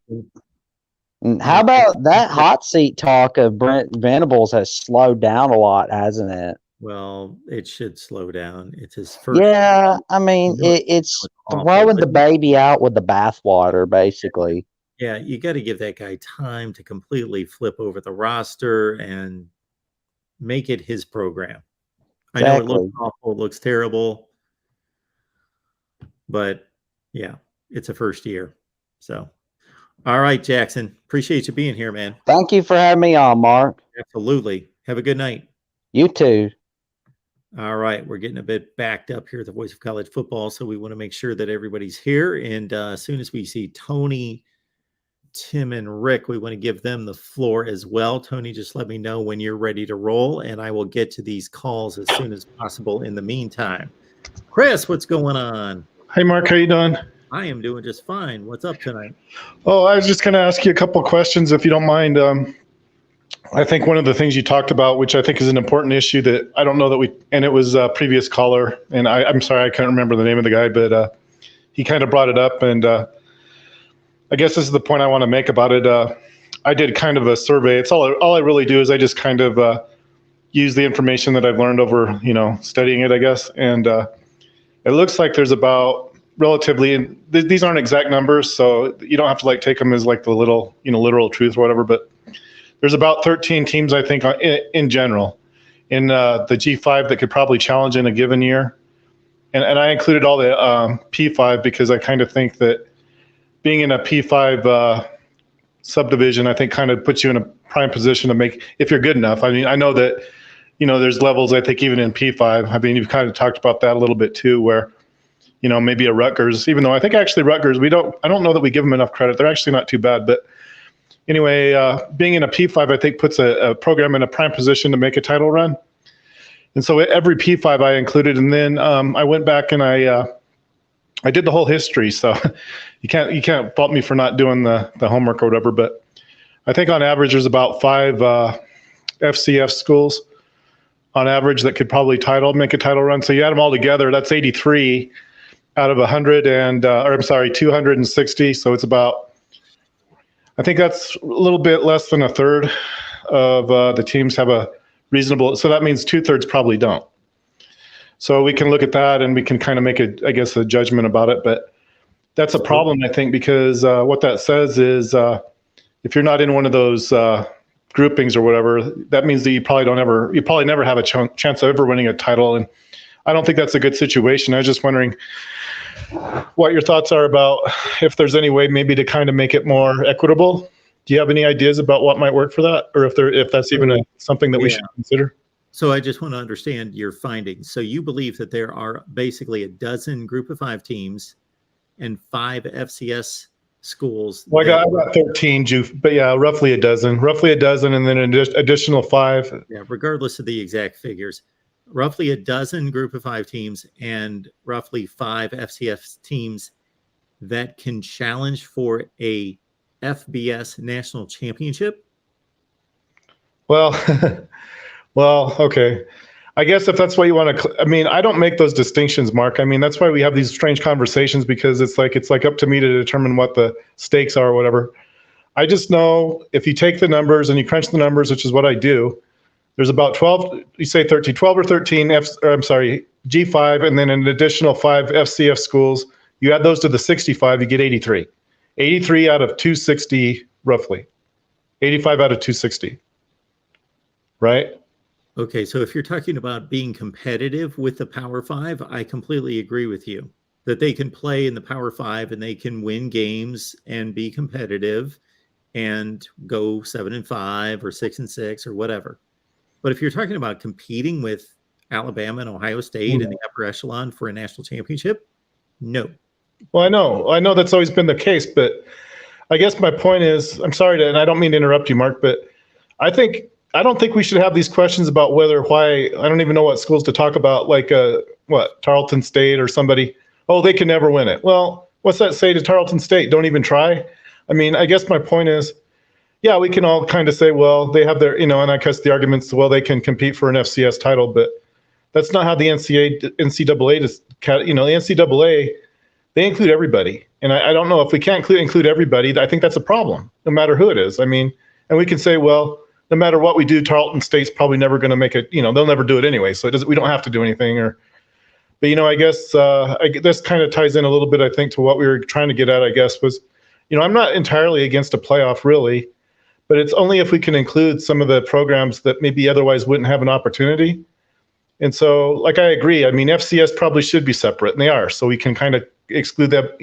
How about that hot seat talk of Brent Venables has slowed down a lot, hasn't it? Well, it should slow down. It's his first. Yeah, I mean, it's throwing the baby out with the bathwater, basically. Yeah, you got to give that guy time to completely flip over the roster and make it his program. Exactly. I know it looks awful, it looks terrible, but yeah, it's a first year. So, all right, Jackson, appreciate you being here, man. Thank you for having me on, Mark. Absolutely. Have a good night. You too. All right, we're getting a bit backed up here at the Voice of College Football, so we want to make sure that everybody's here. And as soon as we see Tony, Tim, and Rick, we want to give them the floor as well. Tony, just let me know when you're ready to roll, and I will get to these calls as soon as possible. In the meantime, Chris, what's going on? Hey, Mark, how you doing? I am doing just fine. What's up tonight? Oh, I was just going to ask you a couple of questions, if you don't mind. I think one of the things you talked about, which I think is an important issue that I don't know that and it was a previous caller, and I'm sorry, I can't remember the name of the guy, but he kind of brought it up, and I guess this is the point I want to make about it. I did kind of a survey. It's all I really do is I just kind of use the information that I've learned over, studying it, I guess, and it looks like there's about relatively, and these aren't exact numbers, so you don't have to take them as the little, literal truth or whatever, but there's about 13 teams, I think, in general, in the G5 that could probably challenge in a given year. And I included all the P5 because I kind of think that being in a P5 subdivision, I think kind of puts you in a prime position to make, if you're good enough. I mean, I know that, there's levels, I think, even in P5. I mean, you've kind of talked about that a little bit too, where, maybe a Rutgers, even though I think actually Rutgers, I don't know that we give them enough credit. They're actually not too bad, but anyway, being in a P5, I think, puts a program in a prime position to make a title run. And so every P5 I included, and then I went back and I did the whole history. So you can't fault me for not doing the homework or whatever. But I think on average there's about 5 FCS schools on average that could probably make a title run. So you add them all together, that's 83 out of 260. So it's about, I think that's a little bit less than a third of the teams have a reasonable, so that means 2/3 probably don't. So we can look at that and we can kind of make a judgment about it. But that's a problem, I think, because what that says is if you're not in one of those groupings or whatever, that means that you probably never have a chance of ever winning a title. And I don't think that's a good situation. I was just wondering what your thoughts are about if there's any way maybe to kind of make it more equitable. Do you have any ideas about what might work for that, or if that's even something that we should consider? So I just want to understand your findings. So you believe that there are basically a dozen Group of 5 teams and 5 FCS schools. Well, I got 13, but yeah, roughly a dozen, and then an additional 5. Yeah, regardless of the exact figures. Roughly a dozen Group of 5 teams and roughly 5 FCS teams that can challenge for a FBS national championship. Well, okay. I guess if that's what you want to, I mean, I don't make those distinctions, Mark. I mean, that's why we have these strange conversations, because it's like up to me to determine what the stakes are or whatever. I just know if you take the numbers and you crunch the numbers, which is what I do, there's about 12, you say 13, 12 or 13 G5, and then an additional 5 FCF schools. You add those to the 65, you get 83. 83 out of 260, roughly. 85 out of 260. Right? Okay, so if you're talking about being competitive with the Power 5, I completely agree with you that they can play in the Power 5 and they can win games and be competitive and go 7-5 or 6-6 or whatever. But if you're talking about competing with Alabama and Ohio State in the upper echelon for a national championship, no. Well, I know that's always been the case, but I guess my point is, I'm sorry and I don't mean to interrupt you, Mark, but I don't think we should have these questions about why, I don't even know what schools to talk about, like Tarleton State or somebody, they can never win it. Well, what's that say to Tarleton State? Don't even try? I mean, I guess my point is, yeah, we can all kind of say, well, they have their, and I guess the arguments, well, they can compete for an FCS title, but that's not how the NCAA does, the NCAA, they include everybody. And I don't know if we can't include everybody, I think that's a problem, no matter who it is. I mean, and we can say, well, no matter what we do, Tarleton State's probably never going to make it, they'll never do it anyway. So we don't have to do anything but I guess this kind of ties in a little bit, I think, to what we were trying to get at, I guess, was, I'm not entirely against a playoff really, but it's only if we can include some of the programs that maybe otherwise wouldn't have an opportunity. And so, I agree. I mean, FCS probably should be separate, and they are. So we can kind of exclude that,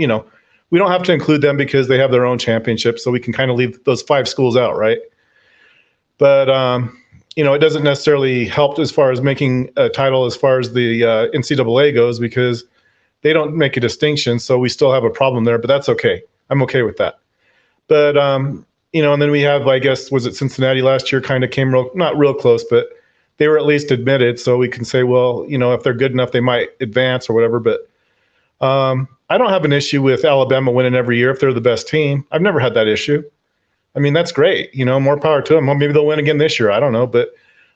we don't have to include them because they have their own championship, so we can kind of leave those 5 schools out, right? But it doesn't necessarily help as far as making a title as far as the NCAA goes, because they don't make a distinction, so we still have a problem there. But that's okay. I'm okay with that. But and then we have, I guess, was it Cincinnati last year? Kind of came not real close, but they were at least admitted, so we can say, well, if they're good enough, they might advance or whatever. But I don't have an issue with Alabama winning every year if they're the best team. I've never had that issue. I mean, that's great. More power to them. Well, maybe they'll win again this year. I don't know, but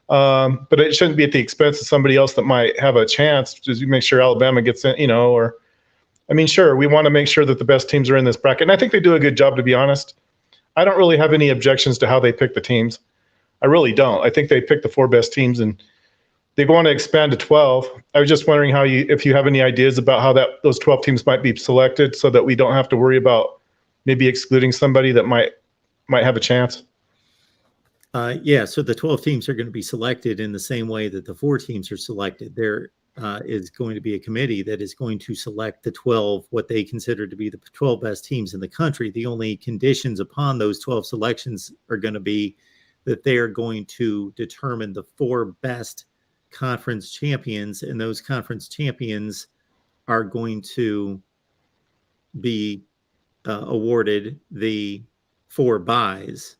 it shouldn't be at the expense of somebody else that might have a chance. Just make sure Alabama gets in. Sure, we want to make sure that the best teams are in this bracket, and I think they do a good job. To be honest, I don't really have any objections to how they pick the teams. I really don't. I think they pick the 4 best teams, and they want to expand to 12. I was just wondering if you have any ideas about how those 12 teams might be selected, so that we don't have to worry about maybe excluding somebody that might have a chance. So the 12 teams are going to be selected in the same way that the 4 teams are selected. There is going to be a committee that is going to select the 12, what they consider to be the 12 best teams in the country. The only conditions upon those 12 selections are going to be that they are going to determine the 4 best conference champions, and those conference champions are going to be awarded the 4 buys,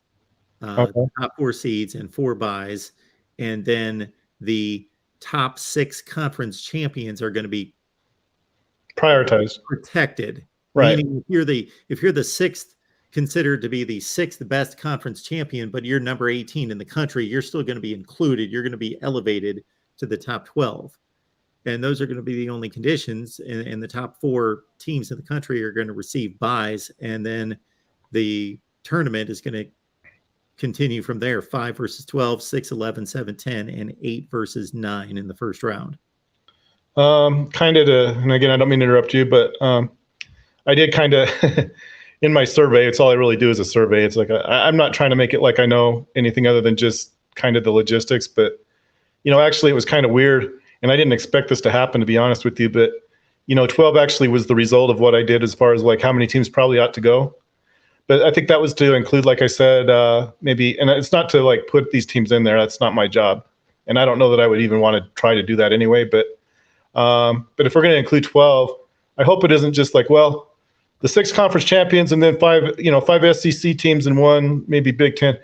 top 4 seeds and 4 buys, and then the top 6 conference champions are going to be prioritized, protected. Right. Meaning if you're the 6th, considered to be the 6th best conference champion, but you're number 18 in the country, you're still going to be included. You're going to be elevated to the top 12. And those are going to be the only conditions. And the top 4 teams in the country are going to receive buys. And then the tournament is going to continue from there: 5 versus 12, 6, 11, 7, 10, and 8 versus 9 in the first round. And again, I don't mean to interrupt you, but I did kind of, in my survey, it's all I really do is a survey. It's like, I'm not trying to make it like I know anything other than just kind of the logistics, but, actually it was kind of weird, and I didn't expect this to happen, to be honest with you, but, 12 actually was the result of what I did as far as like how many teams probably ought to go. But I think that was to include, like I said, maybe, and it's not to like put these teams in there. That's not my job. And I don't know that I would even want to try to do that anyway. But if we're going to include 12, I hope it isn't just like, well, the 6 conference champions and then 5 SEC teams and 1 maybe Big Ten.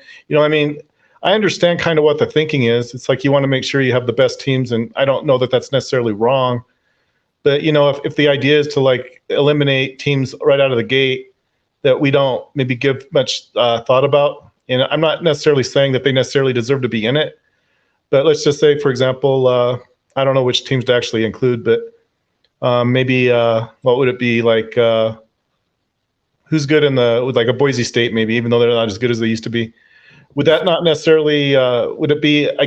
I understand kind of what the thinking is. It's like you want to make sure you have the best teams, and I don't know that that's necessarily wrong. But if the idea is to like eliminate teams right out of the gate that we don't maybe give much thought about, and I'm not necessarily saying that they necessarily deserve to be in it, but let's just say, for example, I don't know which teams to actually include, but maybe what would it be like? Who's good with like a Boise State, maybe, even though they're not as good as they used to be? Would that not necessarily, would it be a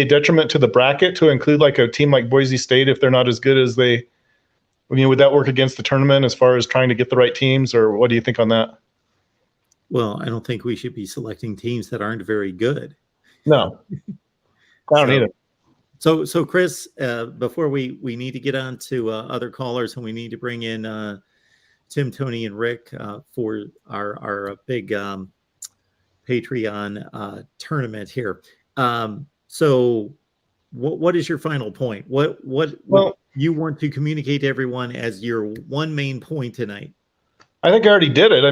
detriment to the bracket to include like a team like Boise State if they're not as good as they, would that work against the tournament as far as trying to get the right teams, or what do you think on that? Well, I don't think we should be selecting teams that aren't very good. No, I don't either. So Chris, before we need to get on to other callers, and we need to bring in Tim, Tony, and Rick for our big Patreon tournament here. So what is your final point? What you want to communicate to everyone as your one main point tonight? I think I already did it.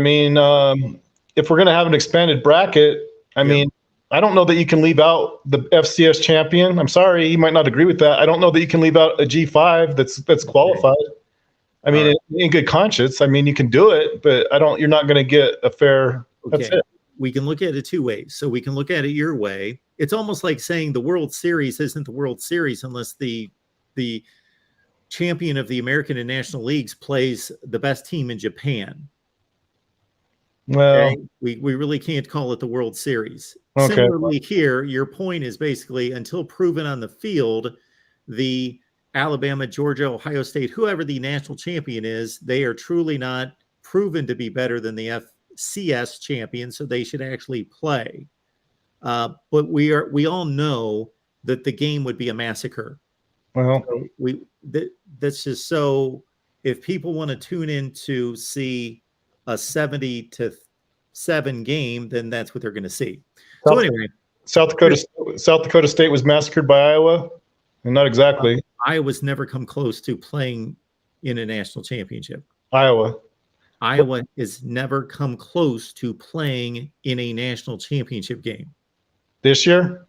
If we're going to have an expanded bracket, I don't know that you can leave out the FCS champion. I'm sorry, you might not agree with that. I don't know that you can leave out a G5 that's qualified. In good conscience, you can do it, but you're not going to get a fair. Okay. That's it. We can look at it 2 ways. So we can look at it your way. It's almost like saying the World Series isn't the World Series unless the champion of the American and National Leagues plays the best team in Japan. Well, okay? We really can't call it the World Series. Okay. Similarly here, your point is basically, until proven on the field, the Alabama, Georgia, Ohio State, whoever the national champion is, they are truly not proven to be better than the FCS champion, so they should actually play. But we all know that the game would be a massacre. Well, so that's just so. If people want to tune in to see a 70-7 game, then that's what they're going to see. So anyway, South Dakota State was massacred by Iowa, and not exactly. Iowa's never come close to playing in a national championship. Iowa has never come close to playing in a national championship game this year.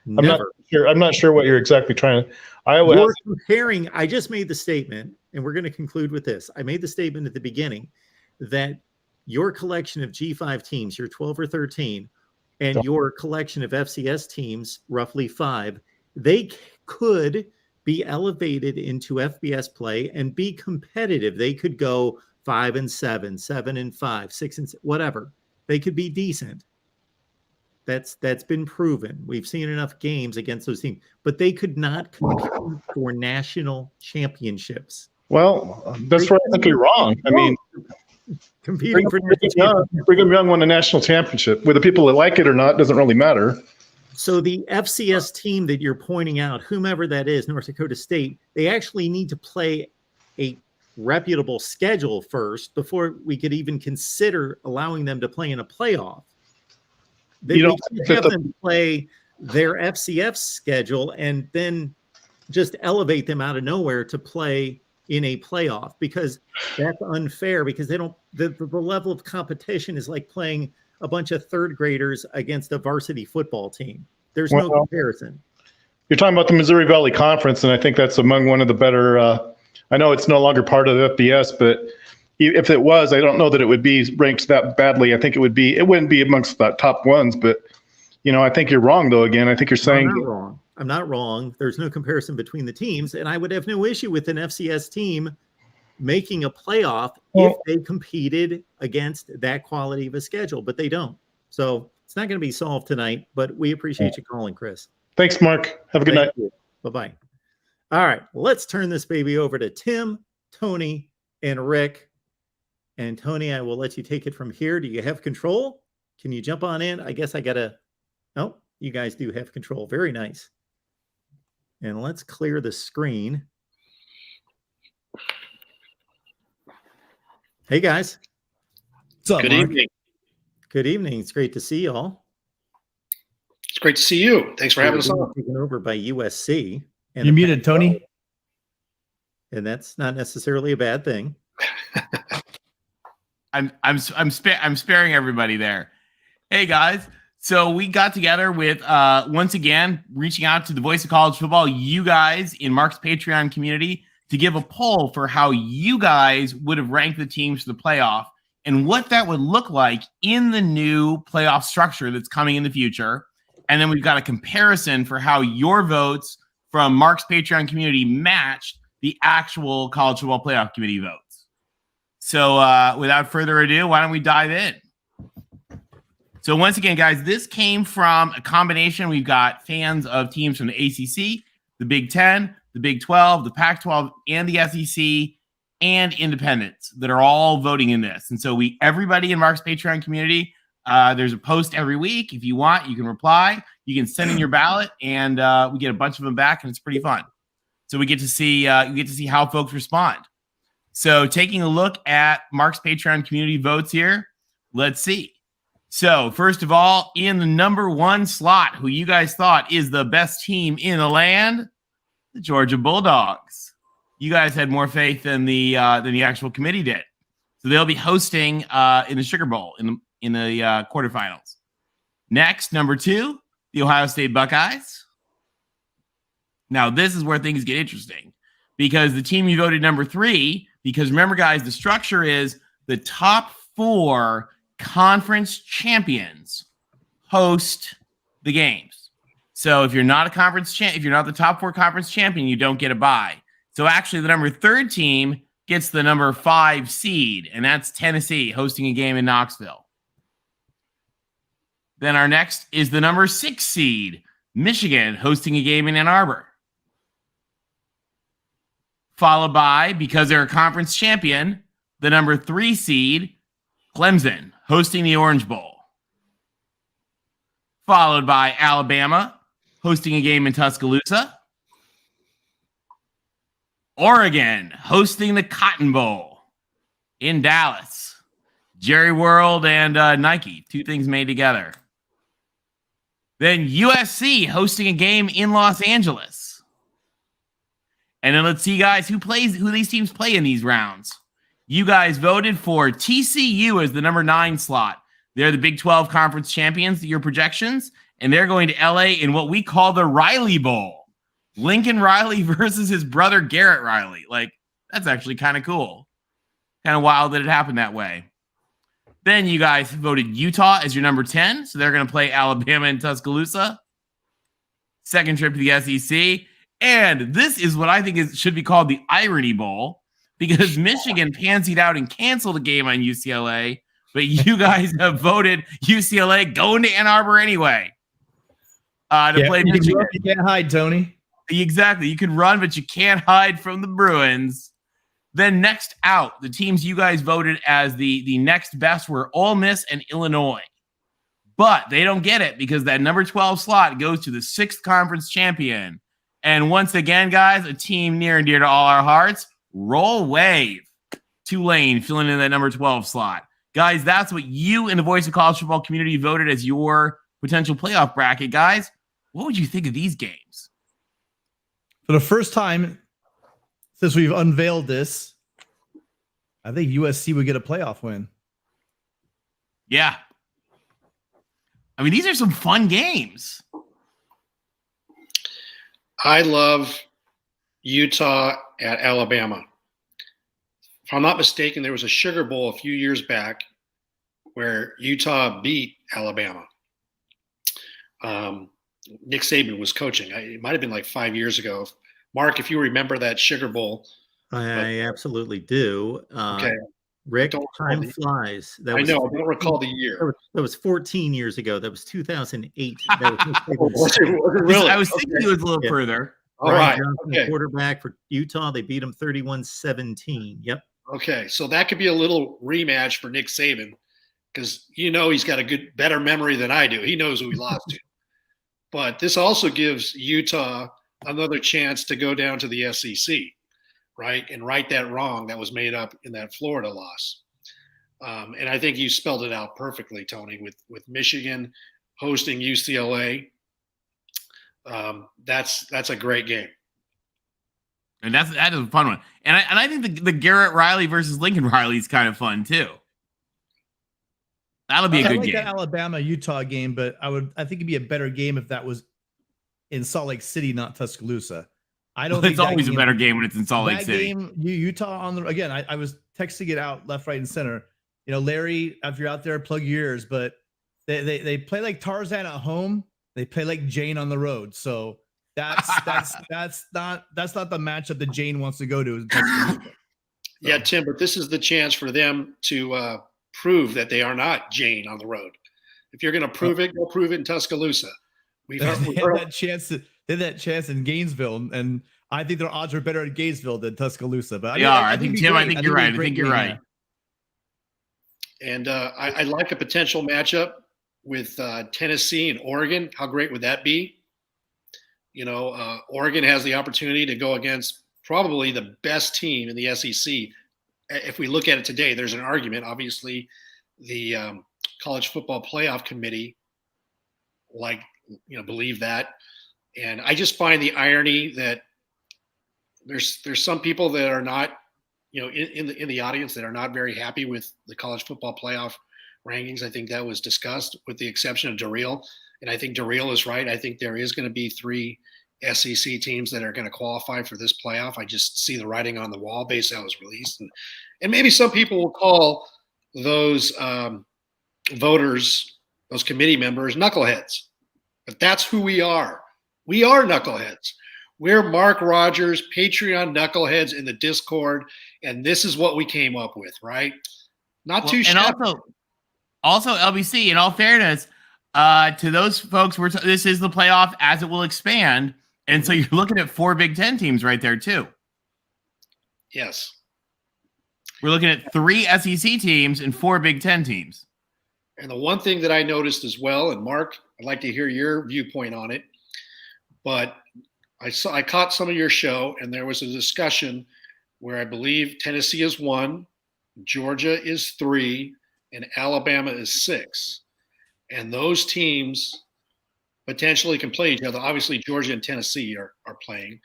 Never. I'm not sure what you're exactly trying to. You're comparing. I just made the statement, and we're going to conclude with this. I made the statement at the beginning that your collection of G5 teams, your 12 or 13, and your collection of FCS teams, roughly 5, they could be elevated into FBS play and be competitive. They could go 5-7, 7-5, 6-6, whatever. They could be decent. That's been proven. We've seen enough games against those teams, but they could not compete for national championships. Well, that's where I think you're wrong. I mean, competing for Brigham Young won a national championship. Whether people like it or not doesn't really matter. So the FCS team that you're pointing out, whomever that is, North Dakota State, they actually need to play a reputable schedule first before we could even consider allowing them to play in a playoff. They can't have them play their FCS schedule and then just elevate them out of nowhere to play in a playoff, because that's unfair, because they don't, the level of competition is like playing a bunch of third graders against a varsity football team. There's no comparison. You're talking about the Missouri Valley Conference, and I think that's among one of the better, I know it's no longer part of the FBS, but if it was, I don't know that it would be ranked that badly. I think it wouldn't be amongst the top ones, but I think you're wrong though. Again, I think you're saying I'm not wrong. There's no comparison between the teams, and I would have no issue with an FCS team making a playoff if they competed against that quality of a schedule, but they don't. So it's not going to be solved tonight, but we appreciate you calling, Chris. Thanks, Mark. Have a good night. Bye-bye. All right, let's turn this baby over to Tim, Tony, and Rick. And Tony, I will let you take it from here. Do you have control? Can you jump on in? I guess I got to. Oh, you guys do have control. Very nice. And let's clear the screen. Hey, guys. What's up, Good Mark? evening. Good evening. It's great to see you all. It's great to see you. Thanks for having us on. Taken over by USC. And You're muted, Tony. And that's not necessarily a bad thing. I'm sparing everybody there. Hey guys, so we got together with once again reaching out to the voice of college football, you guys in Mark's Patreon community, to give a poll for how you guys would have ranked the teams for the playoff and what that would look like in the new playoff structure that's coming in the future. And then we've got a comparison for how your votes from Mark's Patreon community matched the actual college football playoff committee votes. So without further ado, why don't we dive in? So once again, guys, this came from a combination. We've got fans of teams from the ACC, the Big 10, the Big 12, the Pac-12, and the SEC, and independents that are all voting in this. And so everybody in Mark's Patreon community, there's a post every week. If you want, you can reply. You can send in your ballot, and we get a bunch of them back, and it's pretty fun. So we get to see how folks respond. So taking a look at Mark's Patreon community votes here, let's see. So first of all, in the number 1 slot, who you guys thought is the best team in the land, the Georgia Bulldogs. You guys had more faith than the actual committee did. So they'll be hosting in the Sugar Bowl in the quarterfinals. Next, number 2, the Ohio State Buckeyes. Now this is where things get interesting, because the team you voted number 3. Because remember, guys, the structure is the top 4 conference champions host the games. So if you're not if you're not the top 4 conference champion, you don't get a bye. So actually, the number 3 team gets the number 5 seed, and that's Tennessee hosting a game in Knoxville. Then our next is the number 6 seed, Michigan hosting a game in Ann Arbor. Followed by, because they're a conference champion, the number 3 seed, Clemson, hosting the Orange Bowl. Followed by Alabama, hosting a game in Tuscaloosa. Oregon, hosting the Cotton Bowl in Dallas. Jerry World and Nike, two things made together. Then USC hosting a game in Los Angeles. And then let's see, guys, who these teams play in these rounds. You guys voted for TCU as the number 9 slot. They're the Big 12 Conference champions, your projections, and they're going to LA in what we call the Riley Bowl. Lincoln Riley versus his brother Garrett Riley. Like, that's actually kind of cool. Kind of wild that it happened that way. Then you guys voted Utah as your number 10, so they're going to play Alabama and Tuscaloosa. Second trip to the SEC. And this is what I think should be called the Irony Bowl, because Michigan pansied out and canceled a game on UCLA, but you guys have voted UCLA going to Ann Arbor anyway to play Michigan. You can't hide, Tony. Exactly. You can run, but you can't hide from the Bruins. Then next out, the teams you guys voted as the next best were Ole Miss and Illinois. But they don't get it because that number 12 slot goes to the 6th conference champion. And once again, guys, a team near and dear to all our hearts, Roll Wave. Tulane filling in that number 12 slot. Guys, that's what you in the Voice of College Football community voted as your potential playoff bracket. Guys, what would you think of these games? For the first time since we've unveiled this, I think USC would get a playoff win. Yeah. I mean, these are some fun games. I love Utah at Alabama. If I'm not mistaken, there was a Sugar Bowl a few years back where Utah beat Alabama. Nick Saban was coaching. It might have been like 5 years ago. Mark, if you remember that Sugar Bowl. I absolutely do. Okay. Rick, time flies. I know. I don't recall the year. That was 14 years ago. That was 2008. Was it really? I was thinking it was a little further. All right. Johnson, quarterback for Utah. They beat him 31-17. Yep. Okay. So that could be a little rematch for Nick Saban because he's got a better memory than I do. He knows who he lost to. But this also gives Utah another chance to go down to the SEC, right, and right that wrong that was made up in that Florida loss. And I think you spelled it out perfectly, Tony, with Michigan hosting UCLA. That's a great game. And that is a fun one. And I think the Garrett Riley versus Lincoln Riley is kind of fun too. That'll be a good game. That Alabama-Utah game, but I think it'd be a better game if that was in Salt Lake City, not Tuscaloosa. I don't think it's always a better game when it's in Salt Lake City. Game, Utah on the again. I was texting it out left, right, and center. Larry, if you're out there, plug your ears. But they play like Tarzan at home. They play like Jane on the road. So that's not the matchup that Jane wants to go to. Yeah, Tim, but this is the chance for them to prove that they are not Jane on the road. If you're going to prove it, go prove it in Tuscaloosa. They had that chance in Gainesville, and I think their odds are better at Gainesville than Tuscaloosa. But I think you're right. I think you're right. And I like a potential matchup with Tennessee and Oregon. How great would that be? Oregon has the opportunity to go against probably the best team in the SEC. If we look at it today, there's an argument. Obviously, the College Football Playoff Committee believe that. And I just find the irony that there's some people that are not, in the audience that are not very happy with the College Football Playoff rankings. I think that was discussed with the exception of Darrell. And I think Darrell is right. I think there is going to be 3 SEC teams that are going to qualify for this playoff. I just see the writing on the wall based on how it was released. And maybe some people will call those voters, those committee members, knuckleheads. But that's who we are. We are knuckleheads. We're Mark Rogers, Patreon knuckleheads in the Discord, and this is what we came up with, right? Not too shabby. And also LBC, in all fairness, to those folks, this is the playoff as it will expand, and so you're looking at 4 Big Ten teams right there too. Yes. We're looking at 3 SEC teams and 4 Big Ten teams. And the one thing that I noticed as well, and Mark, I'd like to hear your viewpoint on it, but I caught some of your show, and there was a discussion where I believe Tennessee is 1, Georgia is 3, and Alabama is 6. And those teams potentially can play each other. Obviously, Georgia and Tennessee are playing.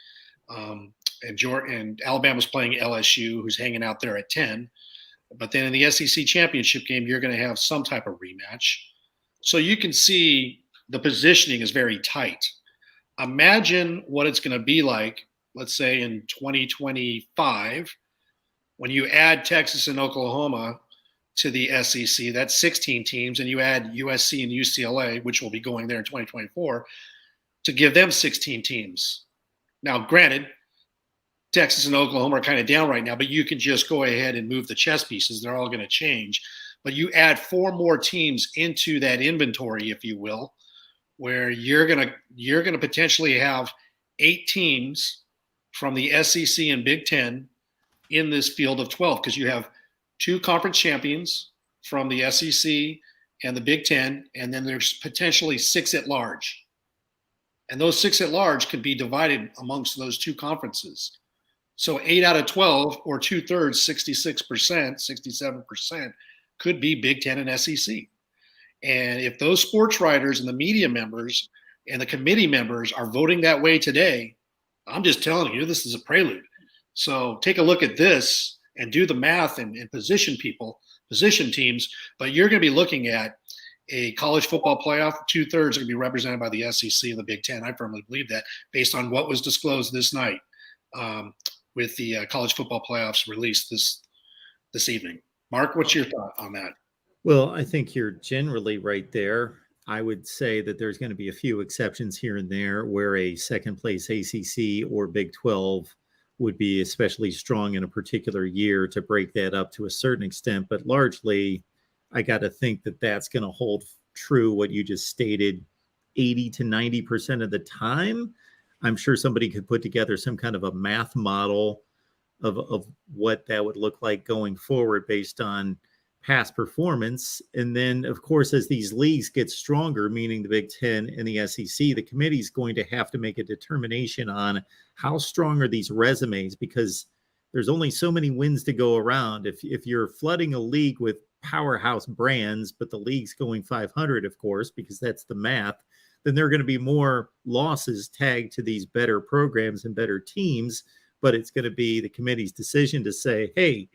And Alabama's playing LSU, who's hanging out there at 10. But then in the SEC championship game, you're going to have some type of rematch. So you can see the positioning is very tight. Imagine what it's going to be like, let's say in 2025, when you add Texas and Oklahoma to the SEC, that's 16 teams, and you add USC and UCLA, which will be going there in 2024, to give them 16 teams. Now, granted, Texas and Oklahoma are kind of down right now, but you can just go ahead and move the chess pieces. They're all going to change. But you add 4 more teams into that inventory, if you will, where you're gonna potentially have 8 teams from the SEC and Big Ten in this field of 12, because you have 2 conference champions from the SEC and the Big Ten, and then there's potentially 6 at large. And those 6 at large could be divided amongst those 2 conferences. So 8 out of 12, or 2/3, 66%, 67%, could be Big Ten and SEC. And if those sports writers and the media members and the committee members are voting that way today, I'm just telling you, this is a prelude. So take a look at this and do the math and position teams. But you're going to be looking at a college football playoff. 2/3 are going to be represented by the SEC and the Big Ten. I firmly believe that, based on what was disclosed this night with the college football playoffs released this evening. Mark, what's your thought on that? Well, I think you're generally right there. I would say that there's going to be a few exceptions here and there where a second place ACC or Big 12 would be especially strong in a particular year to break that up to a certain extent. But largely, I got to think that that's going to hold true what you just stated 80 to 90% of the time. I'm sure somebody could put together some kind of a math model of what that would look like going forward based on past performance. And then, of course, as these leagues get stronger, meaning the Big Ten and the SEC, the committee is going to have to make a determination on how strong are these resumes, because there's only so many wins to go around. If you're flooding a league with powerhouse brands, but the league's going 500, of course, because that's the math, then there are going to be more losses tagged to these better programs and better teams. But it's going to be the committee's decision to say, hey,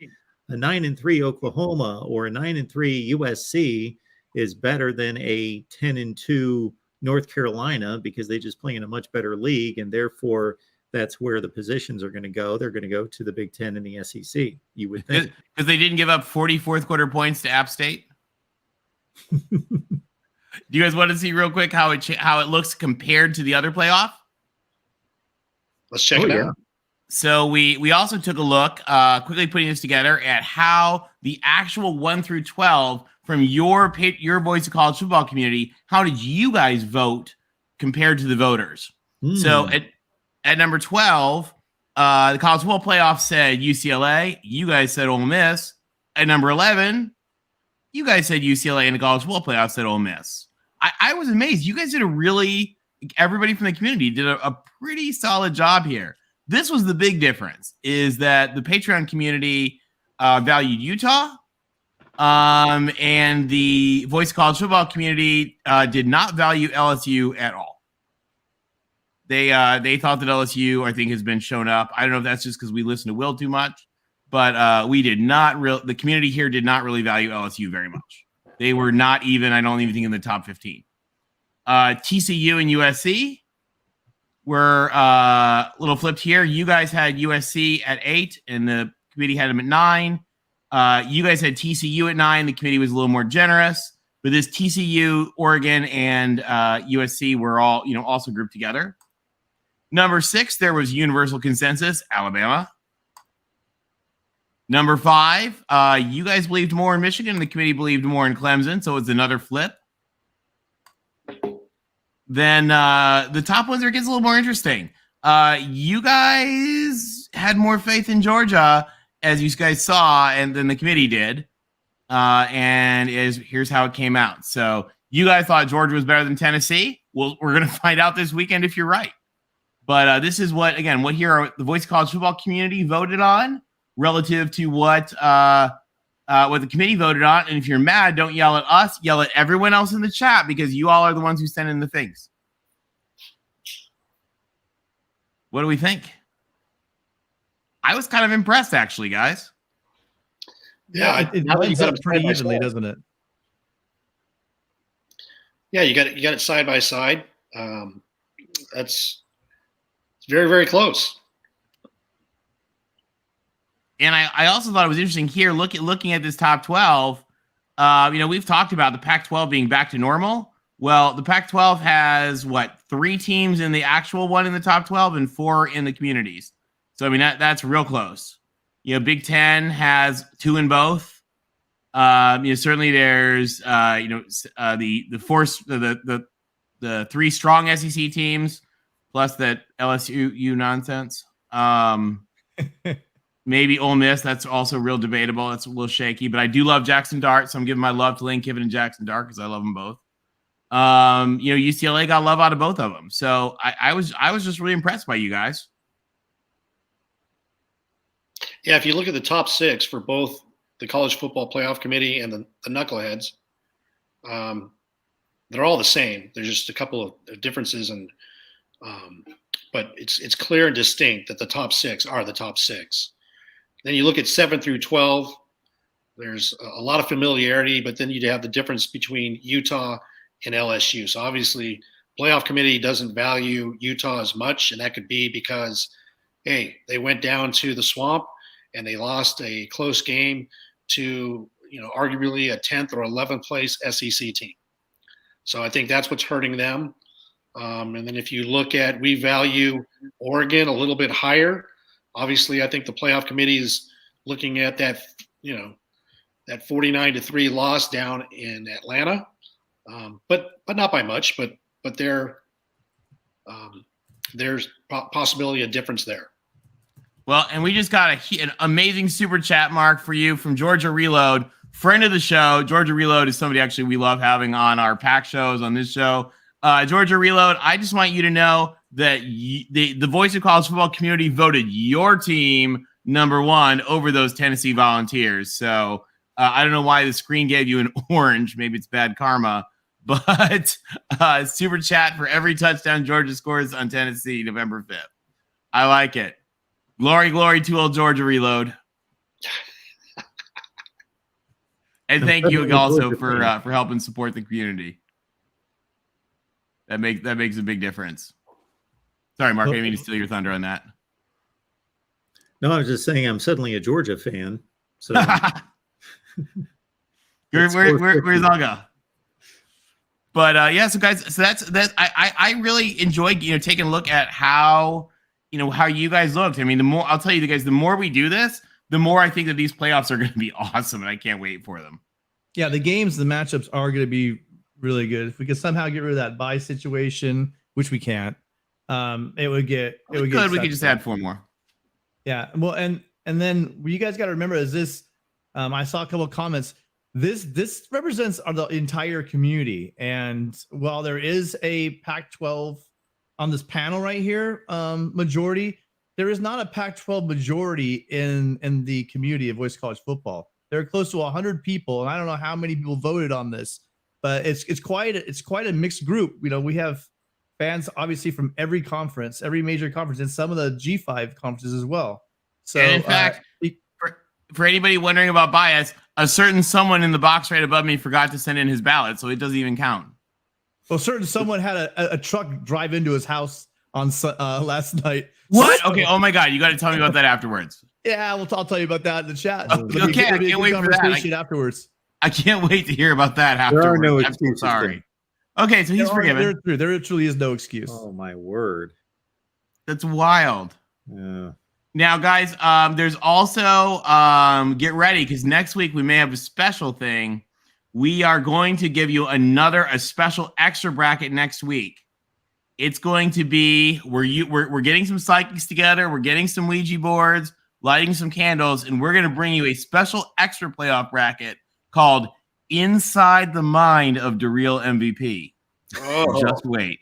a 9-3 Oklahoma or a 9-3 USC is better than a 10-2 North Carolina, because they just play in a much better league, and therefore that's where the positions are going to go. They're going to go to the Big Ten and the SEC, you would think. Because they didn't give up 40 fourth quarter points to App State. Do you guys want to see real quick how it looks compared to the other playoff? Let's check it out. So we also took a look, quickly putting this together, at how the actual 1 through 12 from your Voice of College Football community, how did you guys vote compared to the voters? So at number 12, the College Football Playoff said UCLA. You guys said Ole Miss. At number 11, you guys said UCLA, and the College Football Playoff said Ole Miss. I was amazed. You guys did everybody from the community did a pretty solid job here. This was the big difference, is that the Patreon community valued Utah, and the Voice of College Football community did not value LSU at all. They thought that LSU, I think, has been shown up. I don't know if that's just because we listen to Will too much, but we did not the community here did not really value LSU very much. They were not even, I don't even think, in the top 15. TCU and USC were a little flipped here. You guys had USC at 8, and the committee had them at 9. You guys had TCU at 9. The committee was a little more generous. But this TCU, Oregon, and USC were all, also grouped together. Number 6, there was universal consensus, Alabama. Number 5, you guys believed more in Michigan. The committee believed more in Clemson, so it's another flip. Then the top ones, it gets a little more interesting. You guys had more faith in Georgia, as you guys saw, and then the committee did. And here's how it came out. So you guys thought Georgia was better than Tennessee. Well, we're going to find out this weekend if you're right. But this is what here the Voice of College Football community voted on relative to what what the committee voted on. And if you're mad, don't yell at us. Yell at everyone else in the chat because you all are the ones who send in the things. What do we think? I was kind of impressed, actually, guys. Yeah, it now that you lines got up it pretty side by evenly, side. doesn't it? Yeah, you got it side by side. That's very, very close. And I also thought it was interesting here, looking at this top 12. We've talked about the Pac-12 being back to normal. Well, the Pac-12 has, 3 teams in the actual one in the top 12 and 4 in the communities. So, I mean, that's real close. Big Ten has 2 in both. Certainly there's, the 3 strong SEC teams plus that LSU nonsense. Maybe Ole Miss. That's also real debatable. That's a little shaky, but I do love Jackson Dart, so I'm giving my love to Lane Kiffin and Jackson Dart because I love them both. UCLA got love out of both of them, so I was just really impressed by you guys. Yeah, if you look at the top 6 for both the College Football Playoff Committee and the Knuckleheads, they're all the same. There's just a couple of differences, but it's clear and distinct that the top 6 are the top 6. Then you look at 7 through 12. There's a lot of familiarity, but then you'd have the difference between Utah and LSU. So obviously, playoff committee doesn't value Utah as much, and that could be because, hey, they went down to the swamp and they lost a close game to, arguably a 10th or 11th place SEC team. So I think that's what's hurting them. And then if you look at, we value Oregon a little bit higher. Obviously, I think the playoff committee is looking at that, that 49-3 loss down in Atlanta, but not by much. But there's possibility of difference there. Well, and we just got an amazing super chat, Mark, for you from Georgia Reload, friend of the show. Georgia Reload is somebody actually we love having on our pack shows on this show. Georgia Reload, I just want you to know that the Voice of College Football community voted your team #1 over those Tennessee Volunteers. So I don't know why the screen gave you an orange. Maybe it's bad karma. But super chat for every touchdown Georgia scores on Tennessee November 5th. I like it. Glory to old Georgia Reload. And thank you also for helping support the community. That makes a big difference. Sorry, Mark, I didn't mean to steal your thunder on that. No, I was just saying I'm suddenly a Georgia fan. So where's Olga? But so guys, so that's I really enjoyed taking a look at how you guys looked. I mean, I'll tell you guys, the more we do this, the more I think that these playoffs are going to be awesome, and I can't wait for them. Yeah, the matchups are going to be really good. If we could somehow get rid of that bye situation, which we can't, it would get. We could just add 4 more. Yeah, well, and then what you guys got to remember is this. I saw a couple of comments. This represents the entire community, and while there is a Pac-12 on this panel right here, majority, there is not a Pac-12 majority in the community of Voice College Football. There are close to 100 people, and I don't know how many people voted on this, but it's quite a mixed group. We have fans obviously from every conference, every major conference, and some of the G5 conferences as well. So, and in fact, for anybody wondering about bias, a certain someone in the box right above me forgot to send in his ballot, so it doesn't even count. Well, certain someone had a truck drive into his house on last night. What? So, okay. Oh my God, you got to tell me about that afterwards. Yeah, I'll tell you about that in the chat. Okay, I can't wait for that. Afterwards. I can't wait to hear about that afterwards. There are no excuses. I'm so sorry. Okay, so he's forgiven. There truly is no excuse. Oh my word, that's wild. Yeah. Now, guys, there's also get ready because next week we may have a special thing. We are going to give you a special extra bracket next week. It's going to be we're getting some psychics together, we're getting some Ouija boards, lighting some candles, and we're going to bring you a special extra playoff bracket called Inside the Mind of the Real MVP. Oh. Just wait.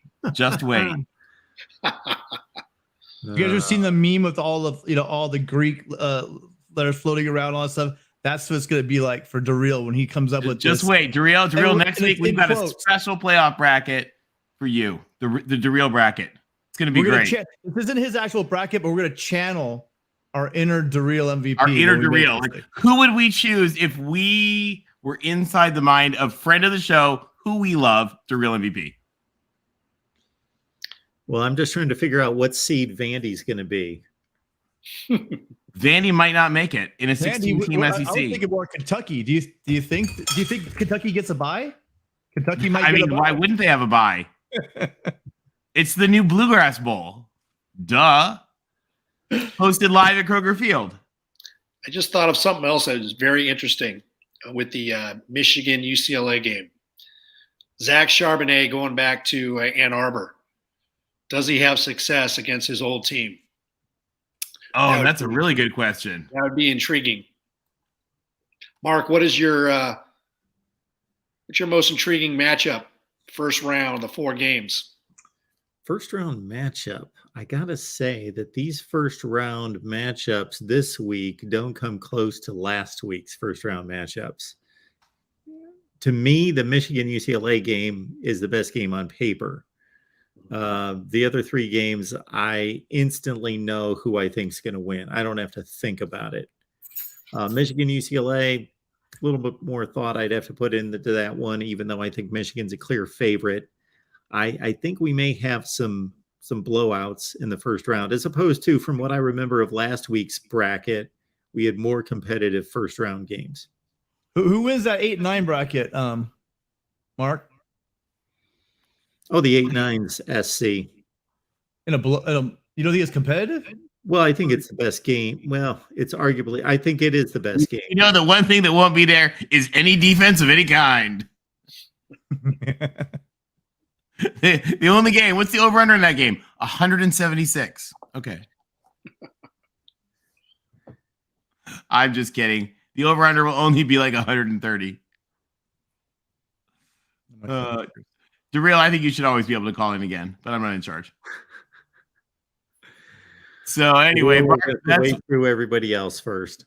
You guys ever seen the meme with all the Greek letters floating around, all that stuff? That's what it's going to be like for Darrell when he comes up with Just this. wait, Darrell, next week we've got a quote. special playoff bracket for you, the Darrell bracket. It's going to be great. This isn't his actual bracket, but we're going to channel our inner Darrell MVP. Our inner Darrell. Like, who would we choose if we were inside the mind of friend of the show, who we love, Darrell MVP? Well, I'm just trying to figure out what seed Vandy's going to be. Vandy might not make it in a 16-team SEC. I was thinking more Kentucky. Do you think Kentucky gets a bye? Kentucky might. Why wouldn't they have a bye? It's the new Bluegrass Bowl. Duh. Hosted live at Kroger Field. I just thought of something else that is very interesting with the Michigan UCLA game. Zach Charbonnet going back to Ann Arbor. Does he have success against his old team? Oh, that's a really good question. That would be intriguing. Mark, what is what's your most intriguing matchup? First round of the 4 games. First round matchup. I gotta say that these first round matchups this week don't come close to last week's first round matchups. To me, the Michigan UCLA game is the best game on paper. The other 3 games, I instantly know who I think is going to win. I don't have to think about it. Michigan UCLA, a little bit more thought I'd have to put into that one, even though I think Michigan's a clear favorite. I think we may have some blowouts in the first round, as opposed to, from what I remember of last week's bracket, we had more competitive first round games. Who wins that 8-9 bracket, Mark? Oh, the 8-9's SC. You don't think it's competitive? Well, I think it's the best game. Well, it's arguably, I think it is the best game. You know, the one thing that won't be there is any defense of any kind. The only game. What's the over-under in that game? 176. Okay. I'm just kidding. The over-under will only be like 130. Darrell, I think you should always be able to call in again, but I'm not in charge. So anyway, Mark, wait through everybody else first.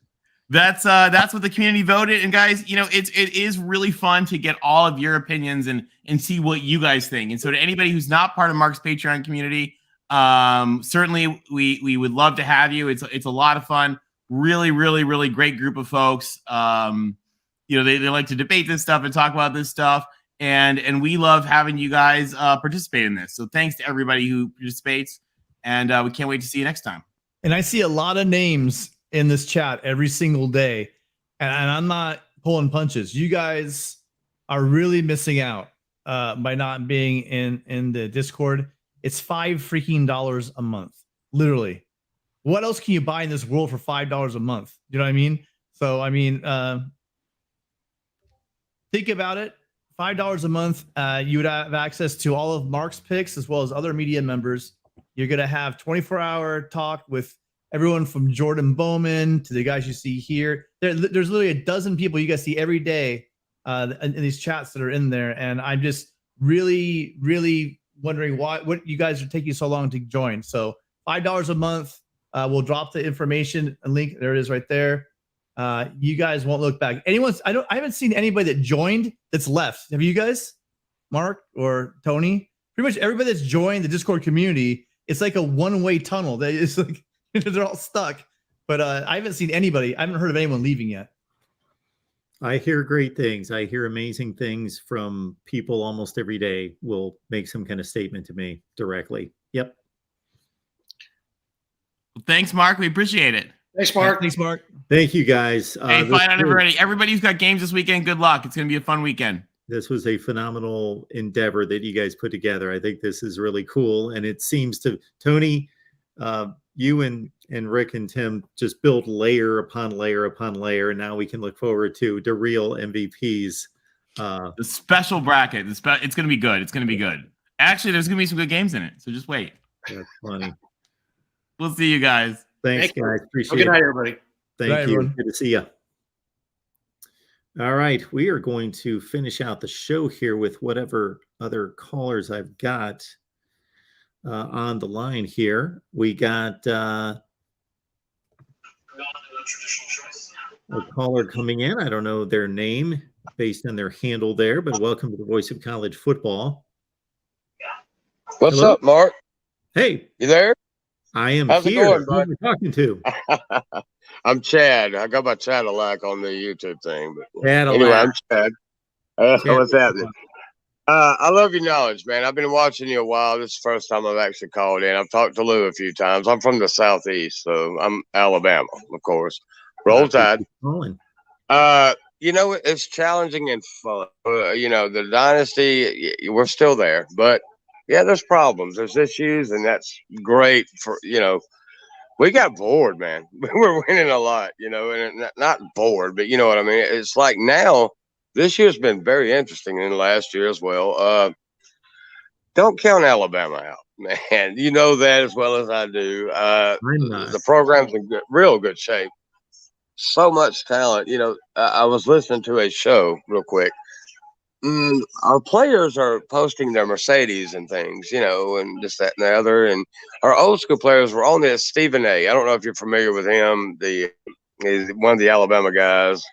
That's what the community voted, and guys, you know, it is really fun to get all of your opinions and see what you guys think. And so, to anybody who's not part of Mark's Patreon community, certainly we would love to have you. It's a lot of fun. Really, really, really great group of folks. You know, they like to debate this stuff and talk about this stuff. And we love having you guys participate in this. So thanks to everybody who participates, and we can't wait to see you next time. And I see a lot of names in this chat every single day, and I'm not pulling punches. You guys are really missing out by not being in the Discord. It's $5 freaking a month, literally. What else can you buy in this world for $5 a month? You know what I mean? So I mean, think about it. $5 a month, you would have access to all of Mark's picks as well as other media members. You're going to have 24-hour talk with everyone from Jordan Bowman to the guys you see here. There's literally a dozen people you guys see every day in these chats that are in there. And I'm just really, really wondering what you guys are taking so long to join. So $5 a month. We'll drop the information and link. There it is right there. You guys won't look back. I haven't seen anybody that joined that's left. Have you guys, Mark or Tony? Pretty much everybody that's joined the Discord community, it's like a one-way tunnel. It's like they're all stuck. But I haven't seen anybody. I haven't heard of anyone leaving yet. I hear great things. I hear amazing things from people almost every day. Will make some kind of statement to me directly. Yep. Well, thanks, Mark. We appreciate it. Thanks, Mark. Thanks, Mark. Thank you, guys. Hey, fine on everybody. Everybody who's got games this weekend, good luck. It's going to be a fun weekend. This was a phenomenal endeavor that you guys put together. I think this is really cool. And it seems to, Tony, you and Rick and Tim just built layer upon layer upon layer. And now we can look forward to the real MVPs. The special bracket. It's going to be good. It's going to be good. Actually, there's going to be some good games in it. So just wait. That's funny. We'll see you guys. Thanks, Thank you. guys. Appreciate it. Good night, everybody. Thank Good night, you. everyone. Good to see you. All right. We are going to finish out the show here with whatever other callers I've got on the line here. We got a caller coming in. I don't know their name based on their handle there, but welcome to the Voice of College Football. What's Hello? up, Mark? Hey. You there? I am How's here. it going, Who bud? are you talking to? I'm Chad. I got my Chad alike on the YouTube thing. But Chad-a-lac. anyway, I'm Chad. Chad, What's happening? I love your knowledge, man. I've been watching you a while. This is the first time I've actually called in. I've talked to Lou a few times. I'm from the Southeast, so I'm Alabama, of course. Roll Tide. You know, it's challenging and fun. You know, the dynasty, we're still there, but yeah, there's problems, there's issues, and that's great for, you know, we got bored, man. We're winning a lot, you know, and not bored, but you know what I mean? It's like now, this year's been very interesting in the last year as well. Don't count Alabama out, man. You know that as well as I do. The program's in real good shape. So much talent. You know, I was listening to a show real quick. Our players are posting their Mercedes and things, you know, and this, that, and the other. And our old school players were on this. Stephen A. I don't know if you're familiar with him. He's one of the Alabama guys.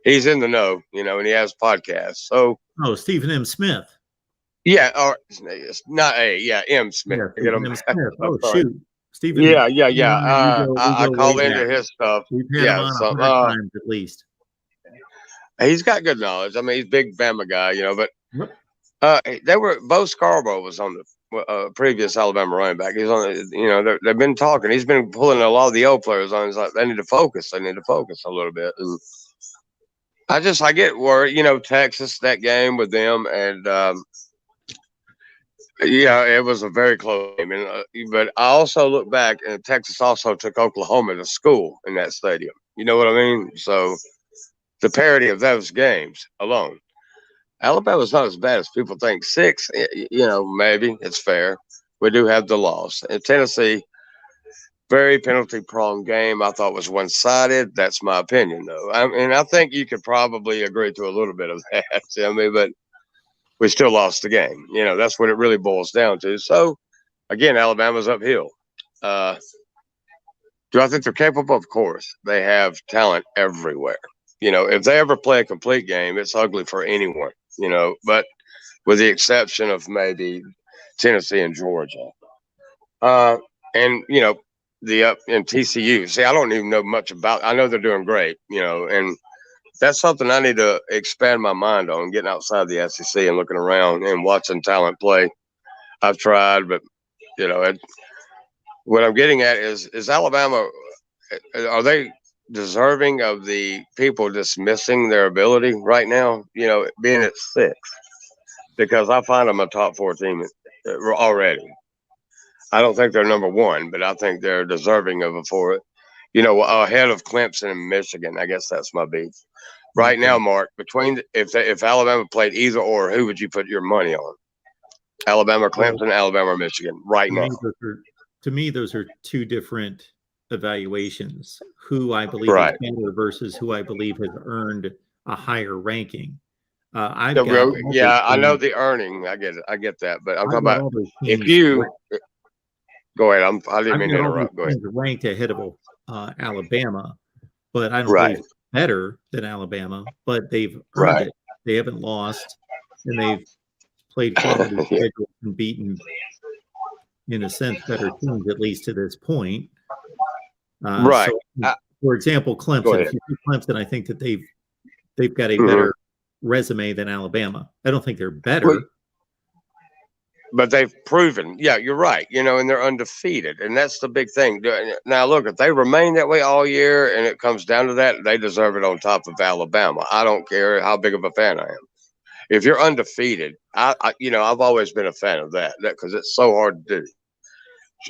He's in the know, you know, and he has podcasts. So, Stephen M. Smith. Yeah, or not A. Yeah, M. Smith. Yeah, Stephen M. Smith. Oh, sorry. shoot. Stephen. Yeah. I call into his stuff. We've had him on 100 times at least. He's got good knowledge. I mean, he's a big Bama guy, you know, but they were both Scarborough was on the previous Alabama running back. He's on, you know, they've been talking. He's been pulling a lot of the old players on. He's like, they need to focus. They need to focus a little bit. And I get worried, you know, Texas, that game with them. And, yeah, it was a very close game. And, but I also look back, and Texas also took Oklahoma to school in that stadium. You know what I mean? So the parity of those games alone. Alabama's not as bad as people think. 6, you know, maybe it's fair. We do have the loss. And Tennessee, very penalty-prone game. I thought was one-sided. That's my opinion, though. I think you could probably agree to a little bit of that. I mean, but we still lost the game. You know, that's what it really boils down to. So, again, Alabama's uphill. Do I think they're capable? Of course. They have talent everywhere. You know, if they ever play a complete game, it's ugly for anyone, you know, but with the exception of maybe Tennessee and Georgia. And, you know, in TCU. See, I don't even know much about, I know they're doing great, you know, and that's something I need to expand my mind on, getting outside the SEC and looking around and watching talent play. I've tried, but, you know, what I'm getting at is Alabama, are they deserving of the people dismissing their ability right now, you know, being at 6? Because I find them a top 4 team already. I don't think they're number 1, but I think they're deserving of for it. You know, ahead of Clemson and Michigan. I guess that's my beat. Right now, Mark, between if Alabama played either or, who would you put your money on? Alabama, Clemson, Alabama, Michigan, right now. To me, those are 2 different evaluations. Who I believe is better versus who I believe has earned a higher ranking. I know the earning. I get that, but I'm talking about if you go ahead. I didn't mean to interrupt. Go ahead. Ranked ahead of Alabama, but I don't believe better than Alabama. But they've earned it. They haven't lost, and they've played quality schedules and beaten, in a sense, better teams at least to this point. So, for example, Clemson. If you see Clemson, I think that they've got a better resume than Alabama. I don't think they're better. But they've proven, yeah, you're right, you know, and they're undefeated. And that's the big thing. Now, look, if they remain that way all year and it comes down to that, they deserve it on top of Alabama. I don't care how big of a fan I am. If you're undefeated, you know, I've always been a fan of that because it's so hard to do.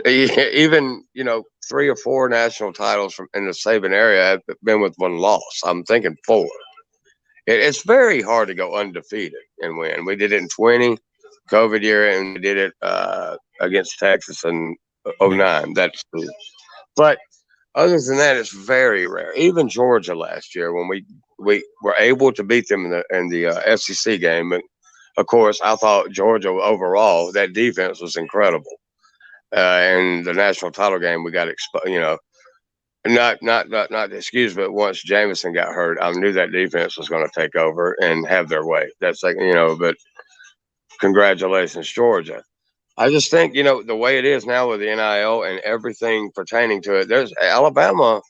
Even, you know, 3 or 4 national titles in the Saban area have been with 1 loss. I'm thinking 4. It's very hard to go undefeated and win. We did it in 20. COVID year, and we did it against Texas in 2009. That's cool. But other than that, it's very rare. Even Georgia last year, when we were able to beat them in the SEC game, but of course, I thought Georgia overall, that defense was incredible. In the national title game, we got exposed. You know, not to excuse, but once Jameson got hurt, I knew that defense was going to take over and have their way. That's like, but congratulations, Georgia. I just think, the way it is now with the NIL and everything pertaining to it, there's Alabama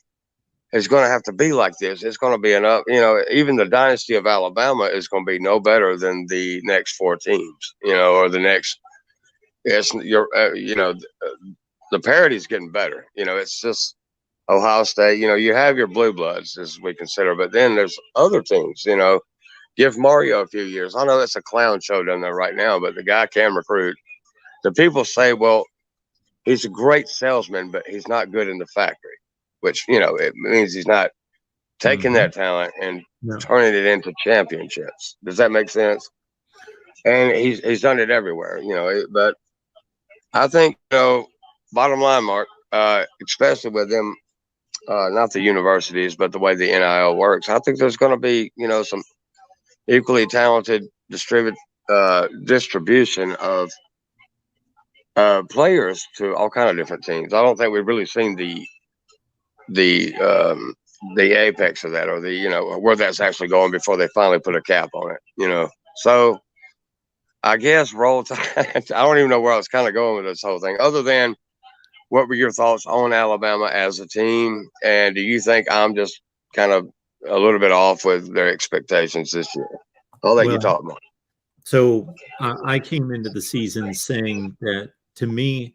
is going to have to be like this. It's going to be enough, even the dynasty of Alabama is going to be no better than the next 4 teams, or the next, the parity's getting better. It's just Ohio State, you have your blue bloods as we consider, but then there's other teams, give Mario a few years. I know that's a clown show down there right now, but the guy can recruit. The people say, well, he's a great salesman, but he's not good in the factory, which, it means he's not taking that talent and turning it into championships. Does that make sense? And he's done it everywhere, but I think, bottom line, Mark, especially with them, not the universities, but the way the NIL works, I think there's going to be, some equally talented distribution of players to all kind of different teams. I don't think we've really seen the apex of that, or the where that's actually going before they finally put a cap on it. So I guess roll tide. I don't even know where I was kind of going with this whole thing, other than what were your thoughts on Alabama as a team, and do you think I'm just kind of a little bit off with their expectations this year? I'll let you talk more. So I came into the season saying that, to me,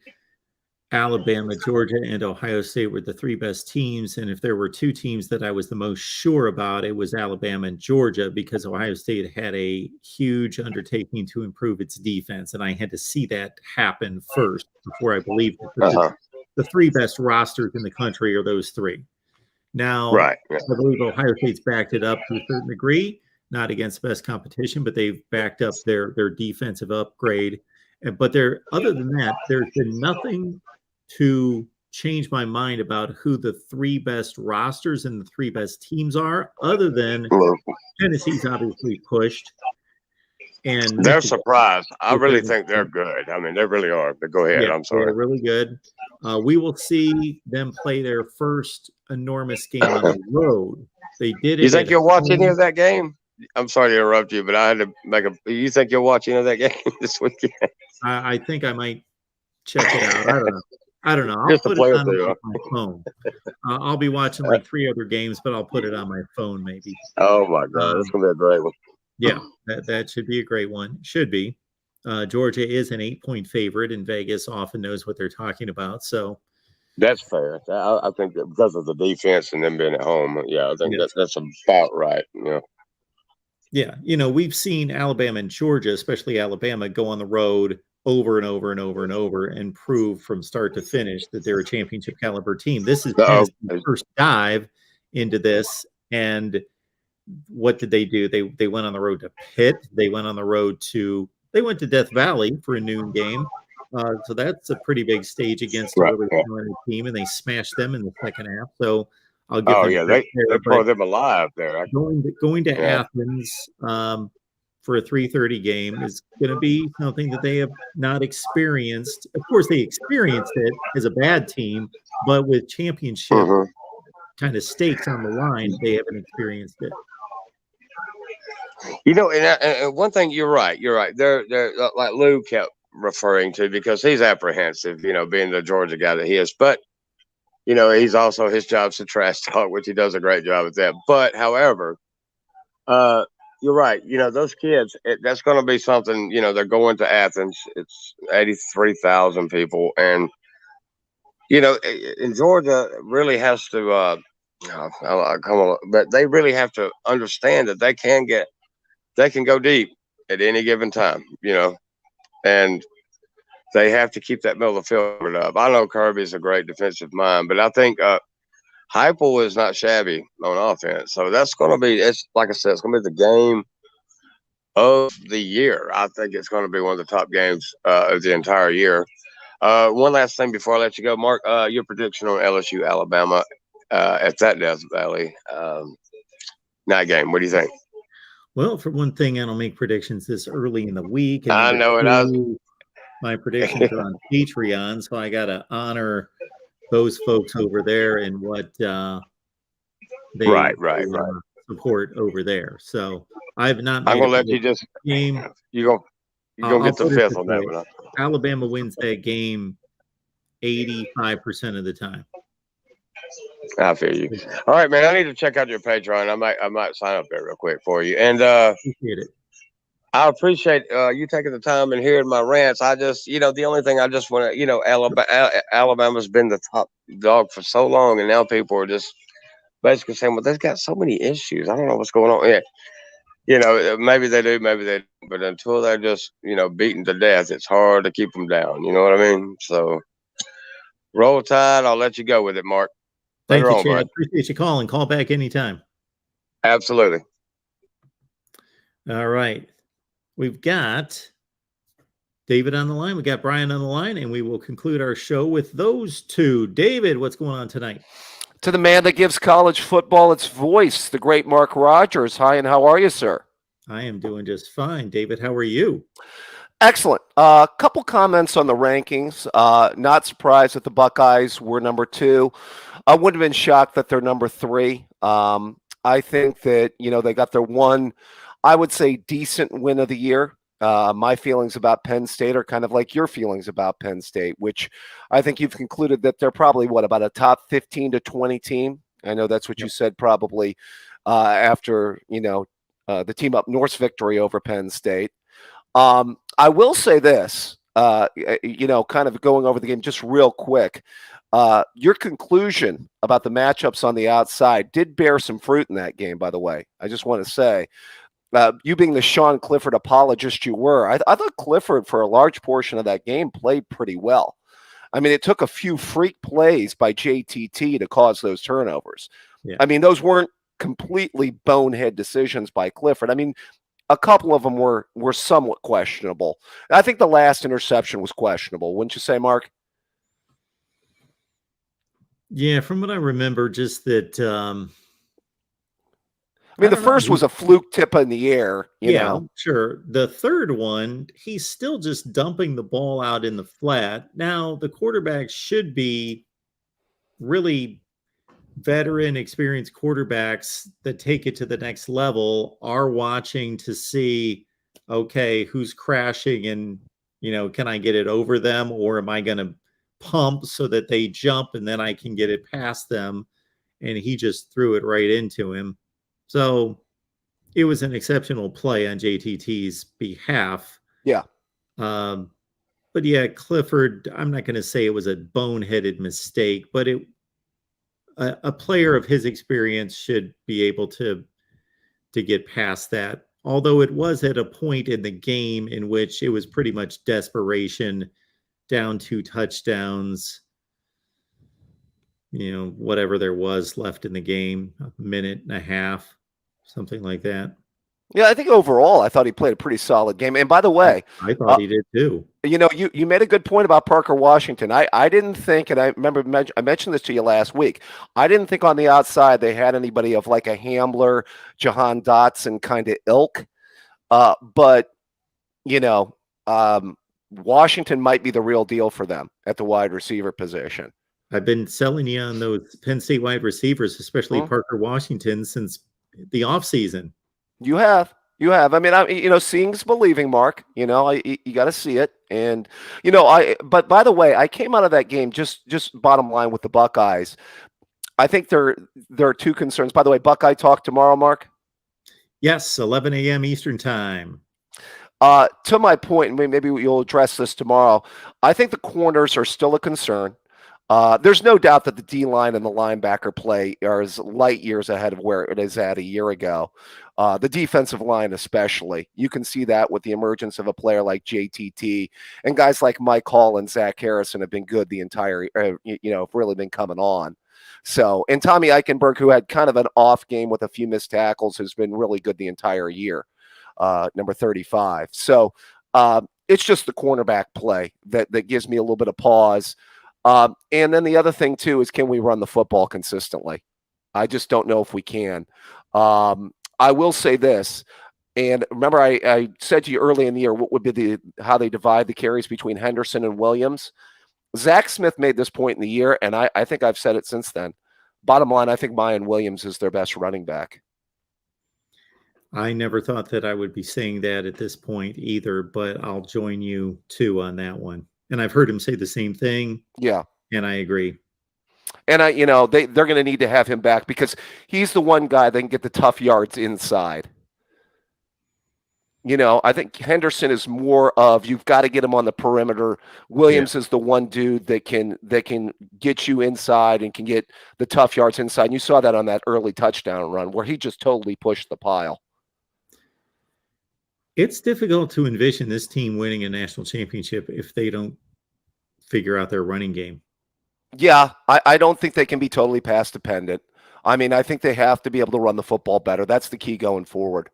Alabama, Georgia, and Ohio State were the 3 best teams. And if there were 2 teams that I was the most sure about, it was Alabama and Georgia, because Ohio State had a huge undertaking to improve its defense. And I had to see that happen first before I believed it. The 3 best rosters in the country are those 3. Now, I believe Ohio State's backed it up to a certain degree, not against best competition, but they've backed up their defensive upgrade. But other than that, there's been nothing to change my mind about who the 3 best rosters and the 3 best teams are, other than Tennessee's obviously pushed. And they're surprised. I really think they're good. I mean, they really are. But go ahead. Yeah, I'm sorry. They're really good. We will see them play their first enormous game on the road. They did it. You think you'll watch any of that game? I'm sorry to interrupt you, but I had to make you think you'll watch any of that game this weekend? I think I might check it out. I don't know. I'll Just put to play it on with you. my phone. I'll be watching like 3 other games, but I'll put it on my phone maybe. Oh my God, that's gonna be a great one. Yeah, that should be a great one. Should be. Georgia is an 8-point favorite, and Vegas often knows what they're talking about. So that's fair. I think that because of the defense and them being at home, I think that's about right. Yeah, we've seen Alabama and Georgia, especially Alabama, go on the road over and over and over and over and prove from start to finish that they're a championship caliber team. This is Tennessee's first dive into this, and what did they do? They went on the road to Pitt. They went to Death Valley for a noon game. So that's a pretty big stage against a really talented team, and they smashed them in the second half. So I'll give them they throw them alive there. Going to Athens for a 3:30 game is going to be something that they have not experienced. Of course, they experienced it as a bad team, but with championship kind of stakes on the line, they haven't experienced it. And one thing, you're right. They're like Lou kept referring to, because he's apprehensive, being the Georgia guy that he is. But he's also, his job's to trash talk, which he does a great job at that. But however, you're right. Those kids, that's going to be something. They're going to Athens. It's 83,000 people, and in Georgia really has to. Come on, but they really have to understand that they can go deep at any given time, and they have to keep that middle of the field up. I know Kirby's a great defensive mind, but I think Heupel is not shabby on offense. So that's going to be, like I said, it's going to be the game of the year. I think it's going to be one of the top games of the entire year. One last thing before I let you go, Mark, your prediction on LSU, Alabama at that Death Valley night game. What do you think? Well, for one thing, I don't make predictions this early in the week. And I know it. My predictions are on Patreon, so I got to honor those folks over there and what they Right. support over there. So I've not made I'm gonna a let you just game. you're gonna I'll get the put it fifth this on that way. one. Alabama wins that game 85% of the time. I feel you. All right, man. I need to check out your Patreon. I might sign up there real quick for you. And Appreciate it. I appreciate you taking the time and hearing my rants. I just, the only thing I just want to, Alabama's been the top dog for so long, and now people are just basically saying, well, they've got so many issues. I don't know what's going on. Yeah, maybe they do, maybe they don't. But until they're just, beaten to death, it's hard to keep them down. You know what I mean? So roll tide. I'll let you go with it, Mark. Thank Later you, on, Chad. bud. Appreciate you calling. Call back anytime. Absolutely. All right. We've got David on the line. We got Brian on the line, and we will conclude our show with those two. David, what's going on tonight? To the man that gives college football its voice, the great Mark Rogers. Hi, and how are you, sir? I am doing just fine. David, how are you? Excellent. A couple comments on the rankings. Not surprised that the Buckeyes were number 2. I wouldn't have been shocked that they're number 3. I think that, they got their one, I would say, decent win of the year. My feelings about Penn State are kind of like your feelings about Penn State, which I think you've concluded that they're probably, about a top 15 to 20 team. I know that's what you said probably after, the team up North's victory over Penn State. I will say this, kind of going over the game just real quick. Your conclusion about the matchups on the outside did bear some fruit in that game, by the way. I just want to say, you being the Sean Clifford apologist you were, I thought Clifford, for a large portion of that game, played pretty well. I mean, it took a few freak plays by JTT to cause those turnovers. Yeah. I mean, those weren't completely bonehead decisions by Clifford. I mean, a couple of them were somewhat questionable. I think the last interception was questionable. Wouldn't you say, Mark? Yeah, from what I remember, just that. I mean, the first was a fluke tip in the air. You know? Sure. The third one, he's still just dumping the ball out in the flat. Now, the quarterback should be really veteran, experienced quarterbacks that take it to the next level are watching to see, okay, who's crashing and, can I get it over them, or am I going to pump so that they jump and then I can get it past them? And he just threw it right into him. So it was an exceptional play on JTT's behalf. Yeah. But yeah, Clifford, I'm not going to say it was a boneheaded mistake, but a player of his experience should be able to get past that. Although it was at a point in the game in which it was pretty much desperation, down 2 touchdowns, whatever there was left in the game, a minute and a half, something like that. Yeah, I think overall, I thought he played a pretty solid game. And by the way, I thought he did too. You made a good point about Parker Washington. I didn't think, and I remember I mentioned this to you last week, I didn't think on the outside they had anybody of like a Hambler, Jahan Dotson kind of ilk. But, Washington might be the real deal for them at the wide receiver position. I've been selling you on those Penn State wide receivers, especially Parker Washington, since the offseason. You have. I mean, seeing's believing, Mark. You got to see it. And, but by the way, I came out of that game just bottom line with the Buckeyes. I think there are 2 concerns. By the way, Buckeye talk tomorrow, Mark? Yes, 11 a.m. Eastern time. To my point, and maybe you'll address this tomorrow, I think the corners are still a concern. There's no doubt that the D-line and the linebacker play are as light years ahead of where it is at a year ago. The defensive line especially. You can see that with the emergence of a player like JTT, and guys like Mike Hall and Zach Harrison have been good the entire, have really been coming on. So, and Tommy Eichenberg, who had kind of an off game with a few missed tackles, has been really good the entire year, number 35. So it's just the cornerback play that gives me a little bit of pause. And then the other thing, too, is can we run the football consistently? I just don't know if we can. I will say this, and remember I said to you early in the year what would be how they divide the carries between Henderson and Williams. Zach Smith made this point in the year, and I think I've said it since then. Bottom line, I think Mayan Williams is their best running back. I never thought that I would be saying that at this point either, but I'll join you too on that one. And I've heard him say the same thing. Yeah. And I agree. And they're going to need to have him back because he's the one guy that can get the tough yards inside. I think Henderson is more of you've got to get him on the perimeter. Williams is the one dude that can get you inside and can get the tough yards inside. And you saw that on that early touchdown run where he just totally pushed the pile. It's difficult to envision this team winning a national championship if they don't figure out their running game. Yeah, I don't think they can be totally pass dependent. I mean, I think they have to be able to run the football better. That's the key going forward.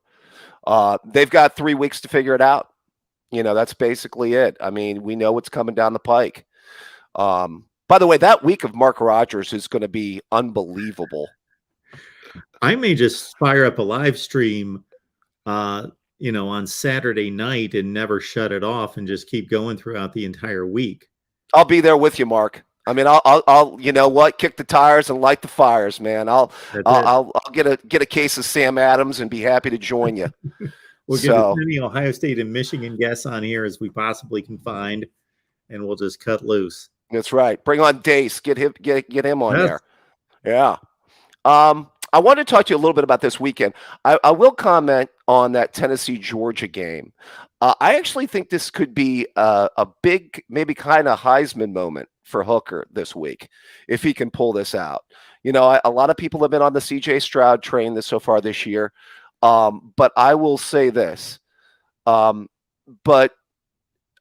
They've got 3 weeks to figure it out. That's basically it. I mean, we know what's coming down the pike. By the way, that week of Mark Rogers is going to be unbelievable. I may just fire up a live stream, on Saturday night and never shut it off and just keep going throughout the entire week. I'll be there with you, Mark. I mean, I'll kick the tires and light the fires, man. I'll get a case of Sam Adams and be happy to join you. We'll get as many Ohio State and Michigan guests on here as we possibly can find, and we'll just cut loose. That's right. Bring on Dace. Get him on there. Yeah. I want to talk to you a little bit about this weekend. I will comment on that Tennessee-Georgia game. I actually think this could be a big, maybe kind of Heisman moment for Hooker this week, if he can pull this out. A lot of people have been on the CJ Stroud train so far this year. But I will say this. But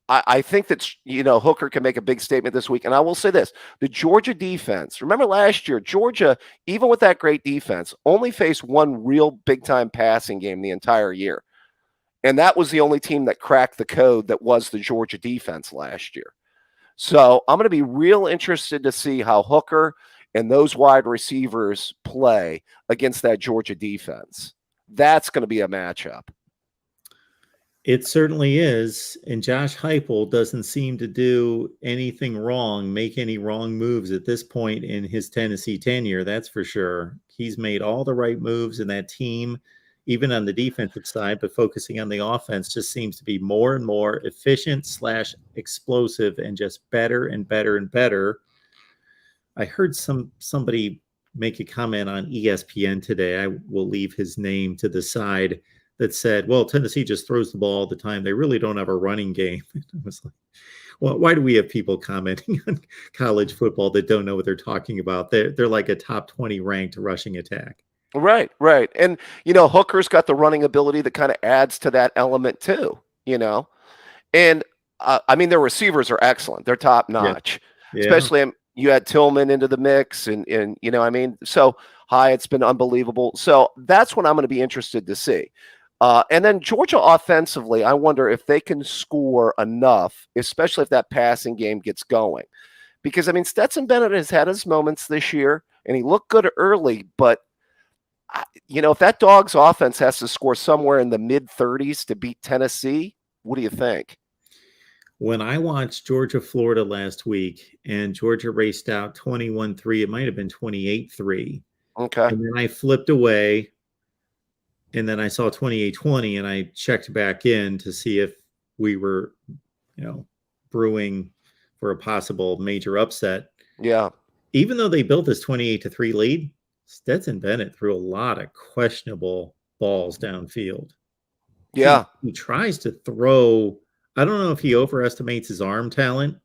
I think that, Hooker can make a big statement this week. And I will say this, the Georgia defense, remember last year, Georgia, even with that great defense, only faced one real big-time passing game the entire year. And that was the only team that cracked the code that was the Georgia defense last year. So I'm going to be real interested to see how Hooker and those wide receivers play against that Georgia defense. That's going to be a matchup. It certainly is. And Josh Heupel doesn't seem to do anything wrong, make any wrong moves at this point in his Tennessee tenure. That's for sure. He's made all the right moves, and that team, even on the defensive side, but focusing on the offense, just seems to be more and more efficient / explosive and just better and better and better. I heard somebody make a comment on ESPN today. I will leave his name to the side, that said, well, Tennessee just throws the ball all the time. They really don't have a running game. I was like, well, why do we have people commenting on college football that don't know what they're talking about? They're like a top 20 ranked rushing attack. Right. And, Hooker's got the running ability that kind of adds to that element too, And, I mean, their receivers are excellent. They're top notch. Yeah. Especially you add Tillman into the mix and so Hyatt's been unbelievable. So that's what I'm going to be interested to see. And then Georgia offensively, I wonder if they can score enough, especially if that passing game gets going. Because, Stetson Bennett has had his moments this year, and he looked good early. But, if that Dog's offense has to score somewhere in the mid-30s to beat Tennessee, what do you think? When I watched Georgia-Florida last week, and Georgia raced out 21-3, it might have been 28-3. Okay. And then I flipped away. And then I saw 28-20, and I checked back in to see if we were, brewing for a possible major upset. Yeah. Even though they built this 28-3 lead, Stetson Bennett threw a lot of questionable balls downfield. Yeah. He tries to throw. I don't know if he overestimates his arm talent.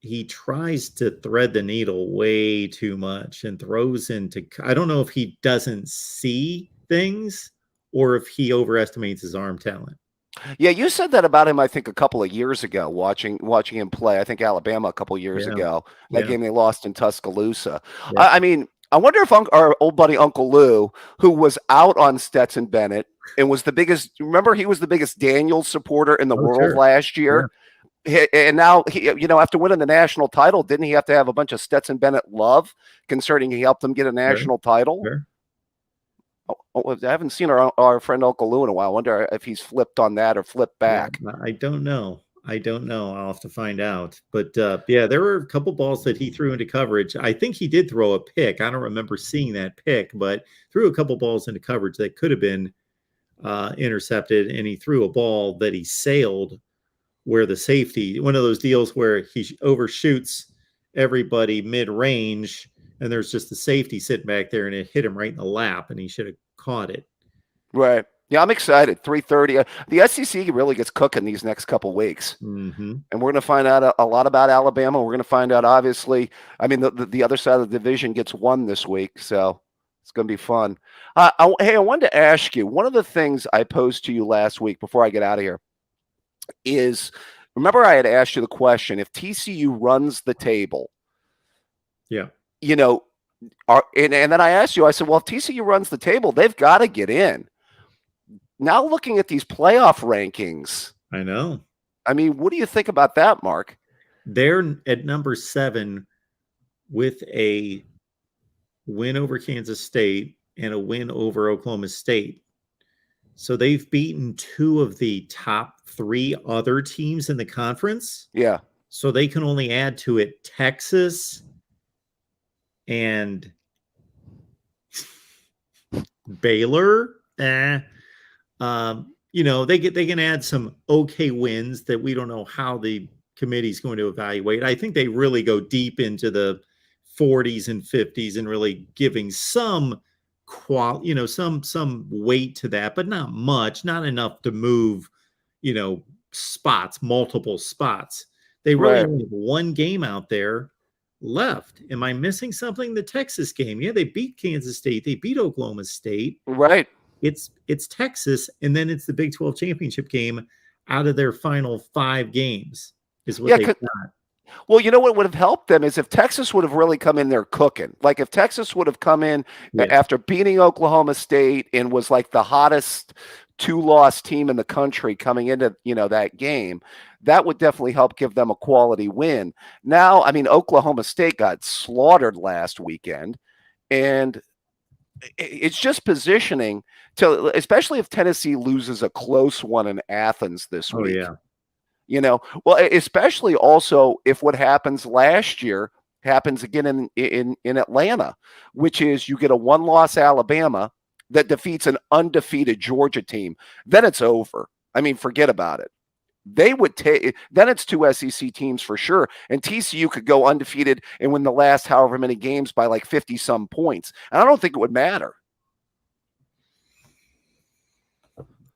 He tries to thread the needle way too much and throws into, I don't know if he doesn't see things or if he overestimates his arm talent. Yeah, you said that about him, I think, a couple of years ago, watching him play. I think Alabama a couple of years ago. That game they lost in Tuscaloosa. Yeah. I wonder if our old buddy Uncle Lou, who was out on Stetson Bennett and was the biggest, remember he was the biggest Daniels supporter in the world last year? Yeah. And now, after winning the national title, didn't he have to have a bunch of Stetson Bennett love, concerning he helped them get a national title? Sure. I haven't seen our friend Uncle Lou in a while. I wonder if he's flipped on that or flipped back. Yeah, I don't know. I don't know. I'll have to find out. But yeah, there were a couple balls that he threw into coverage. I think he did throw a pick. I don't remember seeing that pick, but threw a couple balls into coverage that could have been intercepted. And he threw a ball that he sailed where the safety, one of those deals where he overshoots everybody mid-range, and there's just the safety sitting back there, and it hit him right in the lap, and he should have caught it. Right. Yeah, I'm excited. 3:30. The SEC really gets cooking these next couple weeks. Mm-hmm. And we're going to find out a lot about Alabama. We're going to find out, obviously, I mean, the other side of the division gets one this week, so it's going to be fun. Hey, I wanted to ask you, one of the things I posed to you last week before I get out of here is, remember I had asked you the question, if TCU runs the table, yeah, you know, and then I asked you, I said, well, if TCU runs the table, they've got to get in. Now looking at these playoff rankings, I know. I mean, what do you think about that, Mark? They're at number 7 with a win over Kansas State and a win over Oklahoma State. So they've beaten 2 of the top 3 other teams in the conference. Yeah. So they can only add to it Texas and Baylor. You know, they can add some okay wins that we don't know how the committee's going to evaluate. I think they really go deep into the 40s and 50s and really giving some some weight to that, but not much, not enough to move, spots, multiple spots. They really only have one game out there left. Am I missing something? The Texas game. Yeah, they beat Kansas State. They beat Oklahoma State. Right. It's Texas, and then it's the Big 12 championship game out of their final 5 games is what they got. Well, you know what would have helped them is if Texas would have really come in there cooking. Like if Texas would have come in after beating Oklahoma State and was like the hottest 2-loss team in the country coming into, that game, that would definitely help give them a quality win. Now, I mean, Oklahoma State got slaughtered last weekend, and it's just positioning to, especially if Tennessee loses a close one in Athens this week. Yeah. Well, especially also if what happens last year happens again in Atlanta, which is you get a 1-loss Alabama that defeats an undefeated Georgia team, then it's over. I mean, forget about it. They would take, then it's 2 SEC teams for sure. And TCU could go undefeated and win the last however many games by like 50 some points. And I don't think it would matter.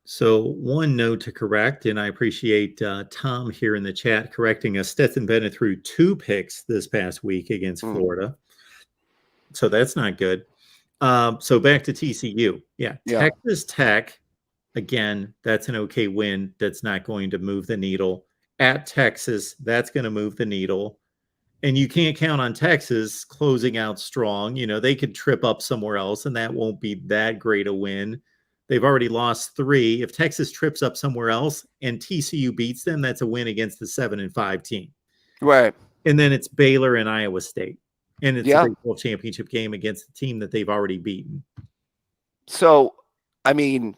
So one note to correct, and I appreciate Tom here in the chat correcting us. Stetson Bennett threw 2 picks this past week against Florida. So that's not good. So back to TCU. Yeah. Texas Tech, again, that's an okay win. That's not going to move the needle. At Texas, that's going to move the needle. And you can't count on Texas closing out strong. They could trip up somewhere else, and that won't be that great a win. They've already lost 3. If Texas trips up somewhere else and TCU beats them, that's a win against the 7-5 team. Right. And then it's Baylor and Iowa State. And it's a Big 12 championship game against the team that they've already beaten. So, I mean,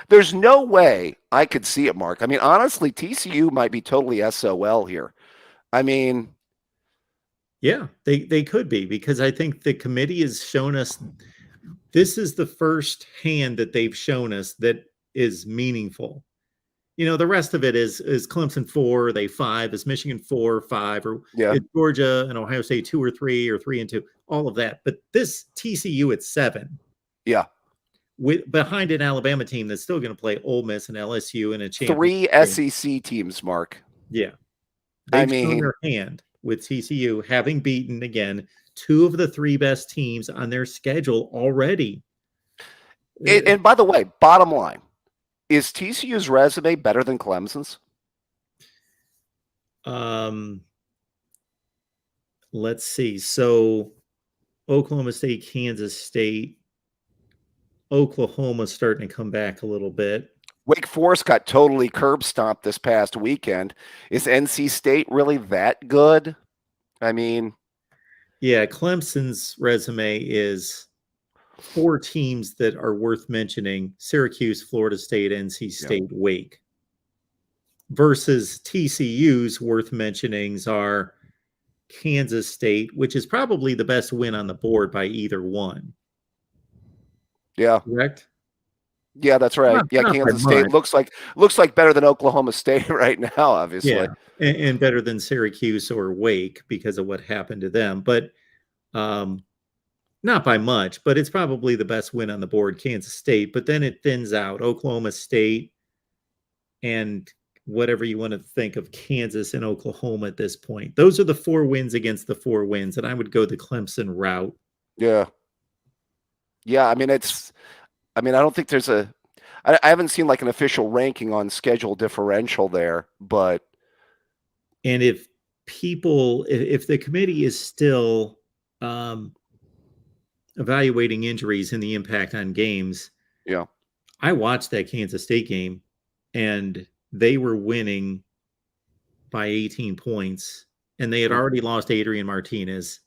there's no way I could see it, Mark. I mean, honestly, TCU might be totally SOL here. I mean, yeah, they could be, because I think the committee has shown us this is the first hand that they've shown us that is meaningful. The rest of it is Clemson 4, they 5, is Michigan 4, 5, or is Georgia and Ohio State 2 or 3 or 3 and 2, all of that. But this TCU at 7. Yeah. With behind an Alabama team that's still going to play Ole Miss and LSU in a championship. 3 SEC teams, Mark. Yeah. They've shown their hand with TCU, having beaten, again, 2 of the 3 best teams on their schedule already. And by the way, bottom line, is TCU's resume better than Clemson's? Let's see. So Oklahoma State, Kansas State, Oklahoma's starting to come back a little bit. Wake Forest got totally curb stomped this past weekend. Is NC State really that good? I mean, yeah, Clemson's resume is 4 teams that are worth mentioning: Syracuse, Florida State, NC State, Wake. versus TCU's worth mentionings are Kansas State, which is probably the best win on the board by either one. Yeah. Correct? Yeah, that's right. Not by Kansas State much. looks like better than Oklahoma State right now, obviously. Yeah, and better than Syracuse or Wake because of what happened to them. But not by much, but it's probably the best win on the board, Kansas State. But then it thins out Oklahoma State and whatever you want to think of Kansas and Oklahoma at this point. Those are the 4 wins against the 4 wins, and I would go the Clemson route. Yeah. Yeah, I don't think there's I haven't seen like an official ranking on schedule differential there, but. And if the committee is still evaluating injuries and the impact on games. Yeah. I watched that Kansas State game and they were winning by 18 points and they had already lost Adrian Martinez.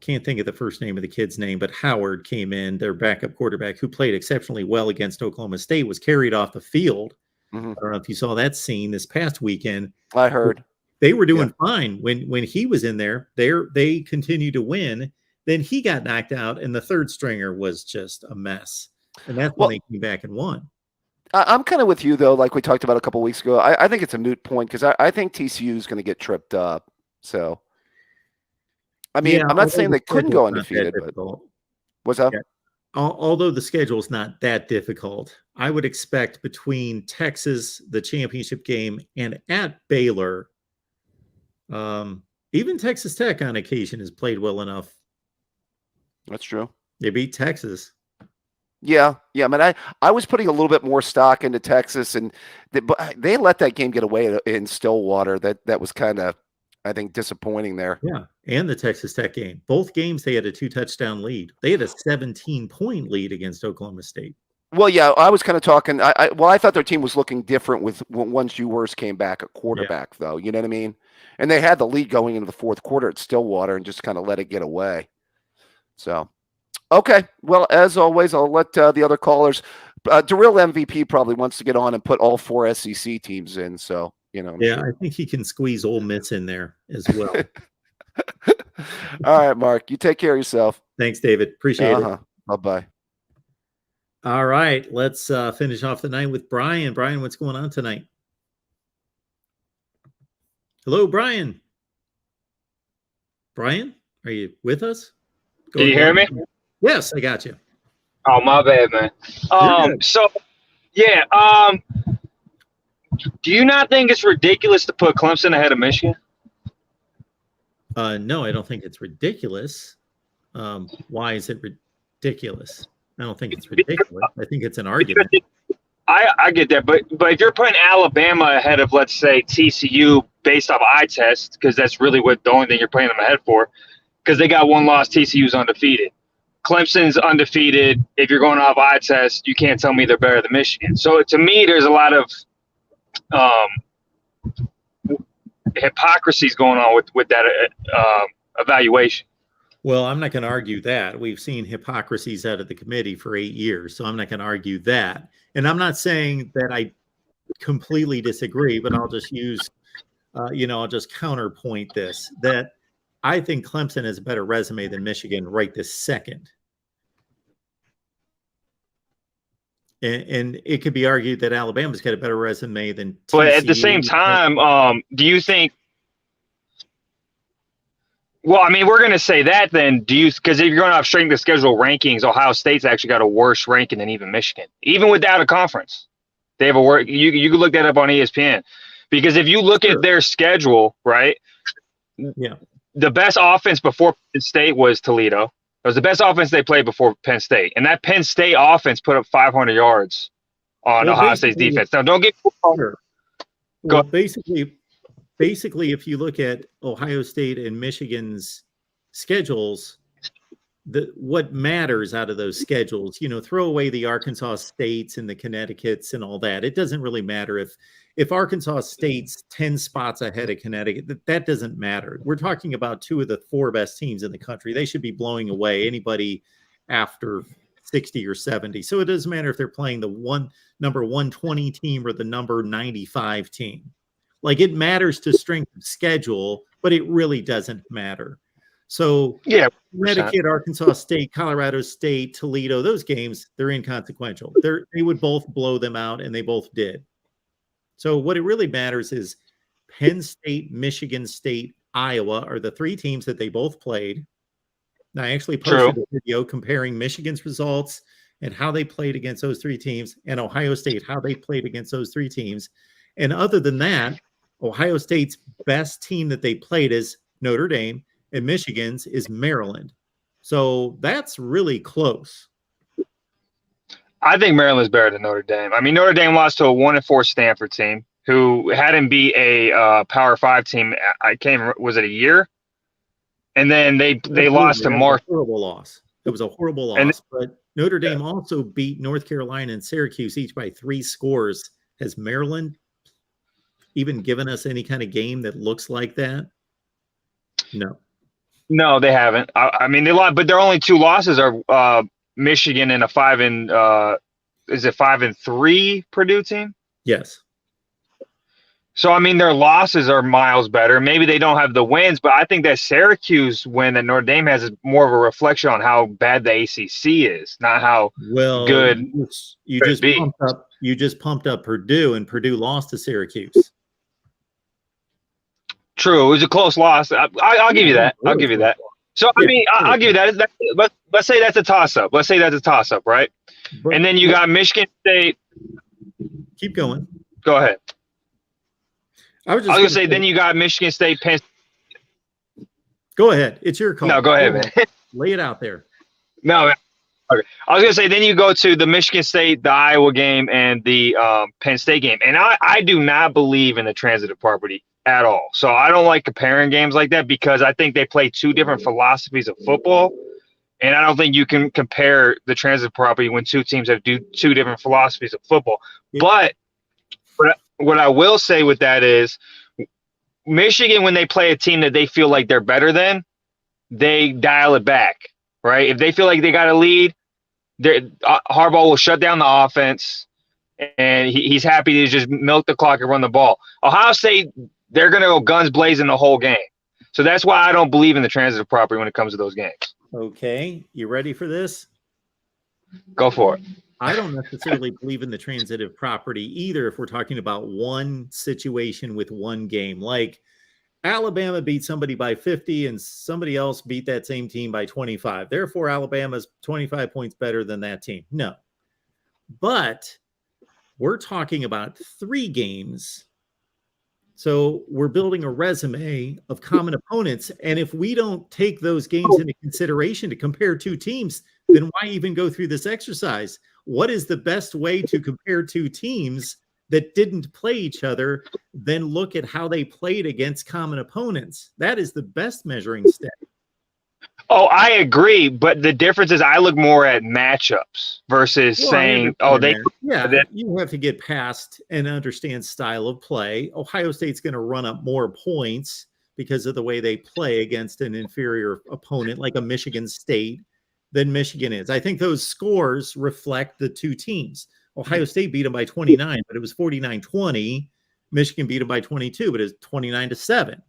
Can't think of the first name of the kid's name, but Howard came in, their backup quarterback who played exceptionally well against Oklahoma State, was carried off the field. Mm-hmm. I don't know if you saw that scene this past weekend. I heard. They were doing fine when he was in there. They continued to win. Then he got knocked out, and the third stringer was just a mess. And that's when they came back and won. I'm kind of with you, though, like we talked about a couple of weeks ago. I think it's a moot point because I think TCU is going to get tripped up. So, I mean, I'm not saying they couldn't go undefeated, but what's up? Yeah. Although the schedule is not that difficult, I would expect between Texas, the championship game, and at Baylor, even Texas Tech on occasion has played well enough. That's true. They beat Texas. Yeah. I mean, I was putting a little bit more stock into Texas, and they let that game get away in Stillwater. That was kind of, I think, disappointing there. Yeah, and the Texas Tech game. Both games, they had a 2-touchdown lead. They had a 17-point lead against Oklahoma State. Well, yeah, I was kind of talking. I thought their team was looking different once Ewers came back at quarterback, though. You know what I mean? And they had the lead going into the fourth quarter at Stillwater and just kind of let it get away. So, okay. Well, as always, I'll let the other callers. Darrell MVP probably wants to get on and put all 4 SEC teams in. So, you know. Yeah, I think he can squeeze Ole Miss in there as well. All right, Mark. You take care of yourself. Thanks, David. Appreciate it. Bye-bye. All right, let's finish off the night with Brian. Brian, what's going on tonight? Hello, Brian. Brian, are you with us? Can you hear me? Yes, I got you. Oh, my bad, man. Do you not think it's ridiculous to put Clemson ahead of Michigan? No, I don't think it's ridiculous. Why is it ridiculous? I don't think it's ridiculous. I think it's an argument. I get that, but if you're putting Alabama ahead of, let's say, TCU based off eye test, because that's really the only thing you're putting them ahead for, because they got one loss, TCU's undefeated. Clemson's undefeated. If you're going off eye test, you can't tell me they're better than Michigan. So to me, there's a lot of hypocrisies going on with that evaluation. Well, I'm not going to argue that. We've seen hypocrisies out of the committee for 8 years, so I'm not going to argue that. And I'm not saying that I completely disagree, but I'll just use, I'll just counterpoint this, that I think Clemson has a better resume than Michigan right this second. And it could be argued that Alabama's got a better resume than TCU. But at the same time, do you think? Well, I mean, we're going to say that then. Because if you're going off strength of schedule rankings, Ohio State's actually got a worse ranking than even Michigan, even without a conference. They have a worse. You can look that up on ESPN, because if you look at their schedule, right? Yeah. The best offense before Penn State was Toledo. It was the best offense they played before Penn State, and that Penn State offense put up 500 yards on Ohio State's defense. Now, don't get well, basically, if you look at Ohio State and Michigan's schedules, what matters out of those schedules, throw away the Arkansas States and the Connecticut's and all that. It doesn't really matter if Arkansas State's 10 spots ahead of Connecticut, that doesn't matter. We're talking about 2 of the 4 best teams in the country. They should be blowing away anybody after 60 or 70. So it doesn't matter if they're playing the number 120 team or the number 95 team. Like it matters to strength of schedule, but it really doesn't matter. So Yeah, Connecticut, Arkansas State, Colorado State, Toledo, those games, they're inconsequential. They would both blow them out, and they both did. So what it really matters is Penn State, Michigan State, Iowa are the three teams that they both played. And I actually posted a video comparing Michigan's results and how they played against those three teams, and Ohio State, how they played against those three teams. And other than that, Ohio State's best team that they played is Notre Dame, and Michigan's is Maryland. So that's really close. I think Maryland's better than Notre Dame. I mean, Notre Dame lost to a 1-4 Stanford team who hadn't beat a Power 5 team. Was it a year? And then they lost to Mark. Horrible loss. It was a horrible loss. But Notre Dame also beat North Carolina and Syracuse each by 3 scores. Has Maryland even given us any kind of game that looks like that? No. No, they haven't. I mean, they lost, but their only 2 losses are Michigan and a 5-3 Purdue team? Yes. So, I mean, their losses are miles better. Maybe they don't have the wins, but I think that Syracuse win that Notre Dame has is more of a reflection on how bad the ACC is, not how good you just pumped up Purdue, and Purdue lost to Syracuse. True, it was a close loss. I'll give you that. I'll give you that. So, I mean, I'll give you that. Let's say that's a toss-up. Right? And then you got Michigan State. Keep going. Go ahead. I was going to say, then you got Michigan State, Penn. Go ahead. It's your call. No, go ahead, man. Lay it out there. No, okay. I was going to say, then you go to the Michigan State, the Iowa game, and the Penn State game. And I do not believe in the transitive property at all. So I don't like comparing games like that because I think they play 2 different philosophies of football. And I don't think you can compare the transitive property when 2 teams have 2 different philosophies of football. But what I will say with that is Michigan, when they play a team that they feel like they're better than, they dial it back, right? If they feel like they got a lead, Harbaugh will shut down the offense, and he's happy to just milk the clock and run the ball. Ohio State, they're going to go guns blazing the whole game. So that's why I don't believe in the transitive property when it comes to those games. Okay. You ready for this? Go for it. I don't necessarily believe in the transitive property either if we're talking about one situation with one game. Like Alabama beat somebody by 50 and somebody else beat that same team by 25. Therefore, Alabama's 25 points better than that team. No. But we're talking about 3 games. So we're building a resume of common opponents. And if we don't take those games into consideration to compare 2 teams, then why even go through this exercise? What is the best way to compare 2 teams that didn't play each other than look at how they played against common opponents? That is the best measuring stick. Oh, I agree. But the difference is I look more at matchups versus saying, you have to get past and understand style of play. Ohio State's going to run up more points because of the way they play against an inferior opponent like a Michigan State than Michigan is. I think those scores reflect the 2 teams. Ohio State beat them by 29, but it was 49-20. Michigan beat them by 22, but it was 29-7.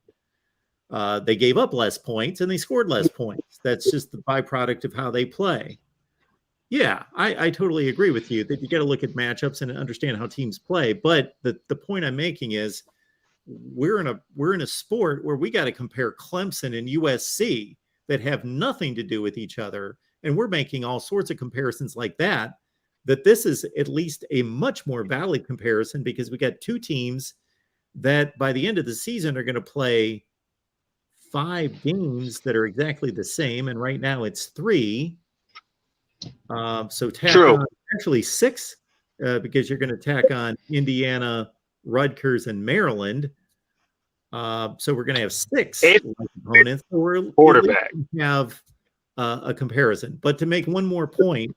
They gave up less points and they scored less points. That's just the byproduct of how they play. Yeah, I totally agree with you that you got to look at matchups and understand how teams play. But the point I'm making is we're in a sport where we got to compare Clemson and USC that have nothing to do with each other. And we're making all sorts of comparisons like that this is at least a much more valid comparison because we got 2 teams that by the end of the season are going to play 5 games that are exactly the same. And right now it's 3. So tack on actually 6 because you're going to tack on Indiana, Rutgers, and Maryland. So we're going to have 6 opponents. So we're quarterback have a comparison. But to make one more point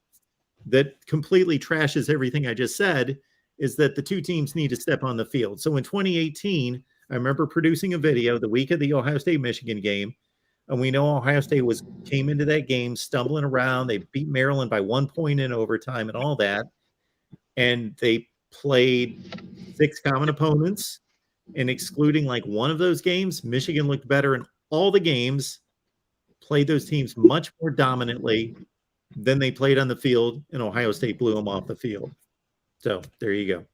that completely trashes everything I just said is that the 2 teams need to step on the field. So in 2018, I remember producing a video the week of the Ohio State-Michigan game, and we know Ohio State came into that game stumbling around. They beat Maryland by 1 point in overtime and all that, and they played 6 common opponents. And excluding like one of those games, Michigan looked better in all the games, played those teams much more dominantly than they played on the field, and Ohio State blew them off the field. So there you go.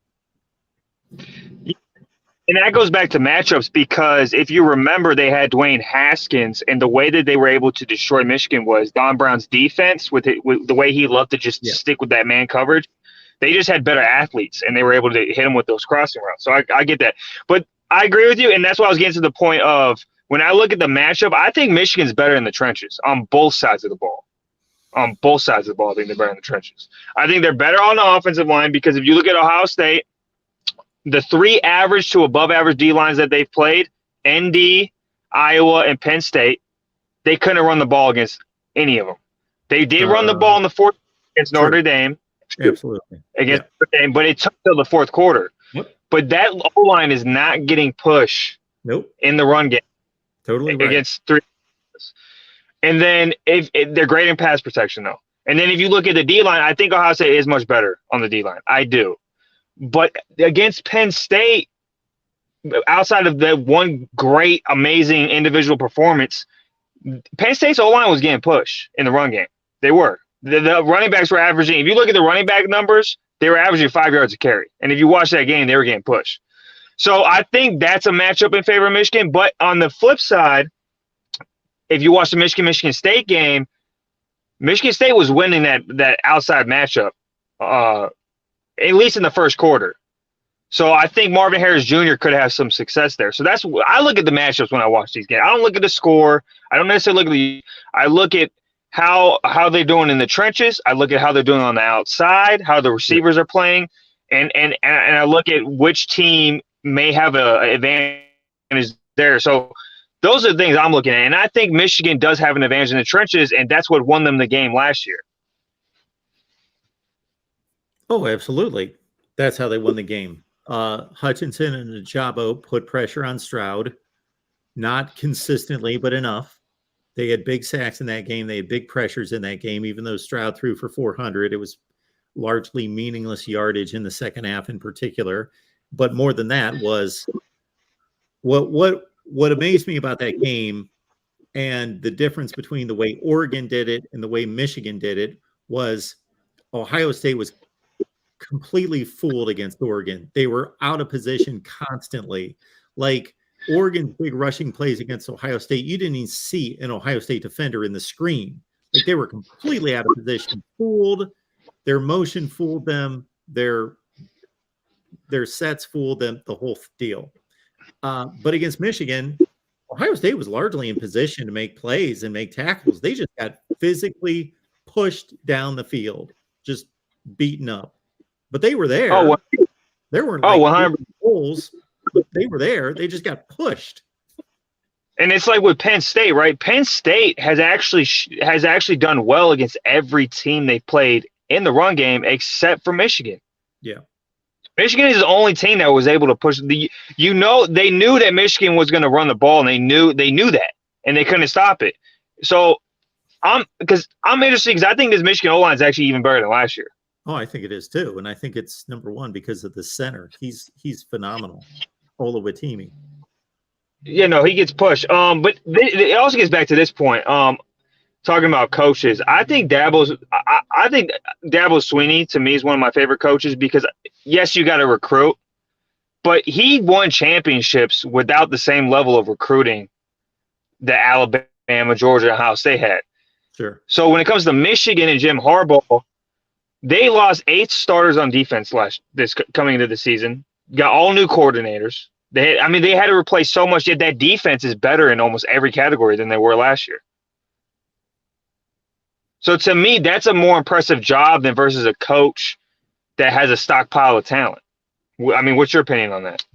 And that goes back to matchups because if you remember, they had Dwayne Haskins, and the way that they were able to destroy Michigan was Don Brown's defense with the way he loved to just stick with that man coverage. They just had better athletes, and they were able to hit him with those crossing routes. So I get that. But I agree with you, and that's why I was getting to the point of when I look at the matchup, I think Michigan's better in the trenches on both sides of the ball. On both sides of the ball, I think they're better in the trenches. I think they're better on the offensive line because if you look at Ohio State, the 3 average to above average D lines that they've played, ND, Iowa, and Penn State, they couldn't run the ball against any of them. They did run the ball in the fourth against Notre Dame. Absolutely. Against Notre Dame, but it took till the fourth quarter. Yep. But that O-line is not getting push in the run game. Totally right. Against 3. And then if they're great in pass protection, though. And then if you look at the D-line, I think Ohio State is much better on the D-line. I do. But against Penn State, outside of that one great, amazing individual performance, Penn State's O-line was getting pushed in the run game. They were. The running backs were averaging – if you look at the running back numbers, they were averaging 5 yards a carry. And if you watch that game, they were getting pushed. So I think that's a matchup in favor of Michigan. But on the flip side, if you watch the Michigan State game, Michigan State was winning that outside matchup, at least in the first quarter. So I think Marvin Harris Jr. could have some success there. So that's I look at the matchups when I watch these games. I don't look at the score. I don't necessarily look at I look at how they're doing in the trenches. I look at how they're doing on the outside, how the receivers are playing, and I look at which team may have an advantage there. So those are the things I'm looking at. And I think Michigan does have an advantage in the trenches, and that's what won them the game last year. Oh, absolutely. That's how they won the game. Hutchinson and Ajabo put pressure on Stroud, not consistently, but enough. They had big sacks in that game. They had big pressures in that game. Even though Stroud threw for 400, it was largely meaningless yardage in the second half in particular. But more than that was what amazed me about that game and the difference between the way Oregon did it and the way Michigan did it was Ohio State was completely fooled against Oregon. They were out of position constantly. Like Oregon's big rushing plays against Ohio State, you didn't even see an Ohio State defender in the screen. Like they were completely out of position, fooled. Their motion fooled them. Their sets fooled them, the whole deal. But against Michigan, Ohio State was largely in position to make plays and make tackles. They just got physically pushed down the field, just beaten up. But they were there. There weren't 100 goals, but they were there. They just got pushed. And it's like with Penn State, right? Penn State has actually done well against every team they played in the run game except for Michigan. Yeah. Michigan is the only team that was able to push they knew that Michigan was going to run the ball, and they knew that, and they couldn't stop it. So I'm interested because I think this Michigan O-line is actually even better than last year. Oh, I think it is too, and I think it's number one because of the center. He's phenomenal, Olawatimi. Yeah, no, he gets pushed. But it also gets back to this point. Talking about coaches, I think Dabo Swinney to me is one of my favorite coaches because yes, you got to recruit, but he won championships without the same level of recruiting that Alabama, Georgia, and Ohio State had. Sure. So when it comes to Michigan and Jim Harbaugh, they lost 8 starters on defense coming into the season. Got all new coordinators. They had to replace so much. Yet that defense is better in almost every category than they were last year. So to me, that's a more impressive job than versus a coach that has a stockpile of talent. I mean, what's your opinion on that?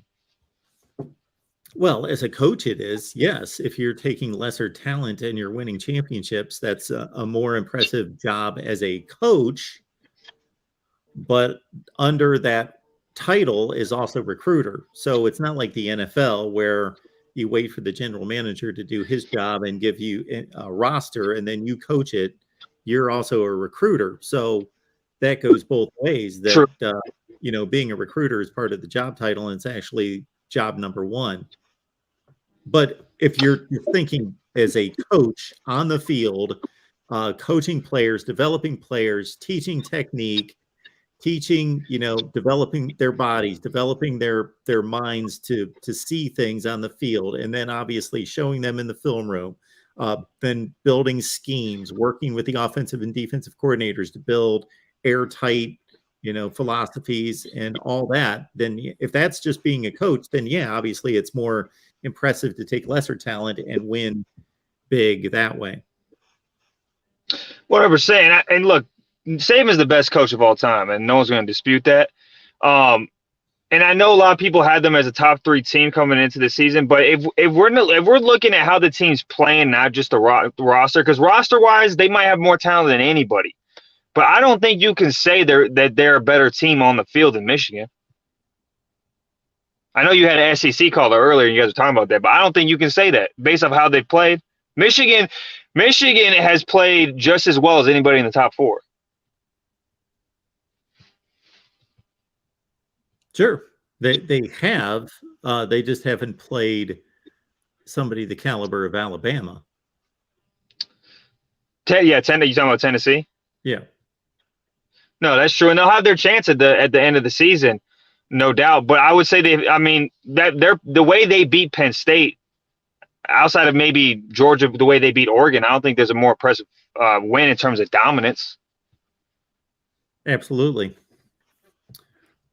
Well, as a coach, it is, yes. If you're taking lesser talent and you're winning championships, that's a more impressive job as a coach. But under that title is also recruiter. So it's not like the NFL where you wait for the general manager to do his job and give you a roster and then you coach it. You're also a recruiter. So that goes both ways. That, being a recruiter is part of the job title, and it's actually job number one. But if you're thinking as a coach on the field, coaching players, developing players, teaching technique, teaching, developing their bodies, developing their minds to see things on the field, and then obviously showing them in the film room, then building schemes, working with the offensive and defensive coordinators to build airtight, philosophies and all that, then if that's just being a coach, then yeah, obviously it's more impressive to take lesser talent and win big that way. 100%. And look, Saban's the best coach of all time, and no one's going to dispute that. And I know a lot of people had them as a top 3 team coming into the season, but if we're looking at how the team's playing, not just the roster, because roster-wise, they might have more talent than anybody. But I don't think you can say that they're a better team on the field than Michigan. I know you had an SEC caller earlier, and you guys were talking about that, but I don't think you can say that based off how they've played. Michigan has played just as well as anybody in the top 4. Sure, they have. They just haven't played somebody the caliber of Alabama. You talking about Tennessee? Yeah. No, that's true, and they'll have their chance at the end of the season, no doubt. But I would say the way they beat Penn State, outside of maybe Georgia, the way they beat Oregon, I don't think there's a more impressive win in terms of dominance. Absolutely.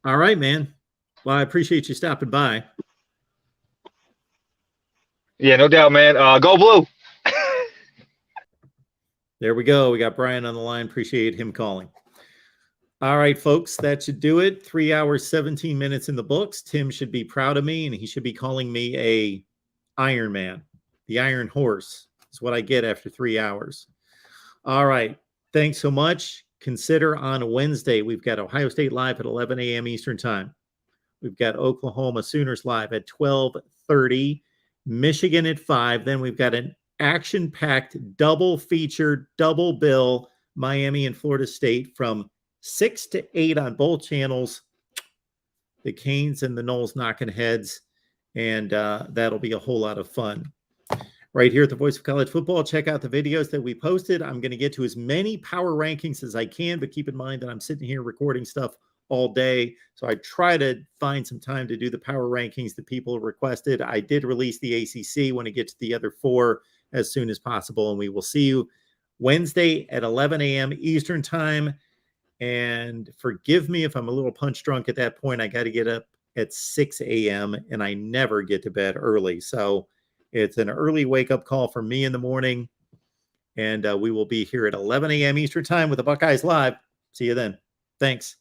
All right, man. Well, I appreciate you stopping by. Yeah, no doubt, man. Go Blue. There we go. We got Brian on the line. Appreciate him calling. All right, folks, that should do it. 3 hours, 17 minutes in the books. Tim should be proud of me, and he should be calling me a Iron Man. The Iron Horse is what I get after 3 hours. All right. Thanks so much. Consider on Wednesday, we've got Ohio State live at 11 a.m. Eastern time. We've got Oklahoma Sooners live at 12:30, Michigan at 5. Then we've got an action-packed double feature, double bill, Miami and Florida State from 6 to 8 on both channels. The Canes and the Noles knocking heads, and that'll be a whole lot of fun. Right here at the Voice of College Football, check out the videos that we posted. I'm going to get to as many power rankings as I can, but keep in mind that I'm sitting here recording stuff all day, so I try to find some time to do the power rankings that people requested. I did release the ACC when it gets to the other 4 as soon as possible, and we will see you Wednesday at 11 a.m. Eastern time. And forgive me if I'm a little punch drunk at that point. I got to get up at 6 a.m. and I never get to bed early. So it's an early wake-up call for me in the morning. And we will be here at 11 a.m. Eastern time with the Buckeyes Live. See you then. Thanks.